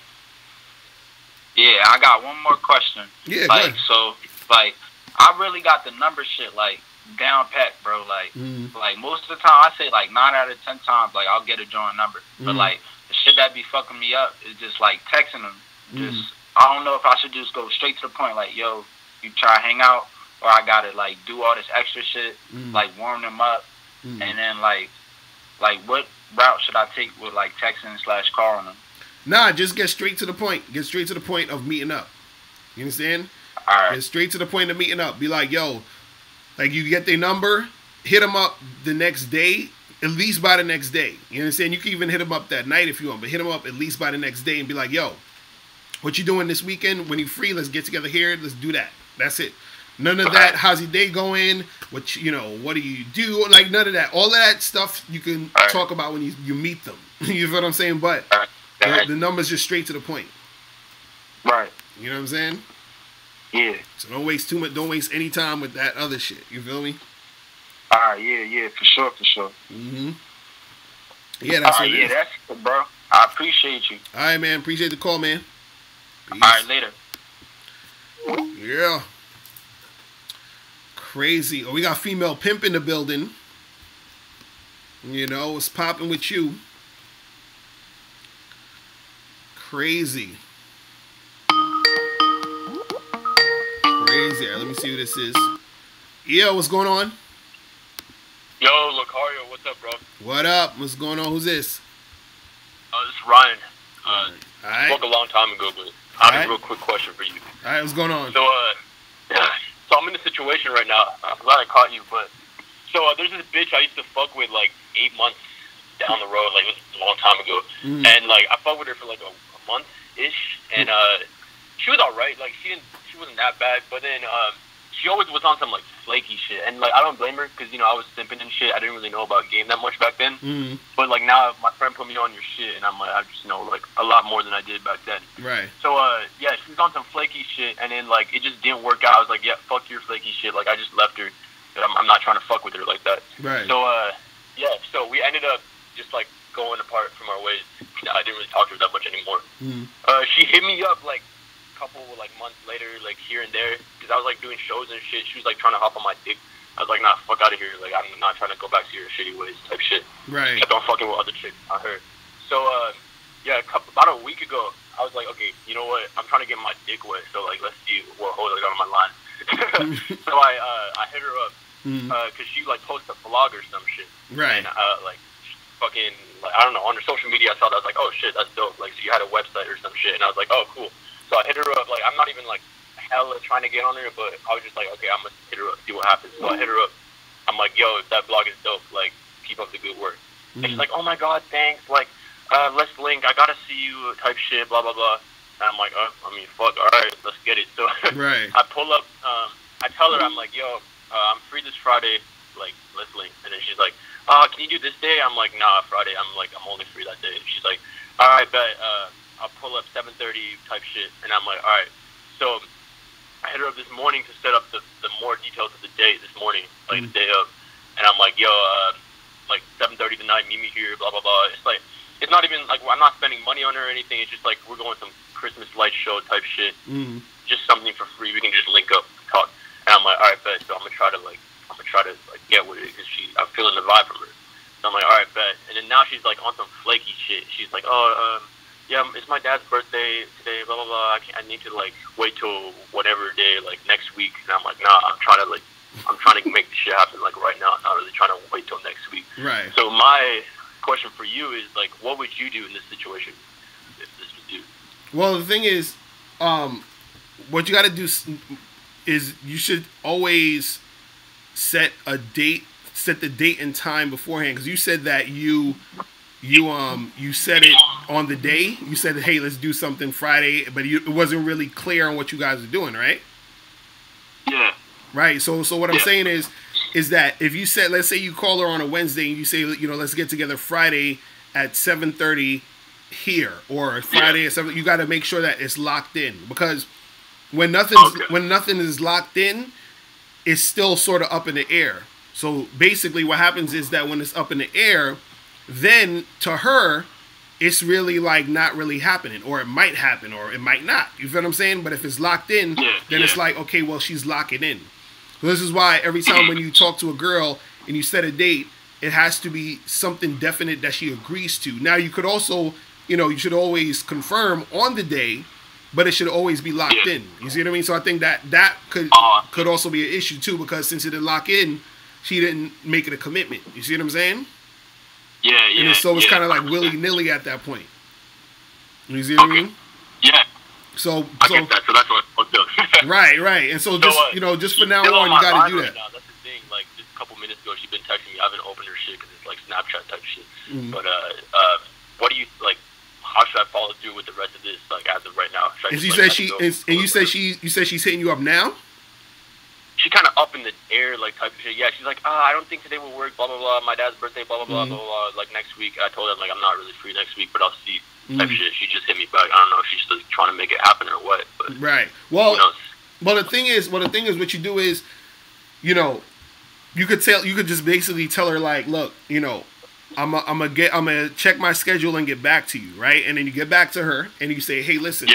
Speaker 10: Yeah, I got one more question.
Speaker 1: Yeah,
Speaker 10: like, so, like, I really got the number shit, like, down pat, bro. Like, like, most of the time, I say, like, 9 out of 10 times, like, I'll get a joint number. But, like, the shit that be fucking me up is just, like, texting them. Just, I don't know if I should just go straight to the point, like, yo, you try to hang out, or I gotta, like, do all this extra shit, like, warm them up, and then, like, what route should I take with, like, texting / calling them?
Speaker 1: Nah, just get straight to the point. Get straight to the point of meeting up. You understand?
Speaker 10: All right.
Speaker 1: Get straight to the point of meeting up. Be like, yo, like, you get their number, hit them up the next day, at least by the next day. You understand? You can even hit them up that night if you want, but hit them up at least by the next day and be like, yo, what you doing this weekend? When you free, let's get together here. Let's do that. That's it. None of that. How's your day going? What you know? What do you do? Like, none of that. All of that stuff you can talk about when you meet them. You know what I'm saying? But the number's just straight to the point.
Speaker 3: Right.
Speaker 1: You know what I'm saying?
Speaker 3: Yeah.
Speaker 1: So don't waste too much. Don't waste any time with that other shit. You feel me?
Speaker 3: All right. Yeah. For sure.
Speaker 1: Yeah, that's what it is.
Speaker 10: Yeah, that's good, bro. I appreciate you.
Speaker 1: All right, man. Appreciate the call, man. Peace.
Speaker 10: All right, later.
Speaker 1: Yeah. Crazy. Oh, we got female pimp in the building. You know, what's popping with you? Crazy. Crazy. All right, let me see who this is. Yeah, what's going on?
Speaker 11: Yo, Locario, what's up, bro?
Speaker 1: What up? What's going on? Who's this?
Speaker 11: This is Ryan.
Speaker 1: All right.
Speaker 11: Spoke a long time ago, but I have a real quick question for you.
Speaker 1: All right, what's going on?
Speaker 11: So, so I'm in a situation right now. I'm glad I caught you, but so there's this bitch I used to fuck with like 8 months down the road, like it was a long time ago, and like I fucked with her for like a month ish, and she was alright. Like she wasn't that bad, but then she always was on some like flaky shit, and like I don't blame her because you know I was simping and shit. I didn't really know about game that much back then, but like now my friend put me on your shit, and I'm like I just know like a lot more than I did back then.
Speaker 1: Right.
Speaker 11: So yeah, she was on some flaky shit, and then like it just didn't work out. I was like, yeah, fuck your flaky shit. Like I just left her. I'm not trying to fuck with her like that.
Speaker 1: Right.
Speaker 11: So yeah, so we ended up just like going apart from our ways. I didn't really talk to her that much anymore. She hit me up like couple like months later, like here and there, because I was like doing shows and shit. She was like trying to hop on my dick. I was like, nah, fuck out of here. Like I'm not trying to go back to your shitty ways type shit.
Speaker 1: Right.
Speaker 11: Kept on fucking with other chicks. I heard. So yeah, about a week ago, I was like, okay, you know what? I'm trying to get my dick wet. So like, let's see what holes I got on my line. So I hit her up because she like posted a vlog or some shit.
Speaker 1: Right.
Speaker 11: And like fucking like I don't know, on her social media I saw that. I was like, oh shit, that's dope. Like so you had a website or some shit, and I was like, oh cool. So I hit her up, like, I'm not even, like, hella trying to get on her, but I was just like, okay, I'm going to hit her up, see what happens. So I hit her up. I'm like, yo, if that blog is dope, like, keep up the good work. And she's like, oh, my God, thanks. Like, let's link. I got to see you type shit, blah, blah, blah. And I'm like, I mean, fuck, all right, let's get it. So
Speaker 1: right.
Speaker 11: I pull up. I tell her, I'm like, yo, I'm free this Friday. Like, let's link. And then she's like, can you do this day? I'm like, nah, Friday. I'm only free that day. She's like, all right, bet. I'll pull up 7:30 type shit, and I'm like, all right. So I hit her up this morning to set up the more details of the day this morning, like the day of, and I'm like, yo, like 7:30 tonight, meet me here, blah blah blah. It's like it's not even like I'm not spending money on her or anything. It's just like we're going some Christmas light show type shit, just something for free. We can just link up, talk, and I'm like, all right, bet. So I'm gonna try to get with it because I'm feeling the vibe from her. So I'm like, all right, bet. And then now she's like on some flaky shit. She's like, oh, yeah, it's my dad's birthday today, blah blah blah. I need to like wait till whatever day, like next week. And I'm like, nah, I'm trying to make the shit happen like right now. I'm not really trying to wait till next week.
Speaker 1: Right.
Speaker 11: So my question for you is like, what would you do in this situation if this was you?
Speaker 1: Well, the thing is, what you got to do is you should always set the date and time beforehand, because you said that you said it on the day. You said, hey, let's do something Friday, but it wasn't really clear on what you guys are doing, right?
Speaker 11: Yeah.
Speaker 1: Right. So what I'm saying is that if you said, let's say you call her on a Wednesday and you say, let's get together Friday at 7:30 here, or Friday at 7, you got to make sure that it's locked in, because when nothing is locked in, it's still sort of up in the air. So basically what happens is that when it's up in the air, then to her, it's really like not really happening, or it might happen, or it might not. You feel what I'm saying? But if it's locked in, then it's like, okay, well, she's locking in. So this is why every time when you talk to a girl and you set a date, it has to be something definite that she agrees to. Now, you could also, you should always confirm on the day, but it should always be locked in. You see what I mean? So I think that could also be an issue too, because since it didn't lock in, she didn't make it a commitment. You see what I'm saying?
Speaker 11: Yeah.
Speaker 1: And it's kind of like willy-nilly at that point. You see what I mean?
Speaker 11: Yeah.
Speaker 1: So
Speaker 11: I get that. So that's what I'm doing.
Speaker 1: Right. And so just, just for now on, you got to do that.
Speaker 11: Now, that's the thing. Like, just a couple minutes ago, she's been texting me. I haven't opened her shit because it's like Snapchat type shit.
Speaker 1: Mm-hmm.
Speaker 11: But what do you like? How should I follow through with the rest of this? Like, as of right now,
Speaker 1: and you said she's hitting you up now.
Speaker 11: She kind of up in the air, like, type of shit. Yeah, she's like, I don't think today will work, blah, blah, blah. My dad's birthday, blah, blah, blah, blah, blah. Like, next week. I told her, like, I'm not really free next week, but I'll see, type shit. She just hit me back. I don't know if she's still trying to make it happen or what. But
Speaker 1: right. Well, the thing is, what you do is, you could just basically tell her, like, look, I'm gonna check my schedule and get back to you, right? And then you get back to her and you say, hey, listen,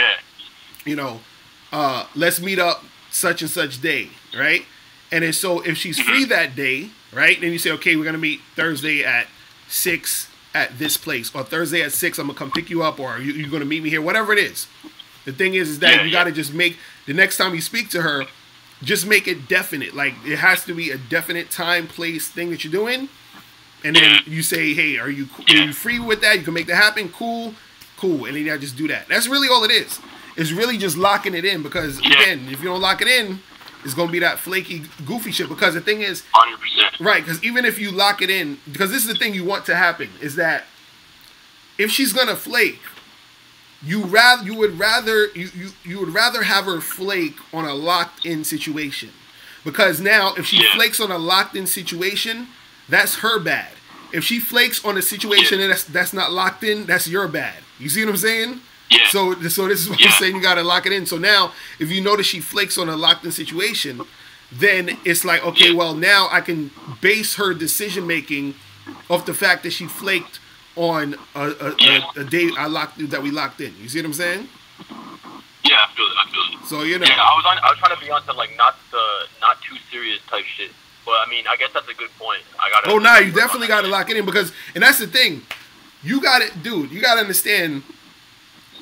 Speaker 1: let's meet up such and such day, right? And then so if she's free that day, right, then you say, okay, we're gonna meet Thursday at 6 at this place, or Thursday at 6 I'm gonna come pick you up, or you're gonna meet me here, whatever it is. The thing is that you gotta just make the next time you speak to her, just make it definite. Like, it has to be a definite time, place, thing that you're doing. And then you say, hey, are you free with that? You can make that happen? Cool. And then you just do that. That's really all it is. It's really just locking it in, because, again, if you don't lock it in, it's going to be that flaky, goofy shit. Because the thing is,
Speaker 11: 100%.
Speaker 1: Right, because even if you lock it in, because this is the thing you want to happen, is that if she's going to flake, you would rather have her flake on a locked-in situation. Because now, if she flakes on a locked-in situation, that's her bad. If she flakes on a situation that's not locked in, that's your bad. You see what I'm saying?
Speaker 11: Yeah.
Speaker 1: So this is what I'm saying. You gotta lock it in. So now, if you notice she flakes on a locked in situation, then it's like, okay, well, now I can base her decision making off the fact that she flaked on a date that we locked in. You see what I'm saying?
Speaker 11: Yeah, I feel it.
Speaker 1: So
Speaker 11: Yeah, I was trying to be on some like not too serious type shit. But I mean, I guess that's a good point.
Speaker 1: You definitely gotta lock it in, because, and that's the thing, you gotta understand,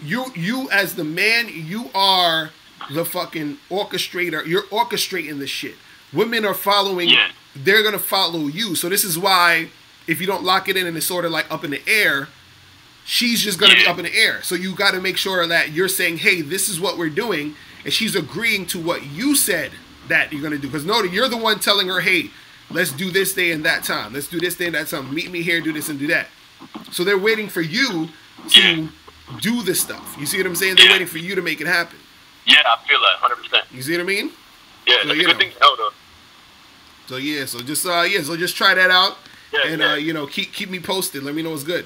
Speaker 1: you as the man, you are the fucking orchestrator. You're orchestrating the shit. Women are following. They're gonna follow you. So this is why, if you don't lock it in and it's sort of like up in the air, she's just gonna be up in the air. So you got to make sure that you're saying, hey, this is what we're doing, and she's agreeing to what you said that you're gonna do. Because you're the one telling her, hey, let's do this day and that time. Let's do this day and that time. Meet me here, do this and do that. So they're waiting for you to do this stuff. You see what I'm saying? They're waiting for you to make it happen.
Speaker 11: Yeah, I feel that 100%.
Speaker 1: You see what I mean?
Speaker 11: Yeah,
Speaker 1: so,
Speaker 11: that's a good thing to know, though.
Speaker 1: So just try that out, and keep me posted. Let me know what's good.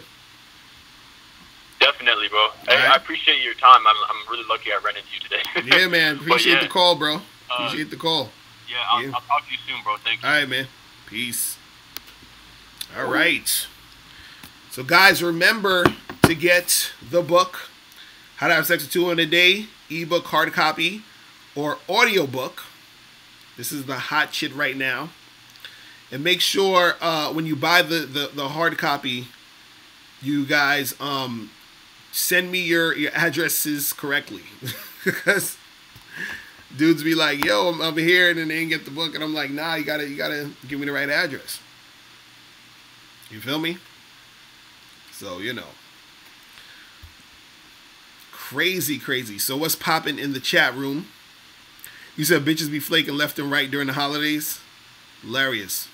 Speaker 11: Definitely, bro. Hey, I appreciate your time. I'm really lucky I ran into you today.
Speaker 1: Yeah, man. Appreciate the call, bro. Appreciate the call.
Speaker 11: Yeah, I'll talk to you soon, bro. Thank you.
Speaker 1: All right, man. Peace. All right. So, guys, remember to get the book, How to Have Sex with Two in a Day, ebook, hard copy, or audiobook. This is the hot shit right now. And make sure when you buy the hard copy, you guys send me your addresses correctly. Because dudes be like, yo, I'm here, and then they ain't get the book, and I'm like, nah, you gotta give me the right address. You feel me? So, you know. Crazy, crazy. So what's popping in the chat room? You said bitches be flaking left and right during the holidays? Hilarious.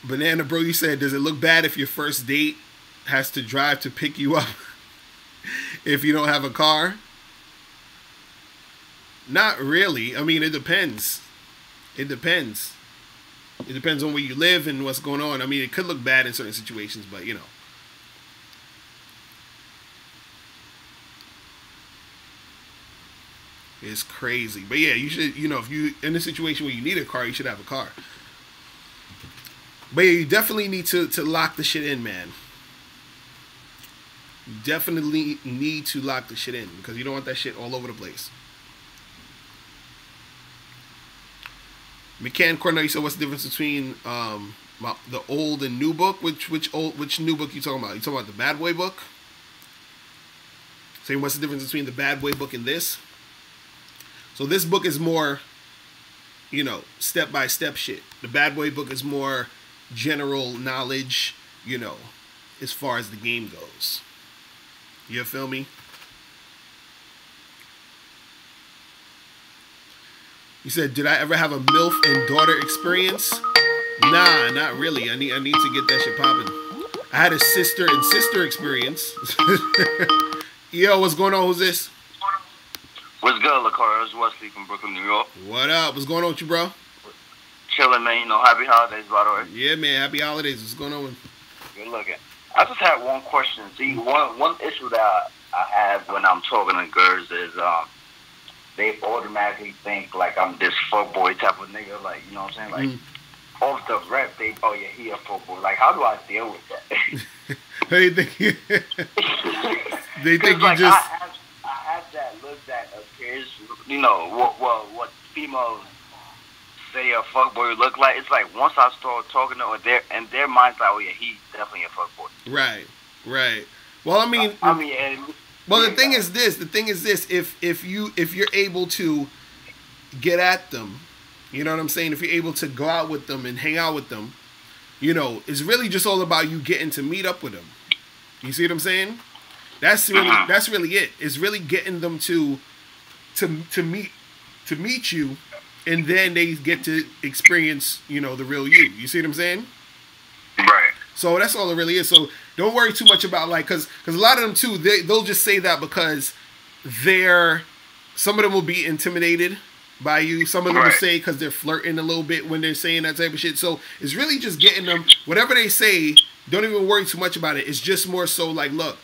Speaker 1: Banana Bro, you said, does it look bad if your first date has to drive to pick you up if you don't have a car? Not really. I mean, it depends. It depends. It depends on where you live and what's going on. I mean, it could look bad in certain situations, but you know. It's crazy. But yeah, you should, you know, if you in a situation where you need a car, you should have a car. But yeah, you definitely need to lock the shit in, man. You definitely need to lock the shit in because you don't want that shit all over the place. McCann Cornell, you said, what's the difference between the old and new book? Which new book you talking about? You talking about the Bad Boy book? Saying what's the difference between the Bad Boy book and this? So this book is more, you know, step-by-step shit. The Bad Boy book is more general knowledge, you know, as far as the game goes. You feel me? You said, did I ever have a MILF and daughter experience? Nah, not really. I need to get that shit popping. I had a sister and sister experience. Yo, what's going on? Who's this?
Speaker 12: What's good, Locario? It's Wesley from Brooklyn, New York.
Speaker 1: What up? What's going on with you, bro?
Speaker 12: Chilling, man. You know, happy holidays, by the way.
Speaker 1: Yeah, man. Happy holidays. What's going on?
Speaker 12: Good looking. I just had one question. See, one issue that I have when I'm talking to girls is they automatically think like I'm this fuckboy type of nigga. Like, you know what I'm saying? Like, off the rep, oh yeah, he a fuckboy. Like, how do I deal with that?
Speaker 1: They think they think you
Speaker 12: like,
Speaker 1: just.
Speaker 12: I have that look that appears, you know, what females say a fuckboy look like. It's like once I start talking to them, in their mind's like, oh yeah, he's definitely a fuckboy.
Speaker 1: Right. Well, I mean,
Speaker 12: the
Speaker 1: thing is this. If you're able to get at them, you know what I'm saying. If you're able to go out with them and hang out with them, you know, it's really just all about you getting to meet up with them. You see what I'm saying? That's really it. It's really getting them to meet you, and then they get to experience, you know, the real you. You see what I'm saying?
Speaker 12: Right.
Speaker 1: So that's all it really is. So don't worry too much about like, cause a lot of them too, they'll just say that because some of them will be intimidated by you. Some of them will say because they're flirting a little bit when they're saying that type of shit. So it's really just getting them, whatever they say, don't even worry too much about it. It's just more so like, look,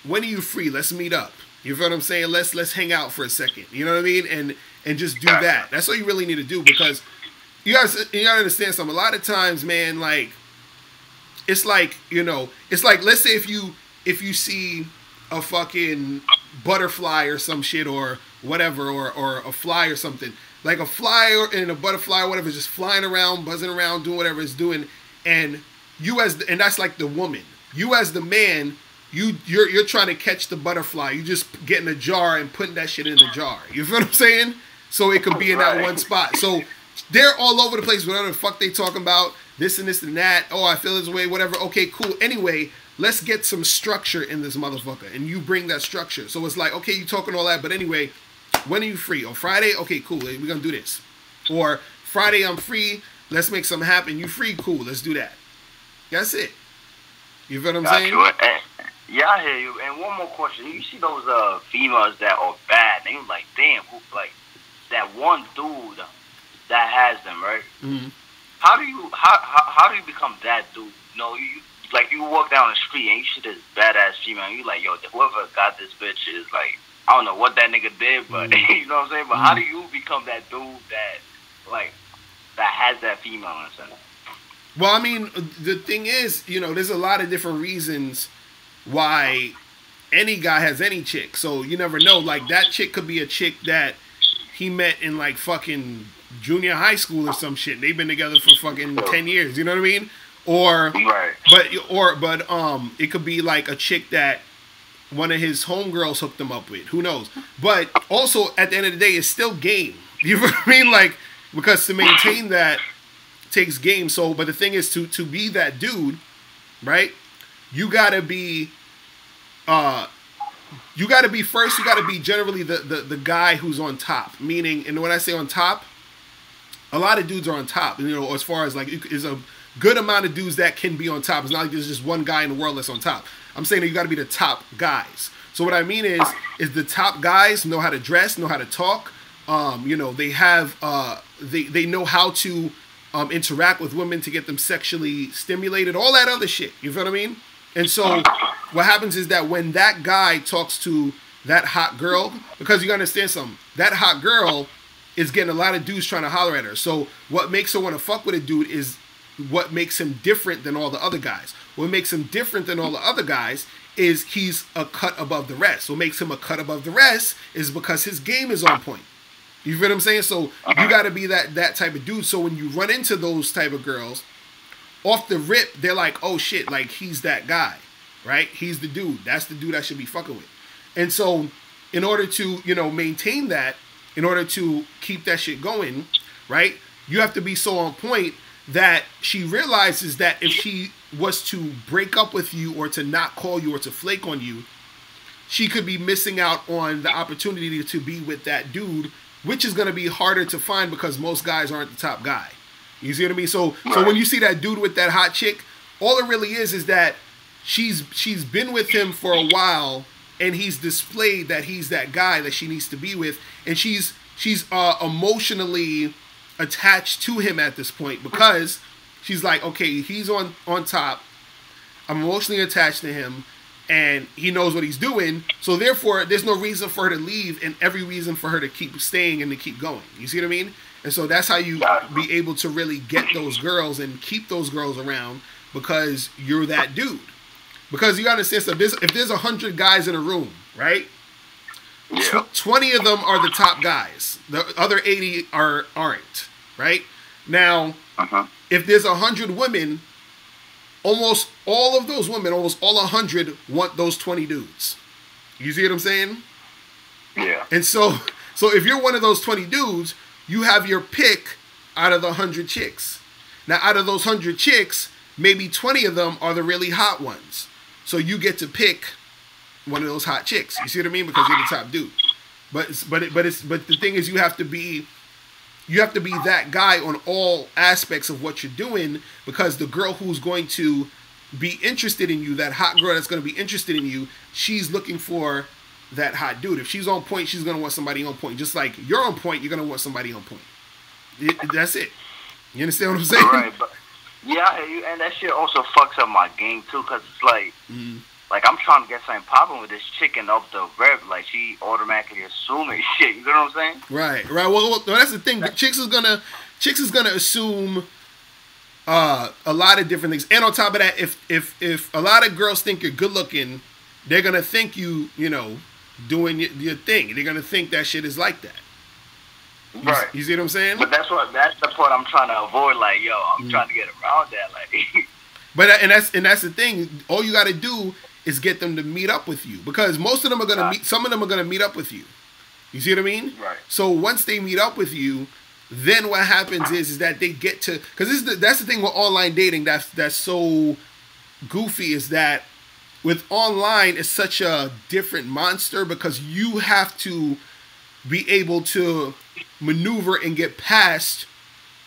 Speaker 1: when are you free? Let's meet up. You feel what I'm saying? Let's hang out for a second. You know what I mean? And just do that. That's all you really need to do, because you gotta understand something. A lot of times, man, like it's like, you know, it's like, let's say if you see a fucking butterfly or some shit or whatever, or a fly or something, like a fly and a butterfly or whatever, just flying around, buzzing around, doing whatever it's doing, and and that's like the woman. You as the man, you're trying to catch the butterfly. You just getting a jar and putting that shit in the jar. You feel what I'm saying? So it can be in that one spot. So they're all over the place, whatever the fuck they talking about, this and this and that. Oh, I feel this way, whatever. Okay, cool. Anyway, let's get some structure in this motherfucker, and you bring that structure. So it's like, okay, you talking all that, but anyway, when are you free? On Friday? Okay, cool. We're gonna do this. Or Friday, I'm free. Let's make something happen. You free? Cool. Let's do that. That's it. You feel what I'm saying?
Speaker 12: Yeah, I hear you. And one more question. You see those females that are bad, they like, damn, like that one dude that has them, right?
Speaker 1: Mm-hmm.
Speaker 12: How do you become that dude? You know, you walk down the street and you see this badass female, and you like, yo, whoever got this bitch is like, I don't know what that nigga did, but you know what I'm saying? But how do you become that dude that has that female in the center?
Speaker 1: Well, I mean, the thing is, you know, there's a lot of different reasons why any guy has any chick. So you never know. Like, that chick could be a chick that he met in like fucking junior high school or some shit. They've been together for fucking 10 years. You know what I mean? Or
Speaker 12: Right.
Speaker 1: but it could be like a chick that one of his homegirls hooked him up with. Who knows? But also at the end of the day, it's still game. You know what I mean? Like, because to maintain that takes game. So, but the thing is, to be that dude, right? You gotta be first. You gotta be generally the guy who's on top. Meaning, and when I say on top, a lot of dudes are on top. You know, as far as like, is a good amount of dudes that can be on top. It's not like there's just one guy in the world that's on top. I'm saying that you got to be the top guys. So what I mean is the top guys know how to dress, know how to talk. You know, they have they know how to interact with women to get them sexually stimulated, all that other shit. You feel what I mean? And so what happens is that when that guy talks to that hot girl, because you gotta understand something, that hot girl is getting a lot of dudes trying to holler at her. So what makes her want to fuck with a dude is what makes him different than all the other guys. What makes him different than all the other guys is he's a cut above the rest. What makes him a cut above the rest is because his game is on point. You feel what I'm saying? So you got to be that type of dude. So when you run into those type of girls, off the rip, they're like, oh shit, like he's that guy, right? He's the dude. That's the dude I should be fucking with. And so in order to, you know, maintain that, in order to keep that shit going, right? You have to be so on point that she realizes that if she was to break up with you or to not call you or to flake on you, she could be missing out on the opportunity to be with that dude, which is going to be harder to find because most guys aren't the top guy. You see what I mean? So when you see that dude with that hot chick, all it really is that she's been with him for a while and he's displayed that he's that guy that she needs to be with, and she's emotionally attached to him at this point because she's like, okay, he's on top, I'm emotionally attached to him, and he knows what he's doing, so therefore there's no reason for her to leave and every reason for her to keep staying and to keep going. You see what I mean? And so that's how you be able to really get those girls and keep those girls around, because you're that dude. Because you understand, so if there's 100 guys in a room, right?
Speaker 12: Yeah.
Speaker 1: 20 of them are the top guys. The other 80 aren't, right? Now, if there's 100 women, almost all of those women, almost all 100 want those 20 dudes. You see what I'm saying?
Speaker 12: Yeah.
Speaker 1: And so if you're one of those 20 dudes, you have your pick out of the 100 chicks. Now, out of those 100 chicks, maybe 20 of them are the really hot ones. So you get to pick one of those hot chicks. You see what I mean? Because you're the top dude. But the thing is, you have to be that guy on all aspects of what you're doing, because the girl who's going to be interested in you, that hot girl that's going to be interested in you, she's looking for that hot dude. If she's on point, she's going to want somebody on point. Just like you're on point, you're going to want somebody on point. That's it. You understand what I'm saying?
Speaker 12: Right, but yeah, I hear you, and that shit also fucks up my game too, because it's like, like I'm trying to get something popping with this chicken up the rep, like she automatically assuming shit. You know what I'm saying?
Speaker 1: Right. Well, that's the thing. Chicks is gonna assume a lot of different things, and on top of that, if a lot of girls think you're good looking, they're gonna think you know, doing your thing. They're gonna think that shit is like that.
Speaker 12: Right.
Speaker 1: You see what I'm saying?
Speaker 12: But that's the part I'm trying to avoid. Like, yo, I'm trying to get around that. Like,
Speaker 1: but that's the thing. All you got to do is get them to meet up with you, because most of them are gonna meet. Some of them are gonna meet up with you. You see what I mean?
Speaker 12: Right.
Speaker 1: So once they meet up with you, then what happens is that they get to, because that's the thing with online dating that's so goofy, is that with online it's such a different monster, because you have to be able to maneuver and get past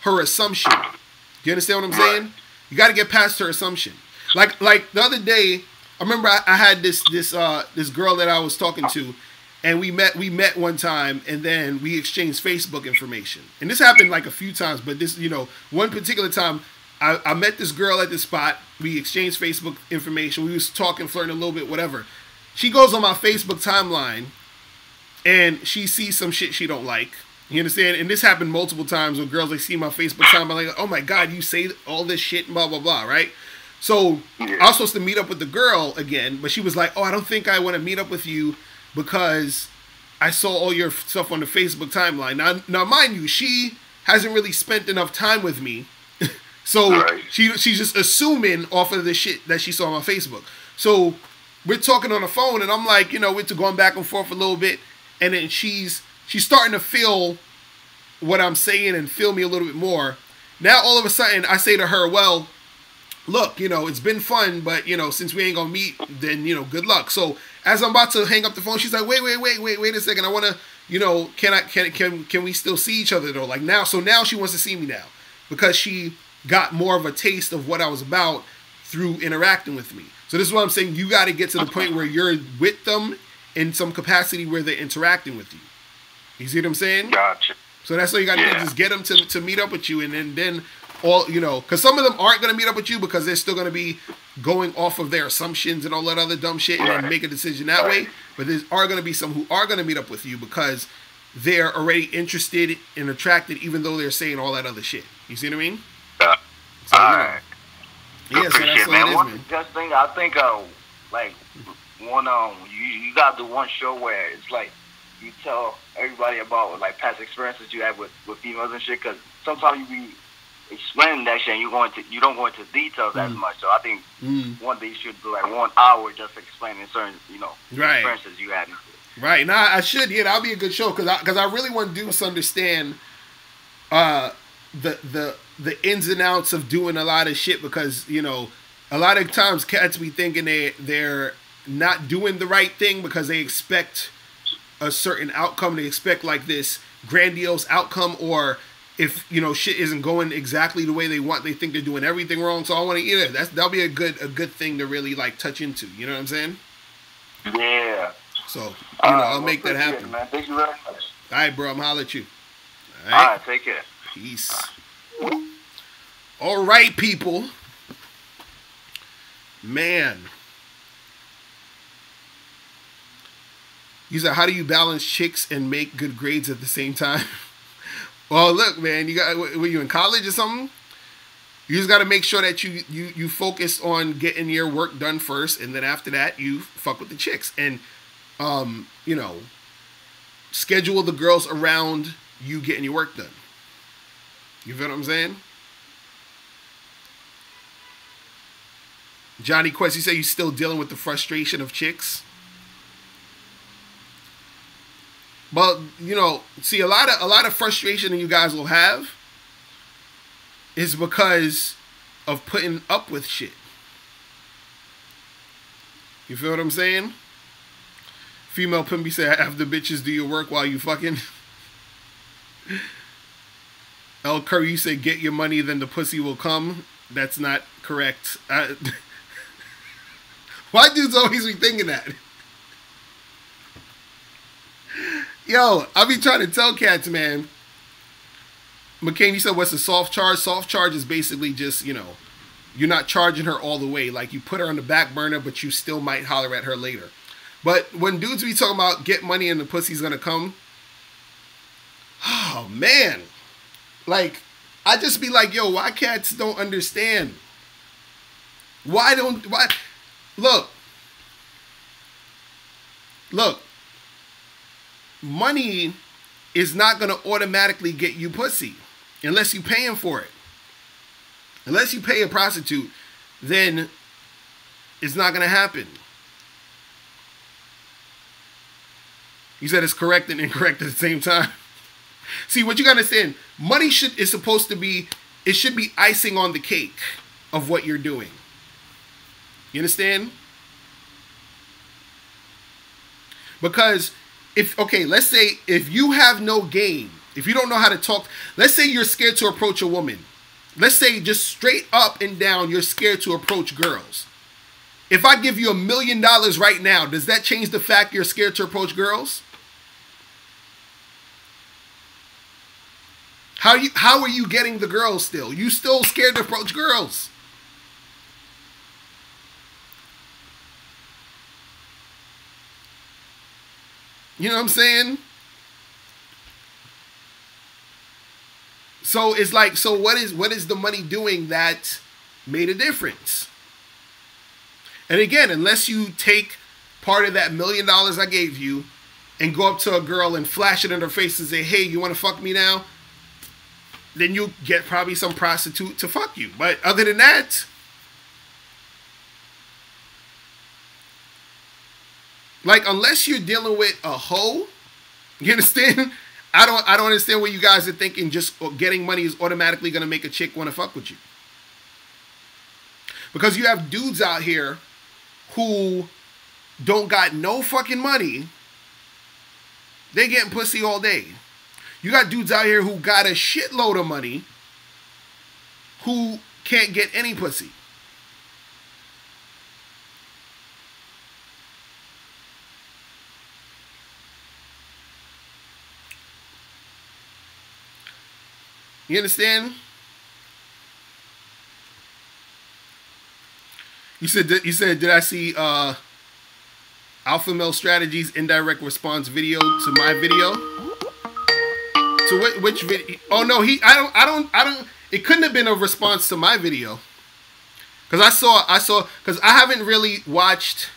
Speaker 1: her assumption. Do you understand what I'm saying? You got to get past her assumption. Like the other day, I remember I had this girl that I was talking to, and we met one time, and then we exchanged Facebook information. And this happened like a few times, but this, you know, one particular time, I met this girl at this spot. We exchanged Facebook information. We was talking, flirting a little bit, whatever. She goes on my Facebook timeline, and she sees some shit she don't like. You understand? And this happened multiple times with girls. They see my Facebook timeline, like, oh my God, you say all this shit, blah, blah, blah, right? So I was supposed to meet up with the girl again, but she was like, oh, I don't think I want to meet up with you because I saw all your stuff on the Facebook timeline. Now, mind you, she hasn't really spent enough time with me. So she's just assuming off of the shit that she saw on Facebook. So we're talking on the phone, and I'm like, you know, we're going back and forth a little bit, and then she's starting to feel what I'm saying and feel me a little bit more. Now all of a sudden I say to her, well, look, you know, it's been fun, but, you know, since we ain't gonna meet, then, you know, good luck. So as I'm about to hang up the phone, she's like, wait a second. I want to, you know, can we still see each other though? Like now, so now she wants to see me now because she got more of a taste of what I was about through interacting with me. So this is what I'm saying. You got to get to the point where you're with them in some capacity where they're interacting with you. You see what I'm saying?
Speaker 3: Gotcha.
Speaker 1: So that's all you got to do, just get them to meet up with you, and then all, you know, because some of them aren't going to meet up with you because they're still going to be going off of their assumptions and all that other dumb shit and then make a decision that way. But there are going to be some who are going to meet up with you because they're already interested and attracted, even though they're saying all that other shit. You see what I mean? So,
Speaker 12: Alright.
Speaker 1: Yeah, so that's all it is,
Speaker 12: One just thing, I think, like, one, you got to do one show where it's like, you tell everybody about, like, past experiences you have with females and shit, because sometimes you be explaining that shit and you don't go into details as much. So I think one day you should do, like, 1 hour just explaining certain, you know, experiences you had.
Speaker 1: Right. Now, I should, yeah, that'll be a good show, because I really want dudes to understand the ins and outs of doing a lot of shit, because, you know, a lot of times cats be thinking they're not doing the right thing because they expect a certain outcome. They expect like this grandiose outcome, or if, you know, shit isn't going exactly the way they want, they think they're doing everything wrong. So I want to, that'll be a good thing to really like touch into. You know what I'm saying?
Speaker 12: Yeah.
Speaker 1: So, you know, I'll make that happen.
Speaker 12: Man. Thank you very much.
Speaker 1: All right, bro. I'm holler at you.
Speaker 12: All right, take care.
Speaker 1: Peace. All right, people. Man. You said, how do you balance chicks and make good grades at the same time? Well, look, man, were you in college or something? You just got to make sure that you focus on getting your work done first, and then after that, you fuck with the chicks. And, you know, schedule the girls around you getting your work done. You feel what I'm saying? Johnny Quest, you say you're still dealing with the frustration of chicks? But, you know, see, a lot of frustration that you guys will have is because of putting up with shit. You feel what I'm saying? Female Pimpy said, have the bitches do your work while you fucking. L. Curry, you say, get your money, then the pussy will come. That's not correct. Why dudes always be thinking that? Yo, I be trying to tell cats, man. McCain, you said, what's a soft charge? Soft charge is basically just, you know, you're not charging her all the way. Like, you put her on the back burner, but you still might holler at her later. But when dudes be talking about get money and the pussy's gonna come, oh, man. Like, I just be like, yo, why cats don't understand? Why? Look. Money is not going to automatically get you pussy unless you're paying for it. Unless you pay a prostitute, then it's not going to happen. You said it's correct and incorrect at the same time. See, what you got to understand, money is supposed to be, it should be icing on the cake of what you're doing. You understand? Because let's say if you have no game, if you don't know how to talk, let's say you're scared to approach a woman. Let's say just straight up and down, you're scared to approach girls. If I give you $1 million right now, does that change the fact you're scared to approach girls? How are you getting the girls still? You still scared to approach girls. You know what I'm saying? So it's like, so what is the money doing that made a difference? And again, unless you take part of that $1 million I gave you and go up to a girl and flash it in her face and say, hey, you want to fuck me now? then you get probably some prostitute to fuck you. But other than that, like, unless you're dealing with a hoe, you understand? I don't understand what you guys are thinking. Just getting money is automatically going to make a chick want to fuck with you. Because you have dudes out here who don't got no fucking money. They getting pussy all day. You got dudes out here who got a shitload of money who can't get any pussy. You understand? You said, did I see Alpha Male Strategies indirect response video to my video? To which video? Oh no, I don't. It couldn't have been a response to my video, because I saw because I haven't watched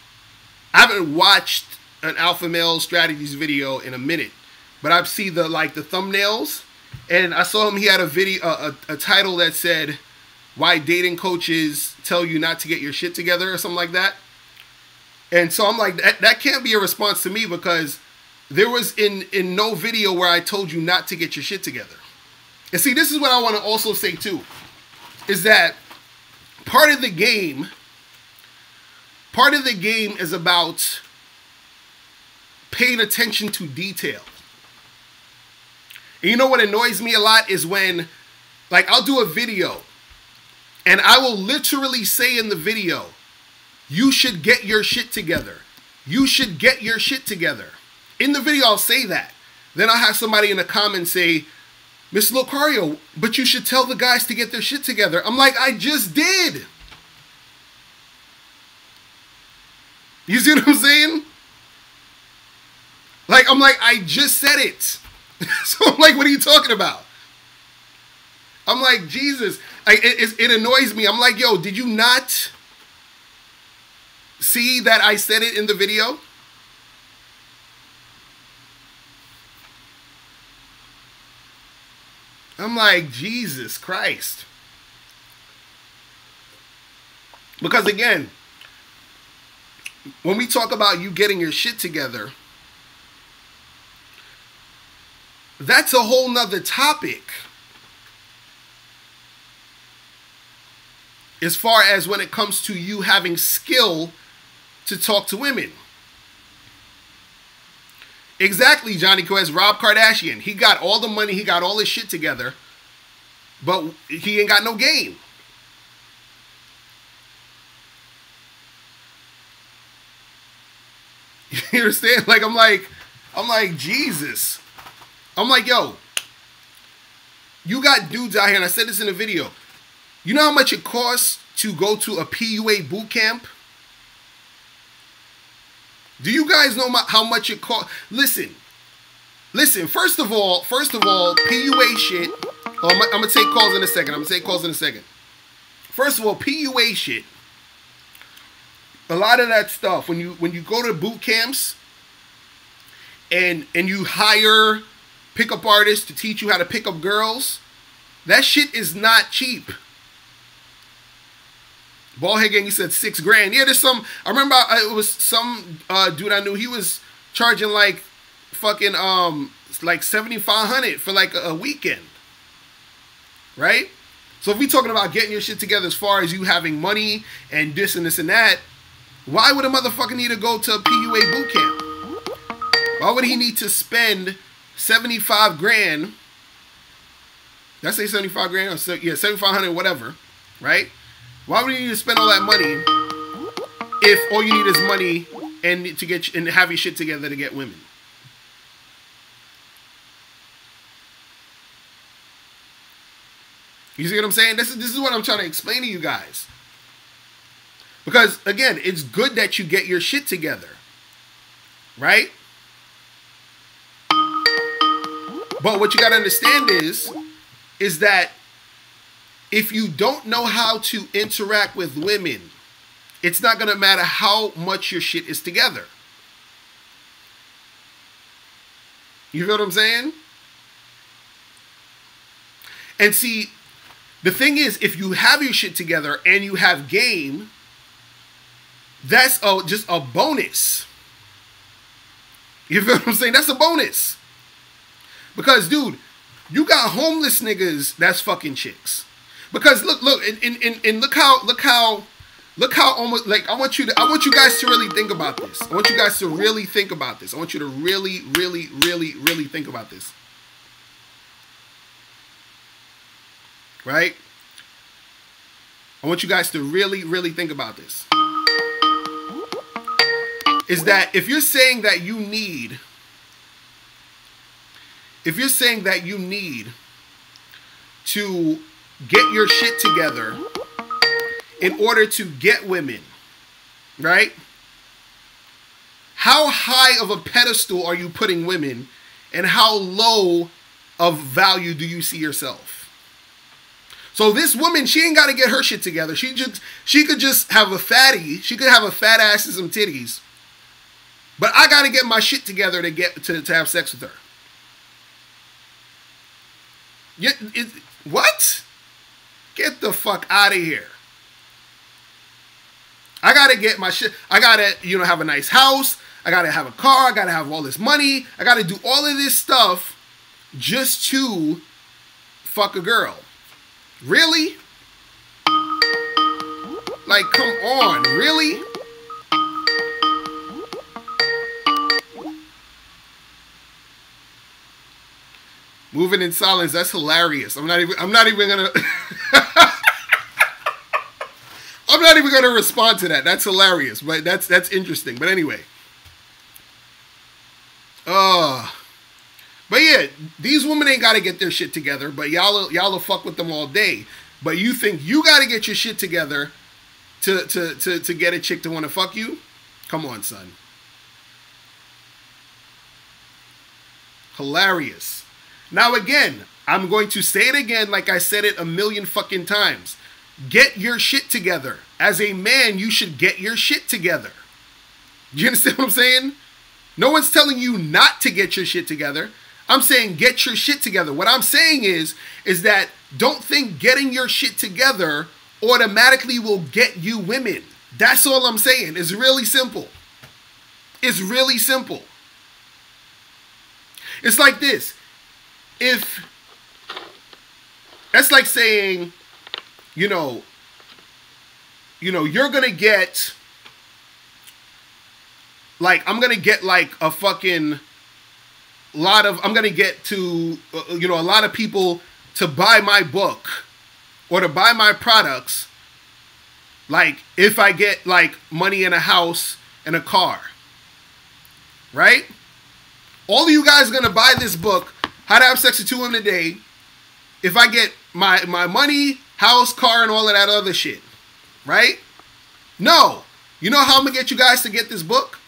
Speaker 1: an Alpha Male Strategies video in a minute, but I've seen the thumbnails, and I saw him. He had a video, a title that said, "Why dating coaches tell you not to get your shit together," or something like that. And so I'm like, that can't be a response to me, because there was in no video where I told you not to get your shit together. And see, this is what I want to also say too, is that part of the game is about paying attention to detail. And you know what annoys me a lot is when, like, I'll do a video and I will literally say in the video, you should get your shit together. You should get your shit together. In the video, I'll say that. Then I'll have somebody in the comments say, Mr. Locario, but you should tell the guys to get their shit together. I'm like, I just did. You see what I'm saying? Like, I'm like, I just said it. So I'm like, what are you talking about? I'm like, Jesus. It annoys me. I'm like, yo, did you not see that I said it in the video? I'm like, Jesus Christ. Because again, when we talk about you getting your shit together, that's a whole nother topic. As far as when it comes to you having skill to talk to women. Exactly, Johnny Quest, Rob Kardashian. He got all the money, he got all his shit together, but he ain't got no game. You understand? Like, I'm like, Jesus. I'm like, yo, you got dudes out here, and I said this in a video. You know how much it costs to go to a PUA boot camp? Do you guys know how much it costs? Listen. First of all, PUA shit. Oh, I'm gonna take calls in a second. First of all, PUA shit. A lot of that stuff, when you go to boot camps and you hire pickup artists to teach you how to pick up girls, that shit is not cheap. Ballhead Gang, he said $6,000. Yeah, there's some. I remember it was some dude I knew. He was charging like fucking like $7,500 for like a weekend, right? So if we're talking about getting your shit together, as far as you having money and this and this and that, why would a motherfucker need to go to a PUA boot camp? Why would he need to spend $75,000? Did I say $75,000? Or so, yeah, $7,500, whatever, right? Why would you need to spend all that money if all you need is money and to get and have your shit together to get women? You see what I'm saying? This is what I'm trying to explain to you guys. Because again, it's good that you get your shit together, right? But what you gotta understand is that if you don't know how to interact with women, it's not going to matter how much your shit is together. You feel what I'm saying? And see, the thing is, if you have your shit together and you have game, that's just a bonus. You feel what I'm saying? That's a bonus. Because, dude, you got homeless niggas that's fucking chicks. Because look, and look how almost like I want you guys to really think about this. I want you guys to really think about this. I want you to really, really, really, really think about this. Right? I want you guys to really, really think about this. Is that if you're saying that you need to get your shit together in order to get women, right? How high of a pedestal are you putting women, and how low of value do you see yourself? So this woman, she ain't got to get her shit together. She could just have a fatty. She could have a fat ass and some titties. But I got to get my shit together to get to have sex with her. What? Get the fuck out of here. I got to get my shit. I got to, have a nice house. I got to have a car. I got to have all this money. I got to do all of this stuff just to fuck a girl. Really? Like, come on. Really? Moving in silence. That's hilarious. I'm not even gonna I'm not even gonna respond to that. That's hilarious. But that's interesting. But anyway. But yeah, these women ain't gotta get their shit together, but y'all will fuck with them all day. But you think you gotta get your shit together to get a chick to want to fuck you? Come on, son. Hilarious. Now again, I'm going to say it again like I said it a million fucking times. Get your shit together. As a man, you should get your shit together. You understand what I'm saying? No one's telling you not to get your shit together. I'm saying get your shit together. What I'm saying is that don't think getting your shit together automatically will get you women. That's all I'm saying. It's really simple. It's really simple. It's like this. If that's like saying, you're gonna get like, I'm gonna get like a fucking lot of, I'm gonna get to, a lot of people to buy my book or to buy my products. Like if I get like money in a house and a car, right? All of you guys are gonna buy this book, How to Have Sex with 2 Women a Day, if I get my money, house, car, and all of that other shit. Right? No. You know how I'm going to get you guys to get this book?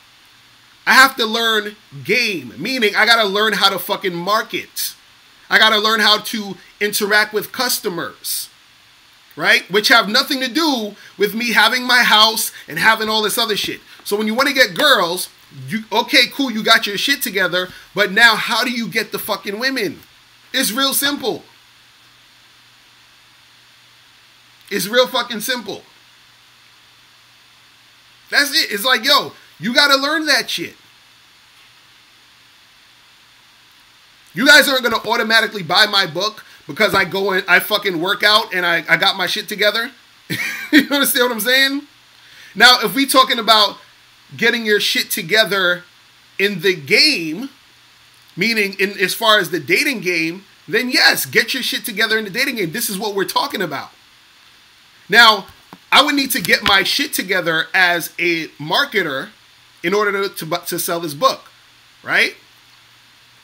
Speaker 1: I have to learn game. Meaning, I got to learn how to fucking market. I got to learn how to interact with customers. Right? Which have nothing to do with me having my house and having all this other shit. So when you want to get girls, okay, cool, you got your shit together, but now how do you get the fucking women? It's real simple. It's real fucking simple. That's it. It's like, yo, you got to learn that shit. You guys aren't going to automatically buy my book because I go and I fucking work out and I got my shit together. You understand what I'm saying? Now, if we talking about getting your shit together in the game, meaning in as far as the dating game, then yes, get your shit together in the dating game. This is what we're talking about. Now, I would need to get my shit together as a marketer in order to sell this book, right?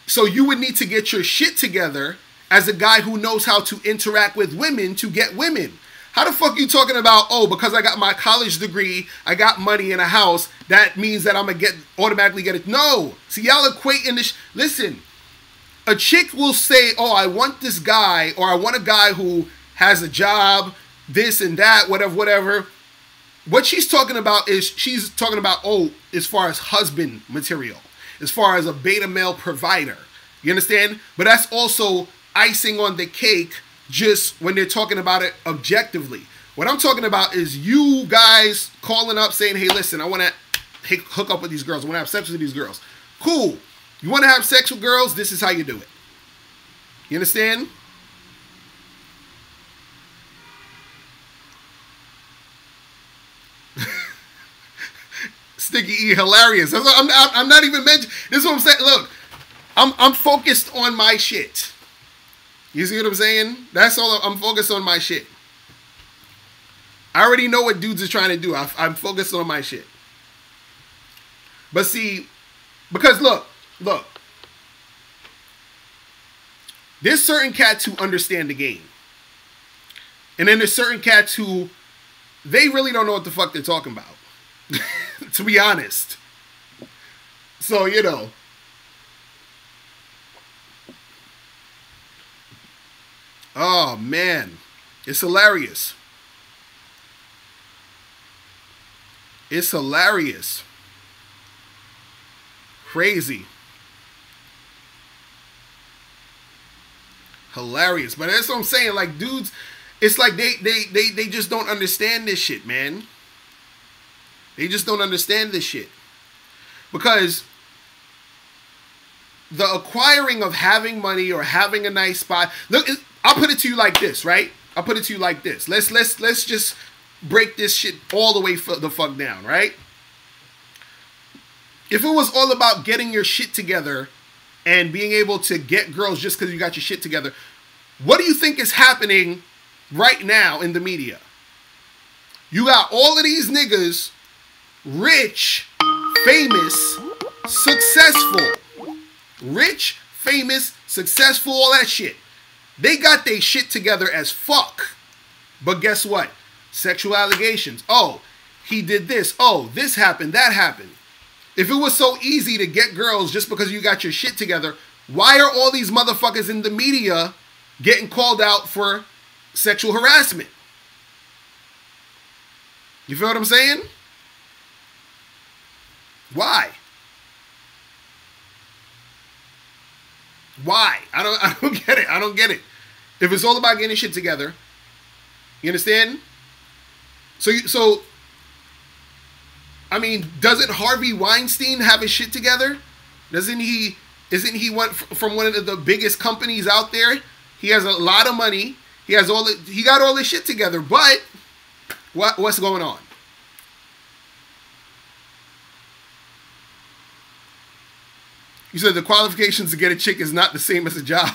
Speaker 1: So you would need to get your shit together as a guy who knows how to interact with women to get women. How the fuck are you talking about, oh, because I got my college degree, I got money in a house, that means that I'm going to automatically get it? No. See, y'all equating this. Listen, a chick will say, oh, I want this guy, or I want a guy who has a job, this and that, whatever. What she's talking about is, she's talking about, oh, as far as husband material, as far as a beta male provider. You understand? But that's also icing on the cake just when they're talking about it objectively. What I'm talking about is you guys calling up saying, hey, listen, I want to hook up with these girls. I want to have sex with these girls. Cool. You want to have sex with girls? This is how you do it. You understand? Sticky E, hilarious. I'm not even mentioning. This is what I'm saying. Look, I'm focused on my shit. You see what I'm saying? That's all. I'm focused on my shit. I already know what dudes are trying to do. I'm focused on my shit. But see, because look. There's certain cats who understand the game. And then there's certain cats who, they really don't know what the fuck they're talking about. To be honest. So, you know. Oh, man. It's hilarious. It's hilarious. Crazy. Hilarious. But that's what I'm saying. Like, dudes, it's like they just don't understand this shit, man. They just don't understand this shit. Because the acquiring of having money or having a nice spot. Look, I'll put it to you like this, right? I'll put it to you like this. Let's just break this shit all the way the fuck down, right? If it was all about getting your shit together and being able to get girls just because you got your shit together, what do you think is happening right now in the media? You got all of these niggas, rich, famous, successful. Rich, famous, successful, all that shit. They got their shit together as fuck. But guess what? Sexual allegations. Oh, he did this. Oh, this happened, that happened. If it was so easy to get girls just because you got your shit together, why are all these motherfuckers in the media getting called out for sexual harassment? You feel what I'm saying? Why? Why? I don't get it. I don't get it. If it's all about getting shit together, you understand? So I mean, doesn't Harvey Weinstein have his shit together? Isn't he one from one of the biggest companies out there? He has a lot of money. He got all this shit together, but what's going on? You said the qualifications to get a chick is not the same as a job.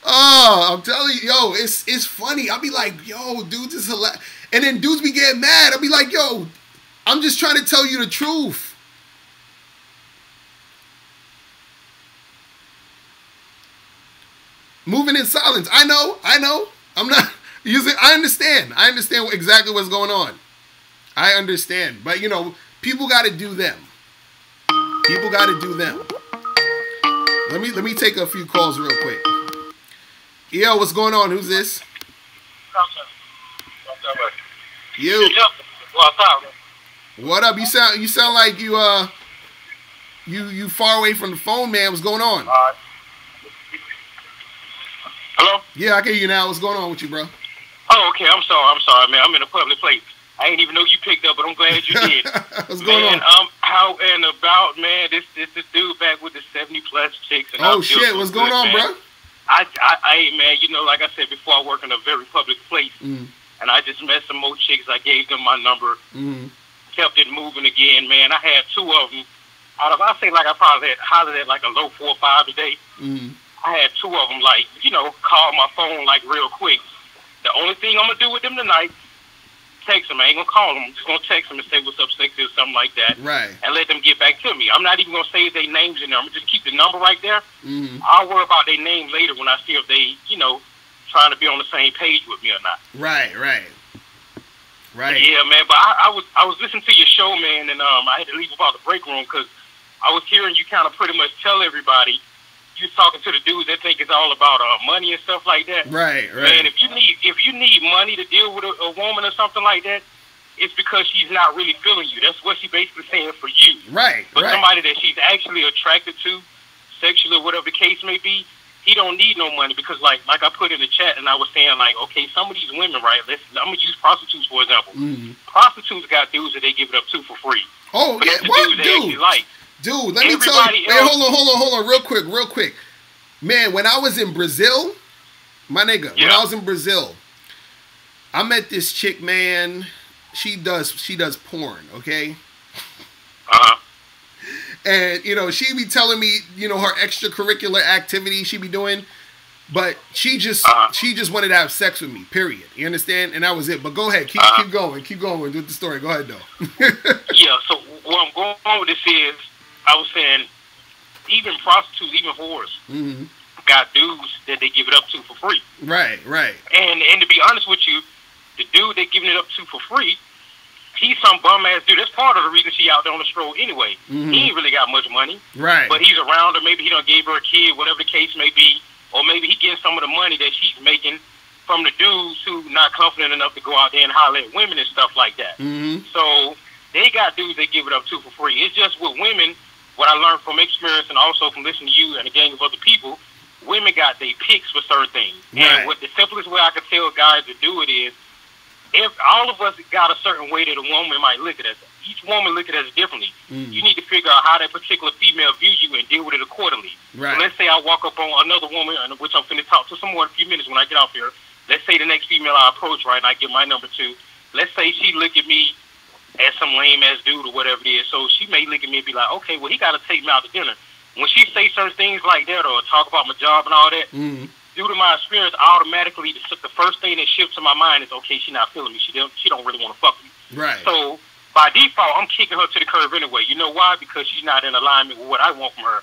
Speaker 1: Oh, I'm telling you, yo, it's funny. I'll be like, yo, dudes, is hilarious. And then dudes be getting mad. I'll be like, yo, I'm just trying to tell you the truth. Moving in silence. I know. I'm not using. I understand exactly what's going on. I understand. But, you know, people got to do them. People got to do them. Let me take a few calls real quick. Yo, what's going on? Who's this? You. What up? You sound like you far away from the phone, man. What's going on?
Speaker 13: Hello?
Speaker 1: Yeah, I can hear you now. What's going on with you, bro?
Speaker 13: Oh, okay. I'm sorry, man. I'm in a public place. I ain't even know you picked up, but I'm glad you did.
Speaker 1: What's going on?
Speaker 13: I'm out and about, man. This dude back with the 70+ chicks. And
Speaker 1: oh shit, what's going on, bro?
Speaker 13: I man, you know, like I said before, I work in a very public place, and I just met some more chicks. I gave them my number, kept it moving again, man. I had 2 of them out of, I say, like, I probably had hollered at like a low 4 or 5 a day. I had 2 of them, like, you know, call my phone like real quick. The only thing I'm gonna do with them tonight, text them. I ain't gonna call them. I'm just gonna text them and say what's up, sexy, or something like that.
Speaker 1: Right.
Speaker 13: And let them get back to me. I'm not even gonna say their names in there. I'm gonna just keep the number right there. I'll worry about their name later when I see if they, you know, trying to be on the same page with me or not.
Speaker 1: Right.
Speaker 13: Yeah, man. But I was listening to your show, man, and I had to leave about the break room because I was hearing you kind of pretty much tell everybody. You talking to the dudes that think it's all about money and stuff like that.
Speaker 1: Right.
Speaker 13: Man, if you need money to deal with a woman or something like that, it's because she's not really feeling you. That's what she's basically saying for you.
Speaker 1: Right.
Speaker 13: But somebody that she's actually attracted to, sexually or whatever the case may be, he don't need no money because, like I put in the chat, and I was saying, like, okay, some of these women, right? I'm gonna use prostitutes for example. Prostitutes got dudes that they give it up to for free.
Speaker 1: Oh
Speaker 13: but
Speaker 1: yeah,
Speaker 13: that's the
Speaker 1: what,
Speaker 13: dudes they actually like.
Speaker 1: Dude, let me tell you. Hey, hold on, real quick. Man, when I was in Brazil, my nigga, when I was in Brazil, I met this chick, man. She does porn, okay? And, you know, she be telling me, you know, her extracurricular activities she be doing, but she just wanted to have sex with me, period. You understand? And that was it. But go ahead, keep going with the story. Go ahead, though.
Speaker 13: Yeah, so what I'm going on with this is, I was saying, even prostitutes, even whores, got dudes that they give it up to for free.
Speaker 1: Right.
Speaker 13: And to be honest with you, the dude they giving it up to for free, he's some bum ass dude. That's part of the reason she out there on the stroll anyway. He ain't really got much money.
Speaker 1: Right.
Speaker 13: But he's around her. Maybe he done gave her a kid, whatever the case may be. Or maybe he getting some of the money that she's making from the dudes who not confident enough to go out there and holler at women and stuff like that. So they got dudes they give it up to for free. It's just with women, what I learned from experience and also from listening to you and a gang of other people, women got their picks for certain things. And what the simplest way I can tell guys to do it is, if all of us got a certain way that a woman might look at us, each woman look at us differently. You need to figure out how that particular female views you and deal with it accordingly.
Speaker 1: Right.
Speaker 13: So let's say I walk up on another woman, which I'm finna talk to some more in a few minutes when I get off here. Let's say the next female I approach, right, and I get my number 2. Let's say she look at me as some lame ass dude or whatever it is. So she may look at me and be like, okay, well, he got to take me out to dinner. When she say certain things like that or talk about my job and all that, due to my experience, automatically the first thing that shifts to my mind is, okay, she not feeling me. She don't really want to fuck me.
Speaker 1: Right.
Speaker 13: So by default, I'm kicking her to the curb anyway. You know why? Because she's not in alignment with what I want from her.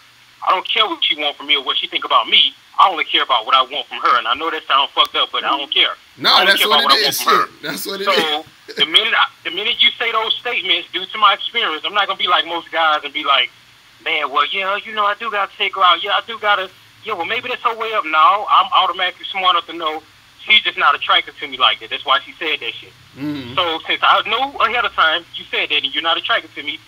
Speaker 13: I don't care what she want from me or what she think about me. I only care about what I want from her. And I know that sounds fucked up, but I don't care.
Speaker 1: No, that's what it is. That's what it is.
Speaker 13: So the minute you say those statements, due to my experience, I'm not gonna be like most guys and be like, man, well, yeah, you know, I do gotta take her out. Yeah, I do gotta. Yeah, well, maybe that's her way up. No, I'm automatically smart enough to know she's just not attracted to me like that. That's why she said that shit. So since I know ahead of time you said that and you're not attracted to me,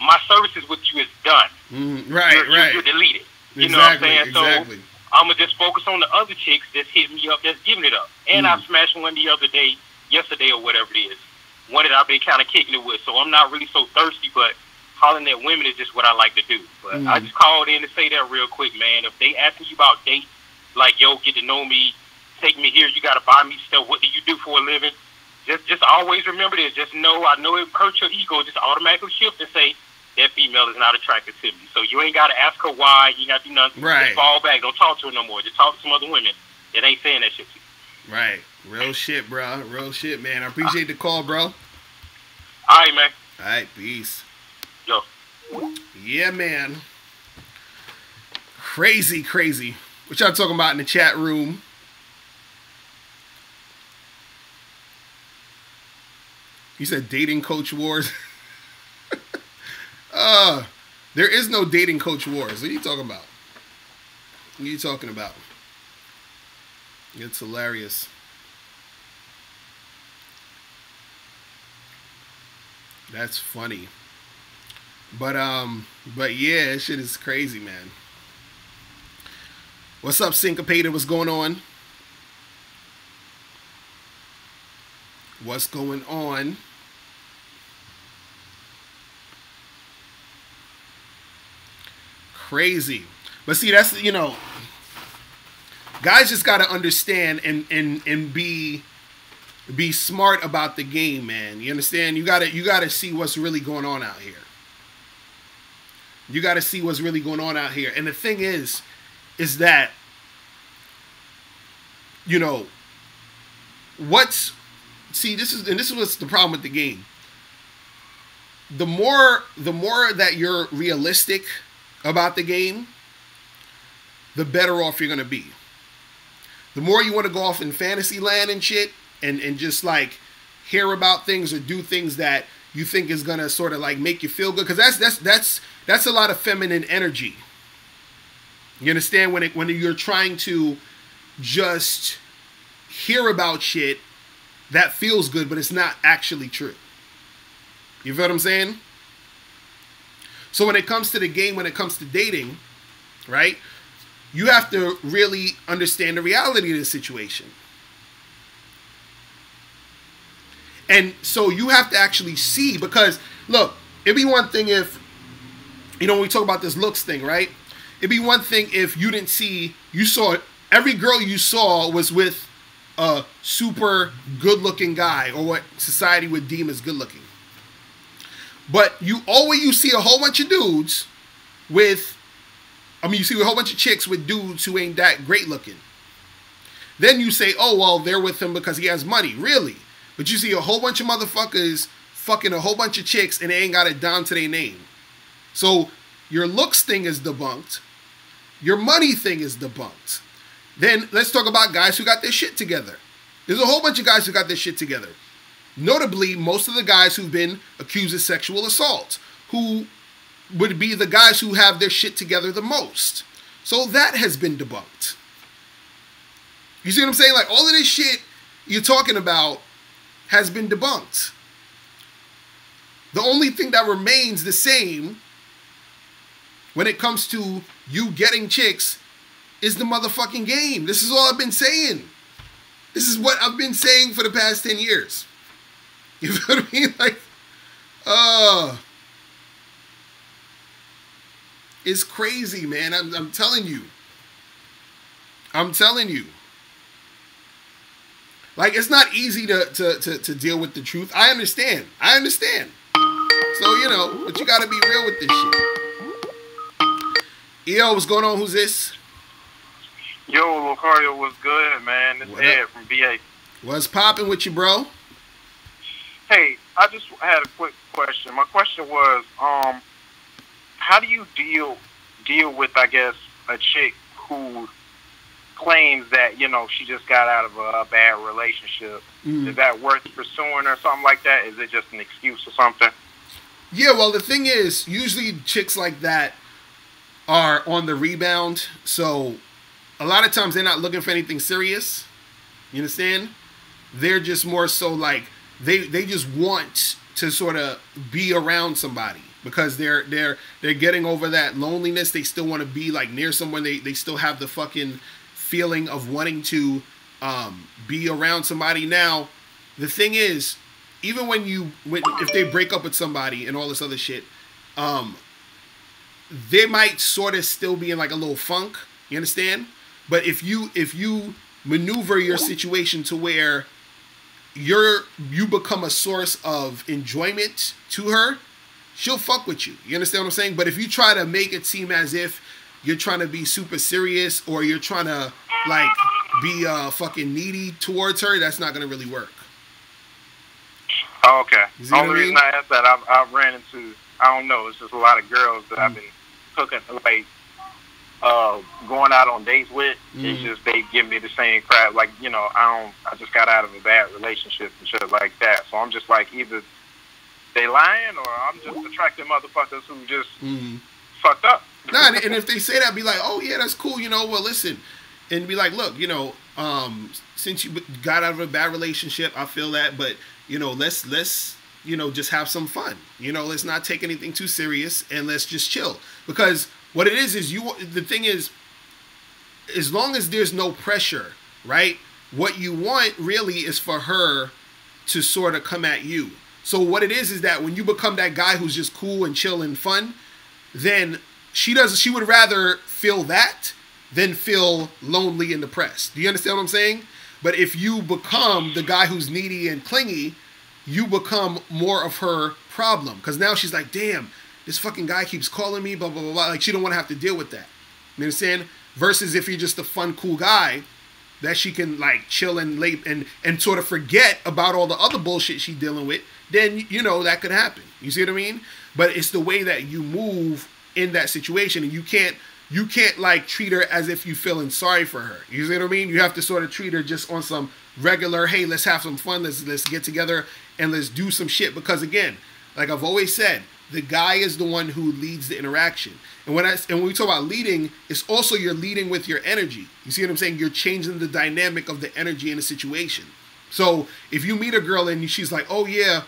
Speaker 13: my services with you is done. You're deleted. You know what I'm saying?
Speaker 1: Exactly.
Speaker 13: So I'm going to just focus on the other chicks that's hitting me up, that's giving it up. And I smashed one the other day, yesterday or whatever it is. One that I've been kind of kicking it with. So I'm not really so thirsty, but hollering at women is just what I like to do. But I just called in to say that real quick, man. If they asking you about dates, like, yo, get to know me, take me here, you got to buy me stuff, what do you do for a living? Just always remember this. Just know, I know it hurts your ego. Just automatically shift and say, that female is not attracted to me. So you ain't got to ask her why. You got to do nothing.
Speaker 1: Right.
Speaker 13: Just fall back. Don't talk to her no more. Just talk to some other women that ain't saying that shit to you.
Speaker 1: Right. Real shit, bro. Real shit, man. I appreciate the call, bro.
Speaker 13: All right, man.
Speaker 1: All right, peace.
Speaker 13: Yo.
Speaker 1: Yeah, man. Crazy. What y'all talking about in the chat room? You said dating coach wars? There is no dating coach wars. What are you talking about? What are you talking about? It's hilarious. That's funny. But yeah, shit is crazy, man. What's up, Syncopated? What's going on? What's going on? Crazy. But see, that's, you know, guys just got to understand and be smart about the game, man. You understand? You got to see what's really going on out here. You got to see what's really going on out here. And the thing is that, you know, this is what's the problem with the game. The more that you're realistic about the game, the better off you're going to be. The more you want to go off in fantasy land and shit and just like hear about things or do things that you think is going to sort of like make you feel good, because that's a lot of feminine energy. You understand? When you're trying to just hear about shit that feels good, but it's not actually true. You feel what I'm saying? So when it comes to the game, when it comes to dating, right? you have to really understand the reality of the situation. And so you have to actually see, because look, it'd be one thing if, when we talk about this looks thing, right? It'd be one thing if you didn't see, you saw every girl you saw was with a super good-looking guy, or what society would deem as good-looking. But you see a whole bunch of dudes with, you see a whole bunch of chicks with dudes who ain't that great-looking. Then you say, oh, well, they're with him because he has money. Really? But you see a whole bunch of motherfuckers fucking a whole bunch of chicks and they ain't got it down to their name. So your looks thing is debunked. Your money thing is debunked. Then let's talk about guys who got their shit together. There's a whole bunch of guys who got their shit together. Notably, most of the guys who've been accused of sexual assault, who would be the guys who have their shit together the most. So that has been debunked. You see what I'm saying? Like, all of this shit you're talking about has been debunked. The only thing that remains the same when it comes to you getting chicks is the motherfucking game. This is all I've been saying. This is what I've been saying for the past 10 years. You know what I mean? Like, it's crazy, man. I'm telling you. I'm telling you. Like, it's not easy to deal with the truth. I understand. So, but you gotta be real with this shit. Yo, what's going on? Who's this?
Speaker 14: Yo, Locario, what's good, man? This is Ed from VA.
Speaker 1: What's popping with you, bro?
Speaker 14: Hey, I just had a quick question. My question was, how do you deal with, I guess, a chick who claims that, she just got out of a bad relationship? Is that worth pursuing or something like that? Is it just an excuse or something?
Speaker 1: Yeah, well, the thing is, usually chicks like that are on the rebound, so a lot of times they're not looking for anything serious. You understand? They're just more so like they just want to sort of be around somebody because they're getting over that loneliness. They still want to be like near someone. They still have the fucking feeling of wanting to be around somebody. Now, the thing is, even if they break up with somebody and all this other shit, they might sort of still be in like a little funk. You understand? But if you maneuver your situation to where you become a source of enjoyment to her, she'll fuck with you. You understand what I'm saying? But if you try to make it seem as if you're trying to be super serious or you're trying to like be fucking needy towards her, that's not gonna really work.
Speaker 14: Oh, okay. The only reason I asked that, I've ran into, I don't know, it's just a lot of girls that I've been hooking, like, going out on dates with. It's just they give me the same crap. Like, I just got out of a bad relationship and shit like that. So I'm just like, either they lying or I'm just attracting motherfuckers who just fucked up.
Speaker 1: Nah, and if they say that, be like, oh yeah, that's cool. Well, listen, and be like, look, since you got out of a bad relationship, I feel that, but let's just have some fun. Let's not take anything too serious and let's just chill. Because what it is the thing is, as long as there's no pressure, right? What you want really is for her to sort of come at you. So what it is that when you become that guy who's just cool and chill and fun, then she would rather feel that than feel lonely and depressed. Do you understand what I'm saying? But if you become the guy who's needy and clingy, you become more of her problem. Because now she's like, damn, this fucking guy keeps calling me, blah, blah, blah, blah. Like, she don't want to have to deal with that. You understand? Versus if you're just a fun, cool guy that she can, like, chill and sort of forget about all the other bullshit she's dealing with, then, that could happen. You see what I mean? But it's the way that you move in that situation, and you can't like treat her as if you feeling sorry for her. You see what I mean? You have to sort of treat her just on some regular, hey, let's have some fun, let's get together and let's do some shit. Because again, like I've always said, the guy is the one who leads the interaction. And when we talk about leading, it's also you're leading with your energy. You see what I'm saying? You're changing the dynamic of the energy in a situation. So if you meet a girl and she's like, oh yeah,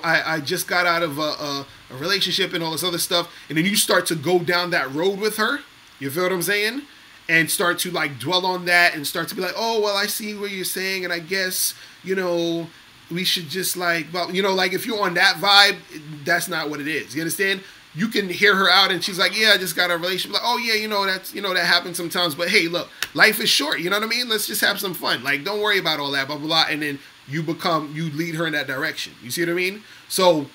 Speaker 1: I just got out of a relationship and all this other stuff, and then you start to go down that road with her, you feel what I'm saying? and start to like dwell on that and start to be like, oh, well, I see what you're saying, and I guess, you know, we should just like, well, you know, like if you're on that vibe, that's not what it is. You understand? You can hear her out and she's like, yeah, I just got a relationship. Like, oh yeah, you know, that's, you know, that happens sometimes, but hey, look, life is short. You know what I mean? Let's just have some fun. Like, don't worry about all that, blah, blah, blah. And then you lead her in that direction. You see what I mean? So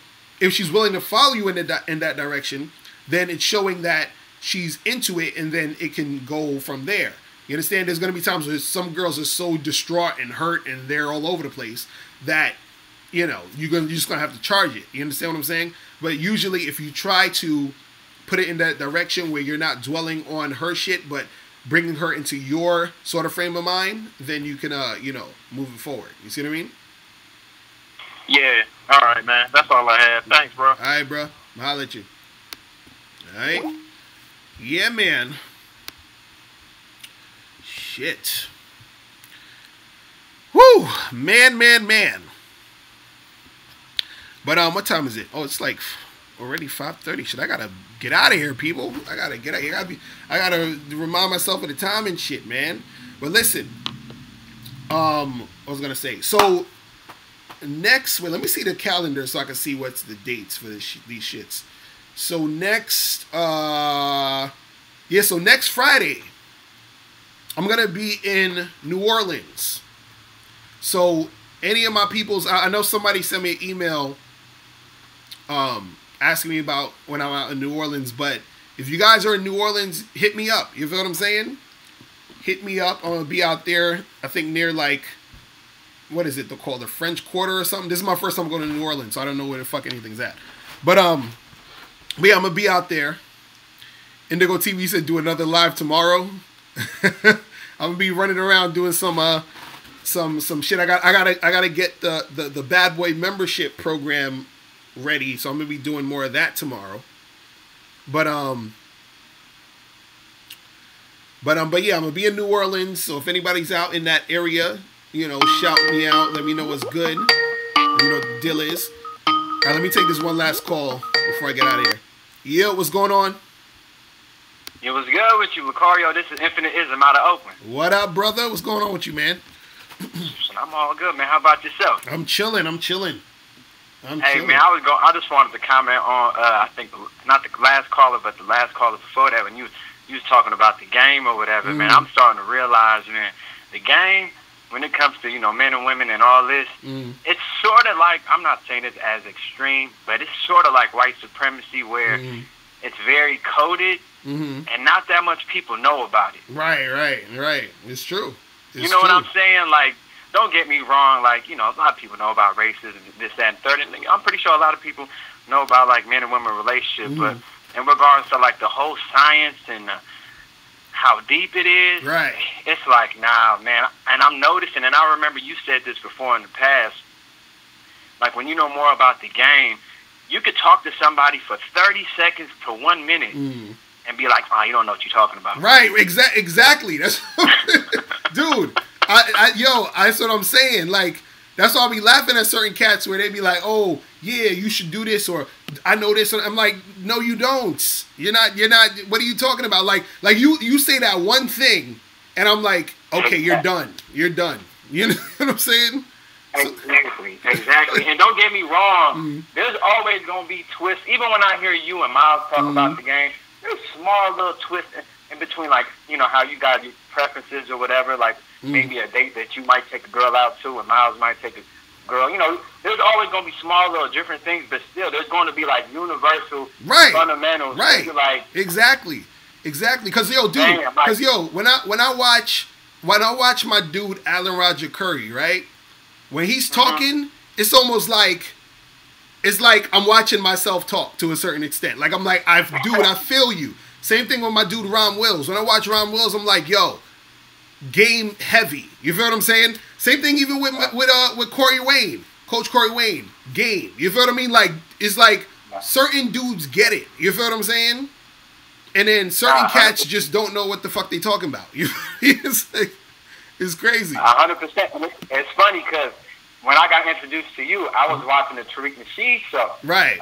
Speaker 1: if she's willing to follow you in that direction, then it's showing that she's into it, and then it can go from there. You understand? There's going to be times where some girls are so distraught and hurt and they're all over the place that, you know, you're just going to have to charge it. You understand what I'm saying? But usually if you try to put it in that direction where you're not dwelling on her shit, but bringing her into your sort of frame of mind, then you can, you know, move it forward. You see what I mean?
Speaker 14: Yeah. All right, man. That's all I have. Thanks, bro.
Speaker 1: All right, bro. I'll holler at you. All right. Yeah, man. Shit. Whew. Man. But what time is it? Oh, it's like already 5:30. Shit, I gotta get out of here, people. I gotta get out. I gotta remind myself of the time and shit, man. But listen, I was gonna say, so next, wait, let me see the calendar so I can see what's the dates for these shits. So next, so next Friday, I'm gonna be in New Orleans. So any of my peoples, I know somebody sent me an email, asking me about when I'm out in New Orleans. But if you guys are in New Orleans, hit me up. You feel what I'm saying? Hit me up. I'm gonna be out there. I think near like, what is it? They'll call the French Quarter or something. This is my first time going to New Orleans, so I don't know where the fuck anything's at. But yeah, I'm gonna be out there. Indigo TV said do another live tomorrow. I'm gonna be running around doing some shit. I gotta get the Bad Boy membership program ready, so I'm gonna be doing more of that tomorrow. But yeah, I'm gonna be in New Orleans. So if anybody's out in that area, you know, shout me out. Let me know what's good. You know what the deal is. All right, let me take this one last call before I get out of here. Yo, what's going on?
Speaker 15: It was good with you, Locario. This is Infinite Ism out of Oakland.
Speaker 1: What up, brother? What's going on with you, man?
Speaker 15: I'm all good, man. How about yourself?
Speaker 1: I'm chilling.
Speaker 15: Hey, man, I just wanted to comment on, I think, not the last caller, but the last caller before that, when you was talking about the game or whatever, man. I'm starting to realize, man, the game, when it comes to, you know, men and women and all this, it's sort of like, I'm not saying it's as extreme, but it's sort of like white supremacy where it's very coded and not that much people know about it.
Speaker 1: Right. It's true.
Speaker 15: You know what I'm saying? Like, don't get me wrong. Like, you know, a lot of people know about racism, this, that, and third. And I'm pretty sure a lot of people know about, like, men and women relationships. But in regards to, like, the whole science and how deep it is, it's like, nah, man. And I'm noticing, and I remember you said this before in the past, like, when you know more about the game, you could talk to somebody for 30 seconds to 1 minute and be like, oh, you don't know what you're talking about.
Speaker 1: Right, exactly. That's dude. That's what I'm saying. Like, that's why I'll be laughing at certain cats where they be like, oh, yeah, you should do this, or I know this. And I'm like, no, you don't. You're not, what are you talking about? Like you say that one thing, and I'm like, okay, you're done. You know what I'm saying?
Speaker 15: Exactly. And don't get me wrong, there's always going to be twists. Even when I hear you and Miles talk about the game, there's small little twists in between, like, you know, how you got your preferences or whatever, like maybe a date that you might take a girl out to and Miles might take a girl. You know, there's always going to be small little different things, but still there's going to be, like, universal fundamentals.
Speaker 1: Right.
Speaker 15: Like,
Speaker 1: exactly. Because, yo, dude, when I watch my dude Alan Roger Curry, right? When he's talking, it's almost like, it's like I'm watching myself talk to a certain extent. Like, I'm like, I feel you. Same thing with my dude Ron Wills. When I watch Ron Wills, I'm like, yo, game heavy. You feel what I'm saying? Same thing even with Corey Wayne, Coach Corey Wayne. Game. You feel what I mean? Like, it's like certain dudes get it. You feel what I'm saying? And then certain cats just don't know what the fuck they talking about. It's crazy.
Speaker 15: 100%. It's funny because
Speaker 3: when I got introduced to you, I was watching the Tariq Nasheed show.
Speaker 1: Right.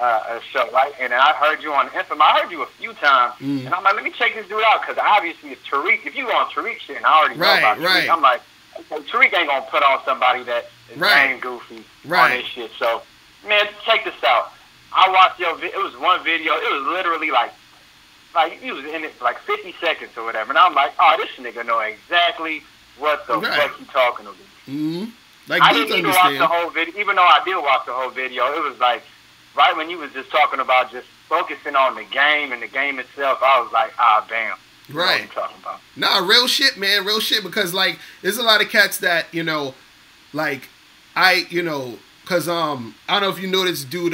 Speaker 3: Show, right? And then I heard you on Infam. I heard you a few times. And I'm like, let me check this dude out. Because obviously, if you on Tariq shit, and I already know about Tariq, I'm like, Tariq ain't going to put on somebody that is ain't goofy on this shit. So, man, check this out. I watched your video. It was one video. It was literally like he was in it for like 50 seconds or whatever. And I'm like, oh, this nigga know exactly what the fuck he talking about.
Speaker 1: Mm-hmm. Like,
Speaker 3: I didn't even watch the whole video, even though I did watch the whole video. It was like, right when you was just talking about just focusing on the game and the game itself, I was like, bam.
Speaker 1: Right.
Speaker 3: What you talking about?
Speaker 1: Nah, real shit, man. Real shit. Because, like, there's a lot of cats that, you know, like, because, I don't know if you know this dude,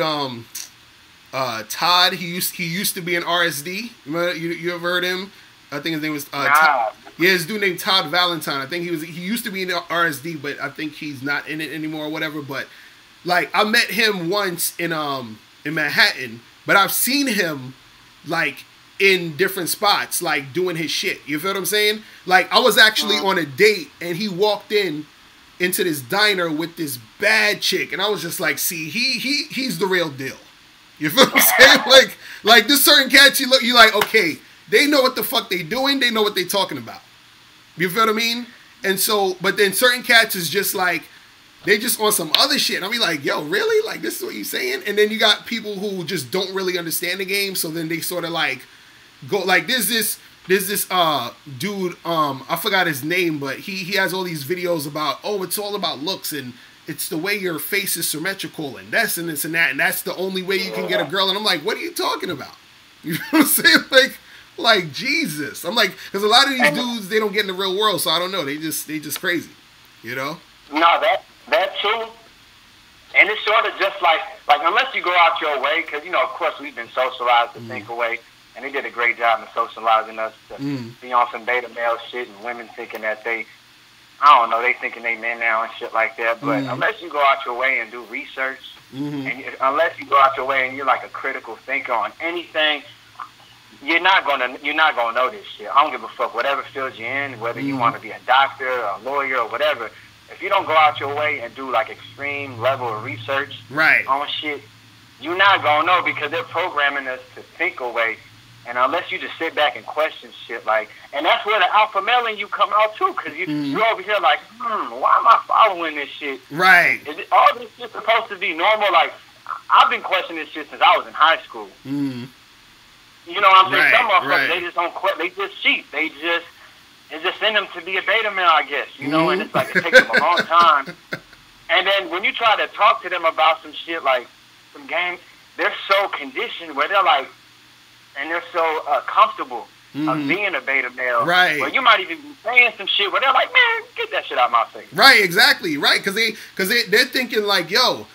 Speaker 1: Todd, he used to be an RSD. You ever heard him? I think his name was Todd. Yeah, his dude named Todd Valentine. I think he used to be in the RSD, but I think he's not in it anymore or whatever. But like, I met him once in Manhattan, but I've seen him like in different spots, like doing his shit. You feel what I'm saying? Like, I was actually on a date and he walked into this diner with this bad chick, and I was just like, see, he's the real deal. You feel what I'm saying? Like this certain cats, you like, okay, they know what the fuck they doing, they know what they talking about. You feel what I mean? And so, but then certain cats is just like, they just on some other shit. And I'll be like, yo, really? Like, this is what you saying? And then you got people who just don't really understand the game, so then they sort of like go, like, there's this dude, I forgot his name, but he has all these videos about, oh, it's all about looks, and it's the way your face is symmetrical, and this and this and that, and that's the only way you can get a girl. And I'm like, what are you talking about? You know what I'm saying? Like Jesus. I'm like, because a lot of these dudes, they don't get in the real world, so I don't know. They just crazy, you know?
Speaker 3: No, that too. And it's sort of just like unless you go out your way, because, you know, of course, we've been socialized to think away, and they did a great job in socializing us to be on some beta male shit, and women thinking that they thinking they men now and shit like that. But unless you go out your way and do research, and unless you go out your way and you're like a critical thinker on anything, you're not gonna know this shit. I don't give a fuck whatever field you're in, whether you want to be a doctor, a lawyer, or whatever. If you don't go out your way and do like extreme level of research on shit, you're not gonna know, because they're programming us to think away. And unless you just sit back and question shit, like, and that's where the alpha male in you come out too, because you're over here like, why am I following this shit?
Speaker 1: Right.
Speaker 3: Is all this shit supposed to be normal? Like, I've been questioning this shit since I was in high school. You know what I'm saying? Some motherfuckers, they just don't quit. They just cheat. It's just in them to be a beta male, I guess. You know, and it's like, it takes them a long time. And then when you try to talk to them about some shit, like some games, they're so conditioned where they're like, and they're so comfortable of being a beta male.
Speaker 1: Right.
Speaker 3: Well, you might even be saying some shit where they're like, man, get that shit out of my face.
Speaker 1: Right, exactly. Right, because they're thinking like, yo,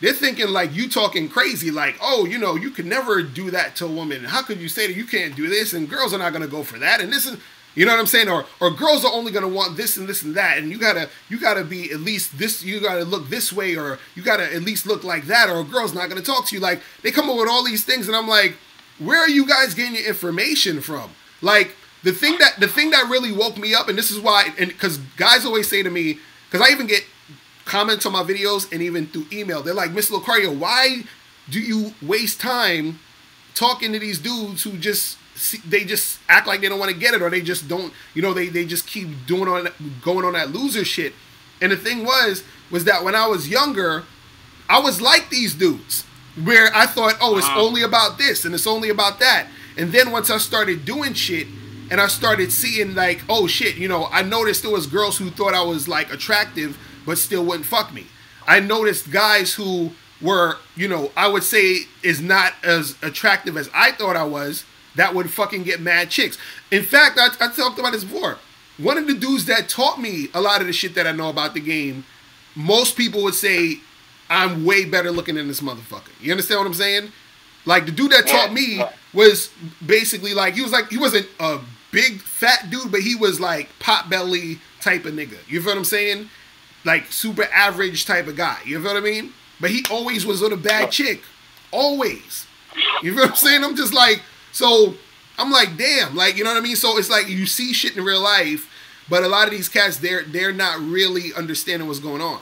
Speaker 1: they're thinking like you talking crazy, like, oh, you know, you could never do that to a woman. How could you say that you can't do this? And girls are not going to go for that. And this is, you know what I'm saying? Or girls are only going to want this and this and that. And you gotta be at least this, you got to look this way, or you got to at least look like that, or a girl's not going to talk to you. Like, they come up with all these things, and I'm like, where are you guys getting your information from? Like, the thing that really woke me up, and this is why, and because guys always say to me, because I even get comments on my videos and even through email, they're like, Mr. Locario, why do you waste time talking to these dudes who just act like they don't want to get it, or they just don't, you know, they just keep going on that loser shit. And the thing was that when I was younger, I was like these dudes, where I thought, oh, it's only about this and it's only about that. And then once I started doing shit and I started seeing like, oh shit, you know, I noticed there was girls who thought I was like attractive but still wouldn't fuck me. I noticed guys who were, you know, I would say is not as attractive as I thought I was, that would fucking get mad chicks. In fact, I talked about this before. One of the dudes that taught me a lot of the shit that I know about the game, most people would say I'm way better looking than this motherfucker. You understand what I'm saying? Like, the dude that taught me was basically like, he wasn't a big fat dude, but he was like pot belly type of nigga. You feel what I'm saying? Like super average type of guy. You feel what I mean? But he always was with a bad chick. Always. You feel what I'm saying? I'm just like, so I'm like, damn, like, you know what I mean? So it's like you see shit in real life, but a lot of these cats, they're not really understanding what's going on.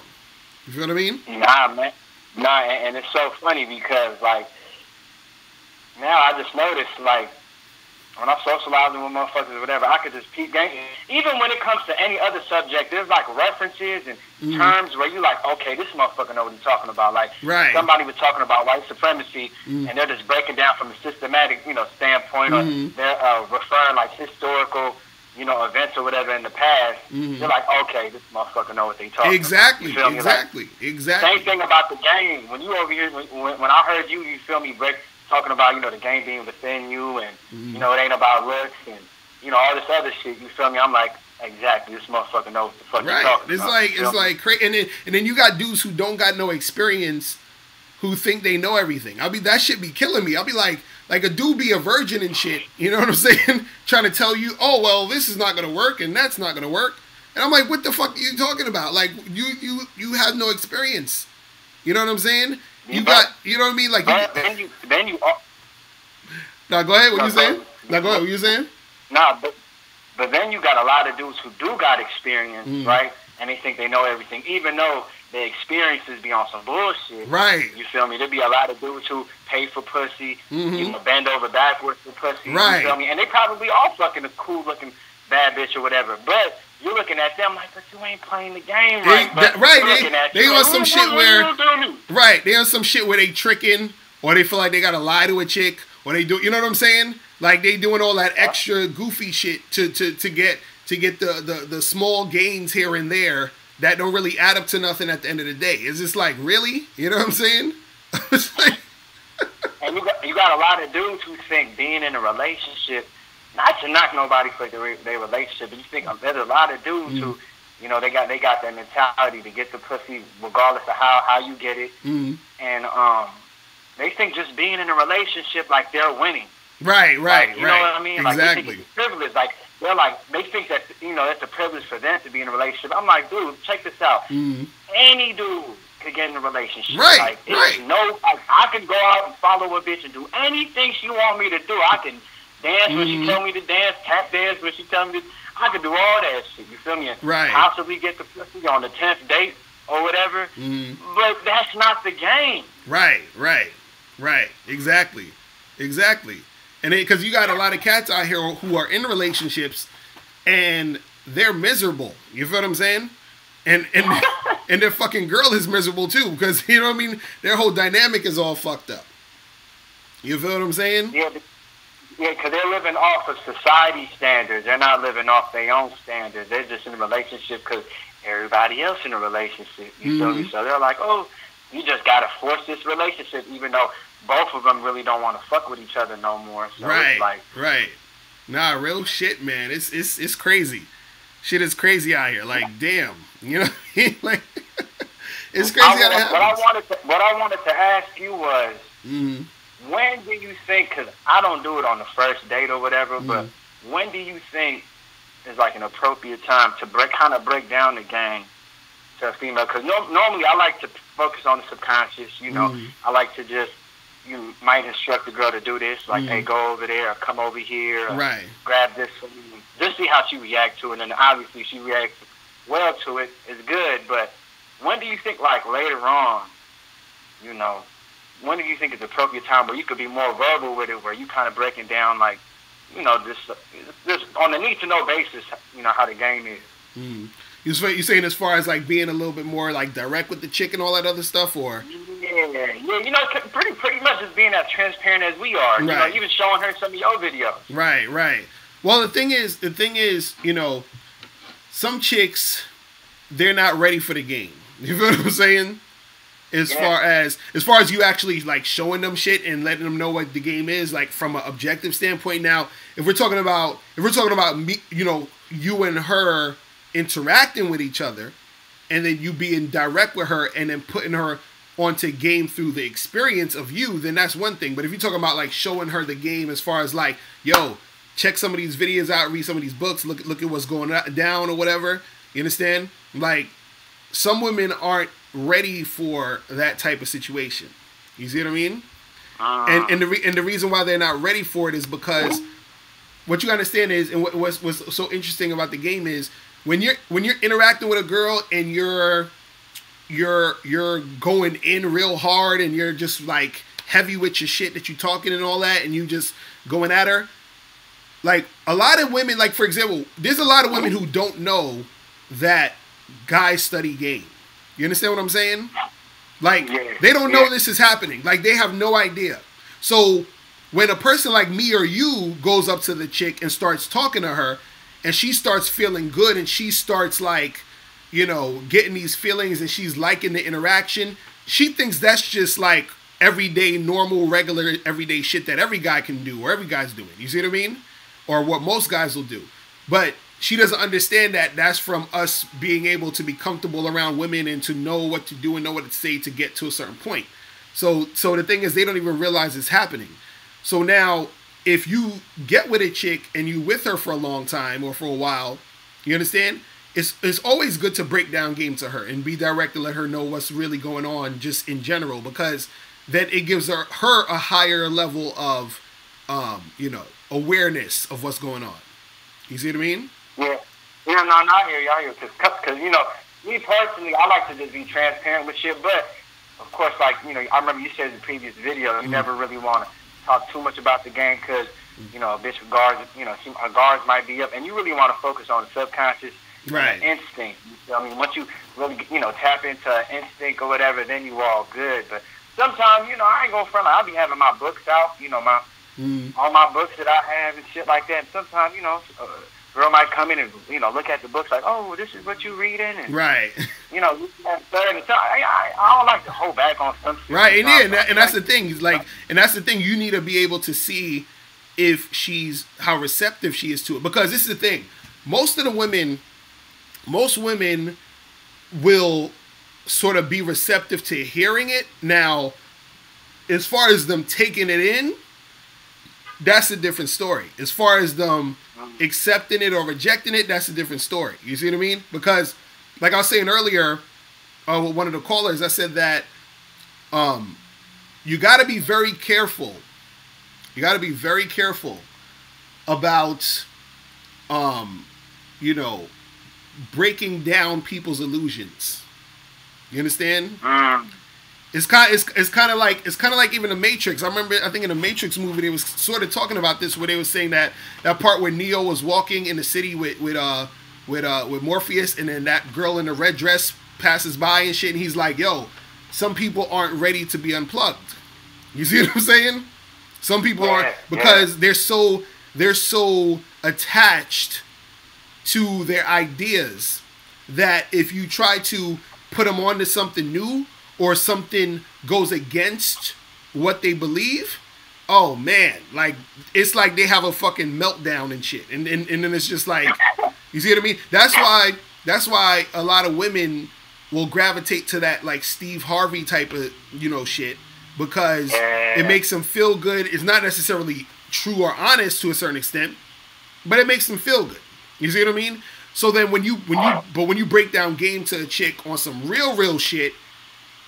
Speaker 1: You feel what I mean?
Speaker 15: Nah, man. Nah, and it's so funny because, like, now I just noticed, like, when I'm socializing with motherfuckers or whatever, I could just peep game. Even when it comes to any other subject, there's, like, references and terms where you like, okay, this motherfucker know what he's talking about. Like, somebody was talking about white supremacy, and they're just breaking down from a systematic, standpoint, or they're referring, like, historical, events or whatever in the past. You're like, okay, this motherfucker know what they talking about.
Speaker 1: Exactly.
Speaker 15: Same thing about the game. When you over here, when I heard you feel me, talking about, the game being within you, and, it ain't about looks, and, all this other shit, you feel me? I'm like, exactly, this motherfucker knows what the fuck you're talking about.
Speaker 1: It's like crazy. And then you got dudes who don't got no experience who think they know everything. That shit be killing me. I'll be like a dude be a virgin and shit, you know what I'm saying? Trying to tell you, oh, well, this is not going to work, and that's not going to work. And I'm like, what the fuck are you talking about? Like, you have no experience. You know what I'm saying? You know what I mean? Like,
Speaker 15: then you.
Speaker 1: Now go ahead. What you saying? Now go ahead. What you saying?
Speaker 15: Nah, but then you got a lot of dudes who do got experience, right? And they think they know everything, even though their experiences be on some bullshit.
Speaker 1: Right.
Speaker 15: You feel me? There be a lot of dudes who pay for pussy, bend over backwards for pussy.
Speaker 1: Right.
Speaker 15: You feel me? And they probably all fucking a cool looking bad bitch or whatever, but. You're looking at them like, but you ain't playing the game right.
Speaker 1: They on some shit where, they on some shit where they tricking, or they feel like they gotta lie to a chick, or they do, you know what I'm saying? Like they doing all that extra goofy shit to get the small gains here and there that don't really add up to nothing at the end of the day. It's just like, really? You know what I'm saying?
Speaker 15: And you got a lot of dudes who think being in a relationship. Not to knock nobody for their relationship, but you think there's a lot of dudes who, they got that mentality to get the pussy regardless of how you get it, and they think just being in a relationship like they're winning.
Speaker 1: Right.
Speaker 15: You know what I mean?
Speaker 1: Exactly.
Speaker 15: Like they think it's a privilege. Like they think that it's a privilege for them to be in a relationship. I'm like, dude, check this out. Any dude could get in a relationship.
Speaker 1: Right.
Speaker 15: I can go out and follow a bitch and do anything she want me to do. I can. Dance when she tell me to dance, tap dance when she tell me to. I could do all that shit. You feel me?
Speaker 1: Right.
Speaker 15: Possibly get the pussy on the 10th date or whatever. But that's not the game.
Speaker 1: Right. Exactly. And because you got a lot of cats out here who are in relationships and they're miserable. You feel what I'm saying? And their fucking girl is miserable too, because you know what I mean. Their whole dynamic is all fucked up. You feel what I'm saying?
Speaker 15: Yeah, because they're living off of society standards. They're not living off their own standards. They're just in a relationship because everybody else in a relationship. You feel me? So they're like, oh, you just got to force this relationship, even though both of them really don't want to fuck with each other no more. So it's like,
Speaker 1: Nah, real shit, man. It's crazy. Shit is crazy out here. Like, damn. You know what I mean? Like, it's crazy how that happens.
Speaker 15: What I wanted to ask you was, when do you think, because I don't do it on the first date or whatever, but when do you think is like an appropriate time to break down the game to a female? Because normally I like to focus on the subconscious, I like to just, you might instruct the girl to do this, like, hey, go over there, or come over here, or grab this from me. Just see how she reacts to it, and obviously she reacts well to it, it's good, but when do you think, like, later on, when do you think is the appropriate time where you could be more verbal with it, where you kind of breaking down, like, this on a need-to-know basis, how the game is?
Speaker 1: You saying as far as, like, being a little bit more, like, direct with the chick and all that other stuff, or?
Speaker 15: Yeah, pretty much just being as transparent as we are. Even showing her some of your videos.
Speaker 1: Right. Well, the thing is, some chicks, they're not ready for the game. You feel what I'm saying? As far as you actually like showing them shit and letting them know what the game is, like from an objective standpoint. Now, if we're talking about me, you and her interacting with each other, and then you being direct with her and then putting her onto game through the experience of you, then that's one thing. But if you're talking about like showing her the game as far as like, yo, check some of these videos out, read some of these books, look at what's going down or whatever. You understand? Like, some women aren't ready for that type of situation. You see what I mean? And the reason why they're not ready for it is because what you understand is, and what's so interesting about the game is when you're interacting with a girl and you're you're going in real hard and you're just like heavy with your shit that you talking and all that, and you just going at her. Like a lot of women, like for example, there's a lot of women who don't know that guys study game. You understand what I'm saying? Like they don't know this is happening. Like they have no idea. So when a person like me or you goes up to the chick and starts talking to her, and she starts feeling good, and she starts like, you know, getting these feelings, and she's liking the interaction, she thinks that's just like everyday, normal, regular, everyday shit that every guy can do or every guy's doing. You see what I mean? Or what most guys will do. But she doesn't understand that that's from us being able to be comfortable around women and to know what to do and know what to say to get to a certain point. So the thing is, they don't even realize it's happening. So now, if you get with a chick and you with her for a long time or for a while, you understand? It's always good to break down game to her and be direct to let her know what's really going on just in general, because then it gives her a higher level of, you know, awareness of what's going on. You see what I mean?
Speaker 15: Yeah. Yeah, no, I hear you. Because, you know, me personally, I like to just be transparent with shit, but, of course, like, you know, I remember you said in the previous video, you never really want to talk too much about the game because, you know, a bitch with guards, you know, her guards might be up, and you really want to focus on the subconscious instinct. I mean, once you really, you know, tap into instinct or whatever, then you all good. But sometimes, you know, I ain't going front. I'll be having my books out, you know, all my books that I have and shit like that. And sometimes, you know, girl might come in and, you know, look at the books like, oh, this is what you reading, and you know, third and I don't like to hold back on some shit.
Speaker 1: Right, and and that's the thing. Is like, and that's the thing. You need to be able to see if how receptive she is to it, because this is the thing. Most women will sort of be receptive to hearing it. Now, as far as them taking it in, that's a different story. As far as them accepting it or rejecting it, that's a different story. You see what I mean? Because, like I was saying earlier, with one of the callers, I said that you got to be very careful. You got to be very careful about, you know, breaking down people's illusions. You understand? It's kind of like even the Matrix. I think in the Matrix movie they was sort of talking about this, where they was saying that part where Neo was walking in the city with Morpheus, and then that girl in the red dress passes by and shit, and he's like, "Yo, some people aren't ready to be unplugged." You see what I'm saying? Some people aren't, because they're so attached to their ideas that if you try to put them onto something new or something goes against what they believe, oh man, like it's like they have a fucking meltdown and shit, and then it's just like, you see what I mean? That's why a lot of women will gravitate to that like Steve Harvey type of, you know, shit, because it makes them feel good. It's not necessarily true or honest to a certain extent, but it makes them feel good. You see what I mean? So then when you break down game to a chick on some real shit,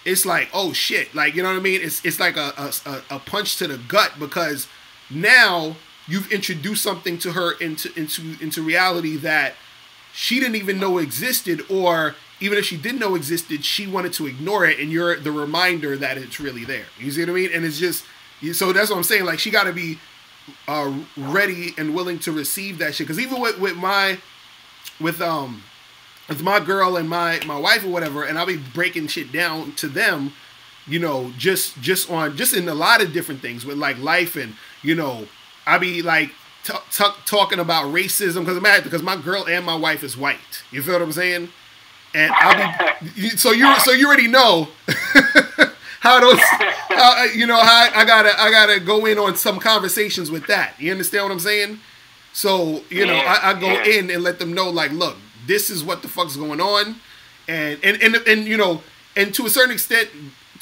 Speaker 1: it's like, oh shit, like, you know what I mean? It's like a punch to the gut, because now you've introduced something to her into reality that she didn't even know existed, or even if she didn't know existed, she wanted to ignore it, and you're the reminder that it's really there. You see what I mean? And it's just, so that's what I'm saying. Like, she got to be ready and willing to receive that shit. Because even with my girl and my wife or whatever, and I'll be breaking shit down to them, you know, just in a lot of different things with like life, and you know, I be like talking about racism because my girl and my wife is white. You feel what I'm saying? And I'll be so you already know how those how I gotta go in on some conversations with that. You understand what I'm saying? So you know, I go in and let them know, like, look, this is what the fuck's going on, and you know, and to a certain extent,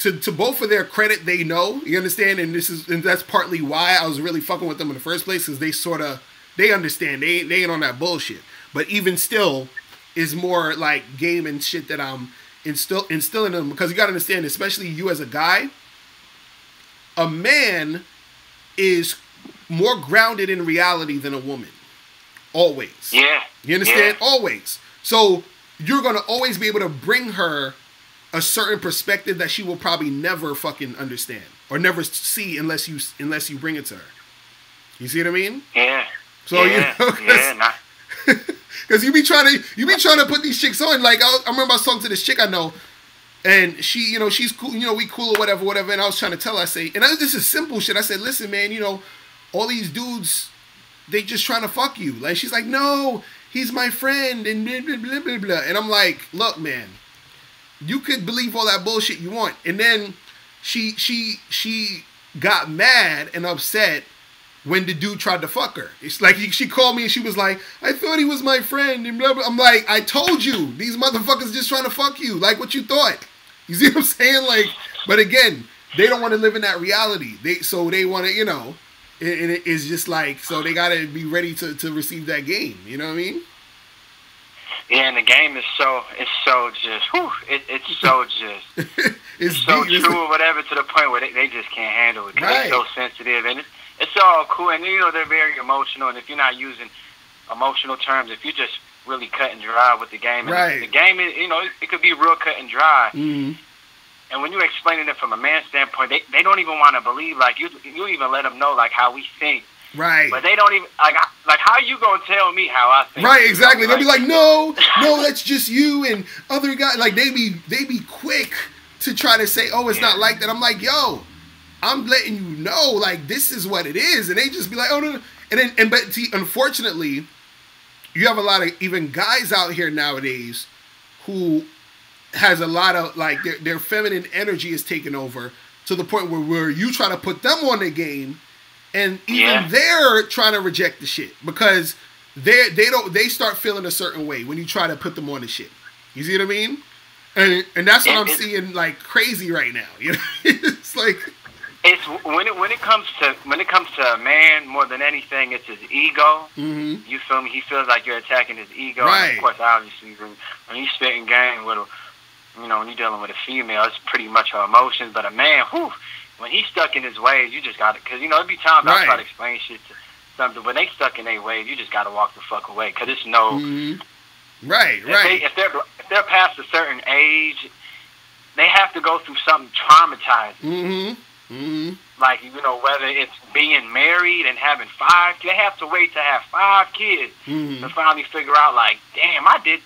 Speaker 1: to both of their credit, they know. You understand, and that's partly why I was really fucking with them in the first place, because they understand. They ain't on that bullshit. But even still, is more like game and shit that I'm instilling them, because you gotta understand, especially you as a guy, a man is more grounded in reality than a woman. Always. Yeah. You understand? Yeah. Always. So you're going to always be able to bring her a certain perspective that she will probably never fucking understand or never see unless you bring it to her. You see what I mean?
Speaker 15: Yeah.
Speaker 1: So because you be trying to put these chicks on. Like I remember I was talking to this chick I know, and she, you know, she's cool. You know, we cool or whatever. And I was trying to tell her, I say, and this is simple shit. I said, listen, man, you know, all these dudes, they just trying to fuck you. Like she's like, no, he's my friend, and blah blah blah blah blah. And I'm like, look, man, you could believe all that bullshit you want. And then she got mad and upset when the dude tried to fuck her. It's like she called me and she was like, I thought he was my friend and blah blah. I'm like, I told you, these motherfuckers just trying to fuck you, like what you thought. You see what I'm saying? Like, but again, they don't want to live in that reality. They want to, you know, and it is just like, so they gotta be ready to receive that game. You know what I mean?
Speaker 15: Yeah, and the game is it's so true or whatever, to the point where they just can't handle it because
Speaker 1: Right.
Speaker 15: it's so sensitive, and it's all cool, and you know they're very emotional, and if you're not using emotional terms, if you're just really cut and dry with the game, and
Speaker 1: Right.
Speaker 15: the game is, you know, it could be real cut and dry,
Speaker 1: Mm-hmm.
Speaker 15: and when you're explaining it from a man's standpoint, they don't even want to believe, like you even let them know like how we think.
Speaker 1: Right.
Speaker 15: But they don't even like how you gonna tell me how I think?
Speaker 1: Right, exactly. They'll be like, no, that's just you and other guys. Like they be quick to try to say, oh, it's not like that. I'm like, yo, I'm letting you know, like this is what it is, and they just be like, oh no, but see, unfortunately, you have a lot of even guys out here nowadays who has a lot of like their feminine energy is taken over to the point where you try to put them on the game. And even they're trying to reject the shit because they start feeling a certain way when you try to put them on the shit. You see what I mean? And that's what I'm seeing like crazy right now. You know, it's like
Speaker 15: it's when it comes to a man more than anything, it's his ego.
Speaker 1: Mm-hmm.
Speaker 15: You feel me? He feels like you're attacking his ego.
Speaker 1: Right.
Speaker 15: And of course, obviously, when you spitting game with you know, when you're dealing with a female, it's pretty much her emotions. But a man, whew. When he's stuck in his ways, you just got to, because, you know, it'd be times I try to explain shit to something. When they stuck in their ways, you just got to walk the fuck away, because it's no...
Speaker 1: Mm-hmm. Right.
Speaker 15: If they're past a certain age, they have to go through something traumatizing.
Speaker 1: Mm-hmm. Mm-hmm.
Speaker 15: Like, you know, whether it's being married and having 5, they have to wait to have 5 kids to finally figure out, like, damn, I did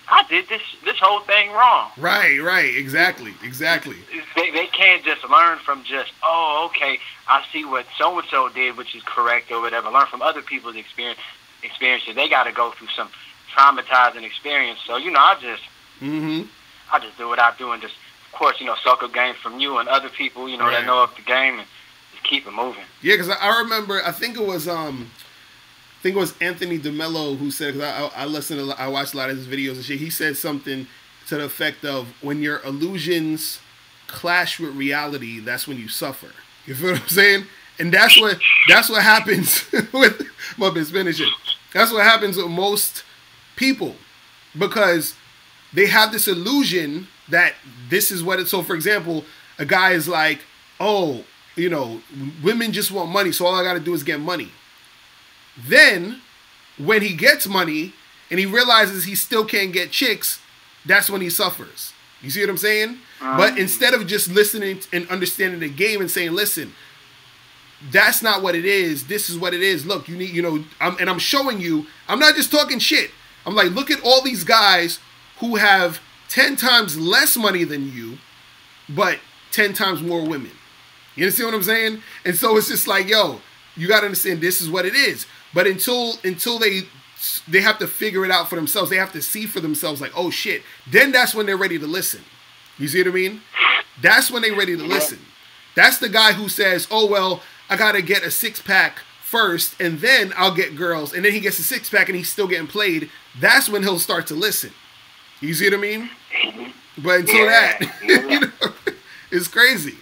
Speaker 15: this whole thing wrong.
Speaker 1: Right, exactly.
Speaker 15: They can't just learn from just, oh, okay, I see what so-and-so did, which is correct or whatever. Learn from other people's experiences. They got to go through some traumatizing experience. So, you know, I just do what I do and just, of course, you know, soak up game from you and other people, you know, that know up the game and just keep it moving.
Speaker 1: Yeah, because I remember, I think it was Anthony DeMello who said, because I watched a lot of his videos and shit. He said something to the effect of, when your illusions clash with reality, that's when you suffer. You feel what I'm saying? And that's what happens with Muppet Spinach. That's what happens with most people, because they have this illusion that this is what it's. So, for example, a guy is like, oh, you know, women just want money, so all I got to do is get money. Then, when he gets money and he realizes he still can't get chicks, that's when he suffers. You see what I'm saying? But instead of just listening and understanding the game and saying, listen, that's not what it is. This is what it is. Look, you need, you know, I'm showing you. I'm not just talking shit. I'm like, look at all these guys who have 10 times less money than you, but 10 times more women. You understand what I'm saying? And so it's just like, yo, you got to understand this is what it is. But until they have to figure it out for themselves, they have to see for themselves, like, oh shit, then that's when they're ready to listen. You see what I mean? That's when they're ready to listen. That's the guy who says, oh, well, I got to get a 6-pack first, and then I'll get girls. And then he gets a 6-pack and he's still getting played. That's when he'll start to listen. You see what I mean? But until you know, it's crazy.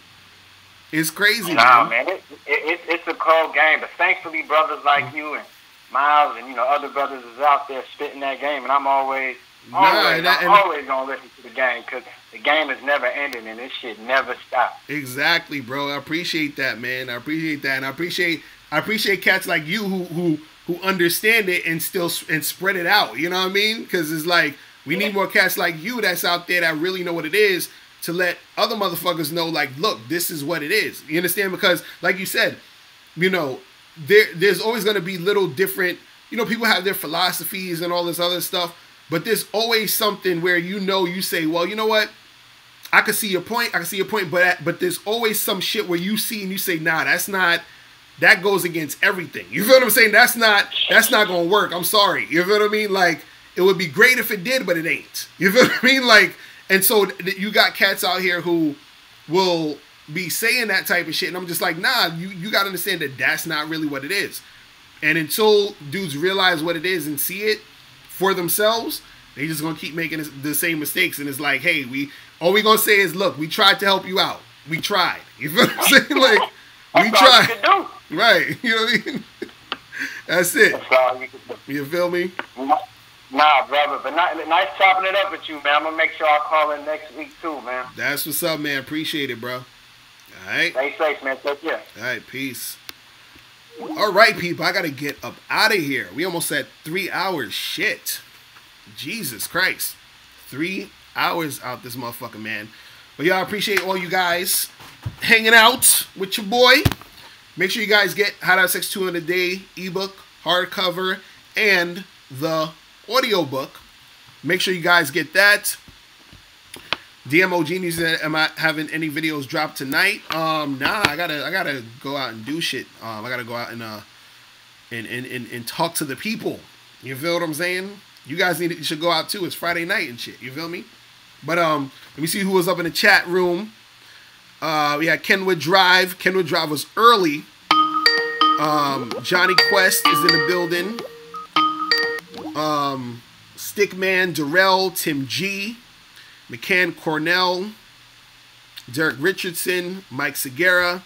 Speaker 1: It's crazy,
Speaker 15: man. It's a cold game. But thankfully, brothers like you and Miles and, you know, other brothers is out there spitting that game. And I'm always going to listen to the game, because the game is never ending and this shit never stops.
Speaker 1: Exactly, bro. I appreciate that, man. I appreciate that. And I appreciate cats like you who understand it and still spread it out. You know what I mean? Because it's like, we need more cats like you that's out there that really know what it is. to let other motherfuckers know, like, look, this is what it is. You understand? Because, like you said, you know, there's always going to be little different, you know, people have their philosophies and all this other stuff, but there's always something where, you know, you say, well, you know what? I can see your point. But there's always some shit where you see and you say, nah, that goes against everything. You feel what I'm saying? That's not going to work. I'm sorry. You feel what I mean? Like, it would be great if it did, but it ain't. You feel what I mean? Like, and so you got cats out here who will be saying that type of shit, and I'm just like, nah, you got to understand that that's not really what it is. And until dudes realize what it is and see it for themselves, they just going to keep making the same mistakes. And it's like, hey, all we going to say is, look, we tried to help you out. We tried. You feel what I'm saying? Like, we tried. You can do. Right. You know what I mean? That's it. That's all you can do. You feel me?
Speaker 15: Nah, brother. But nice chopping it up with you, man. I'm going to make sure I call in next week, too, man.
Speaker 1: That's what's up, man. Appreciate it, bro. All right.
Speaker 15: Stay safe, man. Take care.
Speaker 1: All right. Peace. All right, people. I got to get up out of here. We almost at 3 hours. Shit. Jesus Christ. 3 hours out this motherfucker, man. But y'all, appreciate all you guys hanging out with your boy. Make sure you guys get How to Have Sex 200 Day ebook, hardcover, and the audiobook. Make sure you guys get that. DMO Genius, am I having any videos drop tonight? Nah, I gotta go out and do shit. I gotta go out and talk to the people. You feel what I'm saying? You guys should go out too. It's Friday night and shit. You feel me? But let me see who was up in the chat room. We had Kenwood Drive. Kenwood Drive was early. Johnny Quest is in the building. Stickman, Darrell, Tim G, McCann Cornell, Derek Richardson, Mike Segura,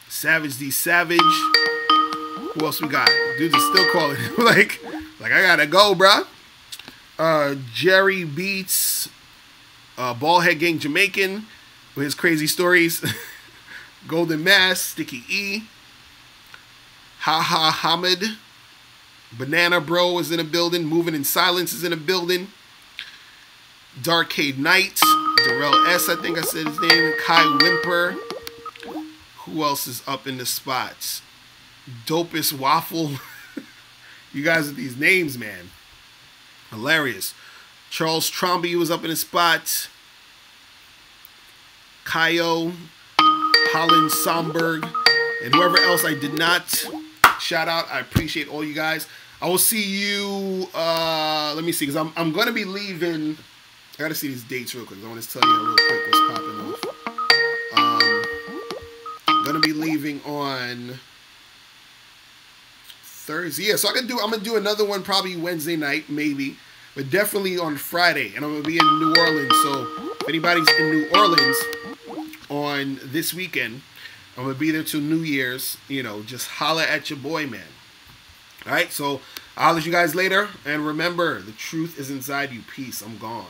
Speaker 1: Savage D Savage. Who else we got? Dudes are still calling. like I gotta go, bruh. Jerry Beats, Ballhead Gang Jamaican with his crazy stories. Golden Mass, Sticky E, Haha Hamid, Banana Bro is in a building. Moving in Silence is in a building. Darkade Knight, Darrell S, I think I said his name, Kai Wimper. Who else is up in the spots? Dopest Waffle. You guys with these names, man. Hilarious. Charles Tromby was up in the spots. Kaio, Holland Somberg, and whoever else I did not shout out. I appreciate all you guys. I will see you, let me see, because I'm going to be leaving. I got to see these dates real quick. I want to tell you real quick what's popping off. I'm going to be leaving on Thursday. Yeah, so I'm going to do another one probably Wednesday night, maybe. But definitely on Friday. And I'm going to be in New Orleans. So if anybody's in New Orleans on this weekend, I'm going to be there till New Year's. You know, just holla at your boy, man. All right, so I'll let you guys later. And remember, the truth is inside you. Peace. I'm gone.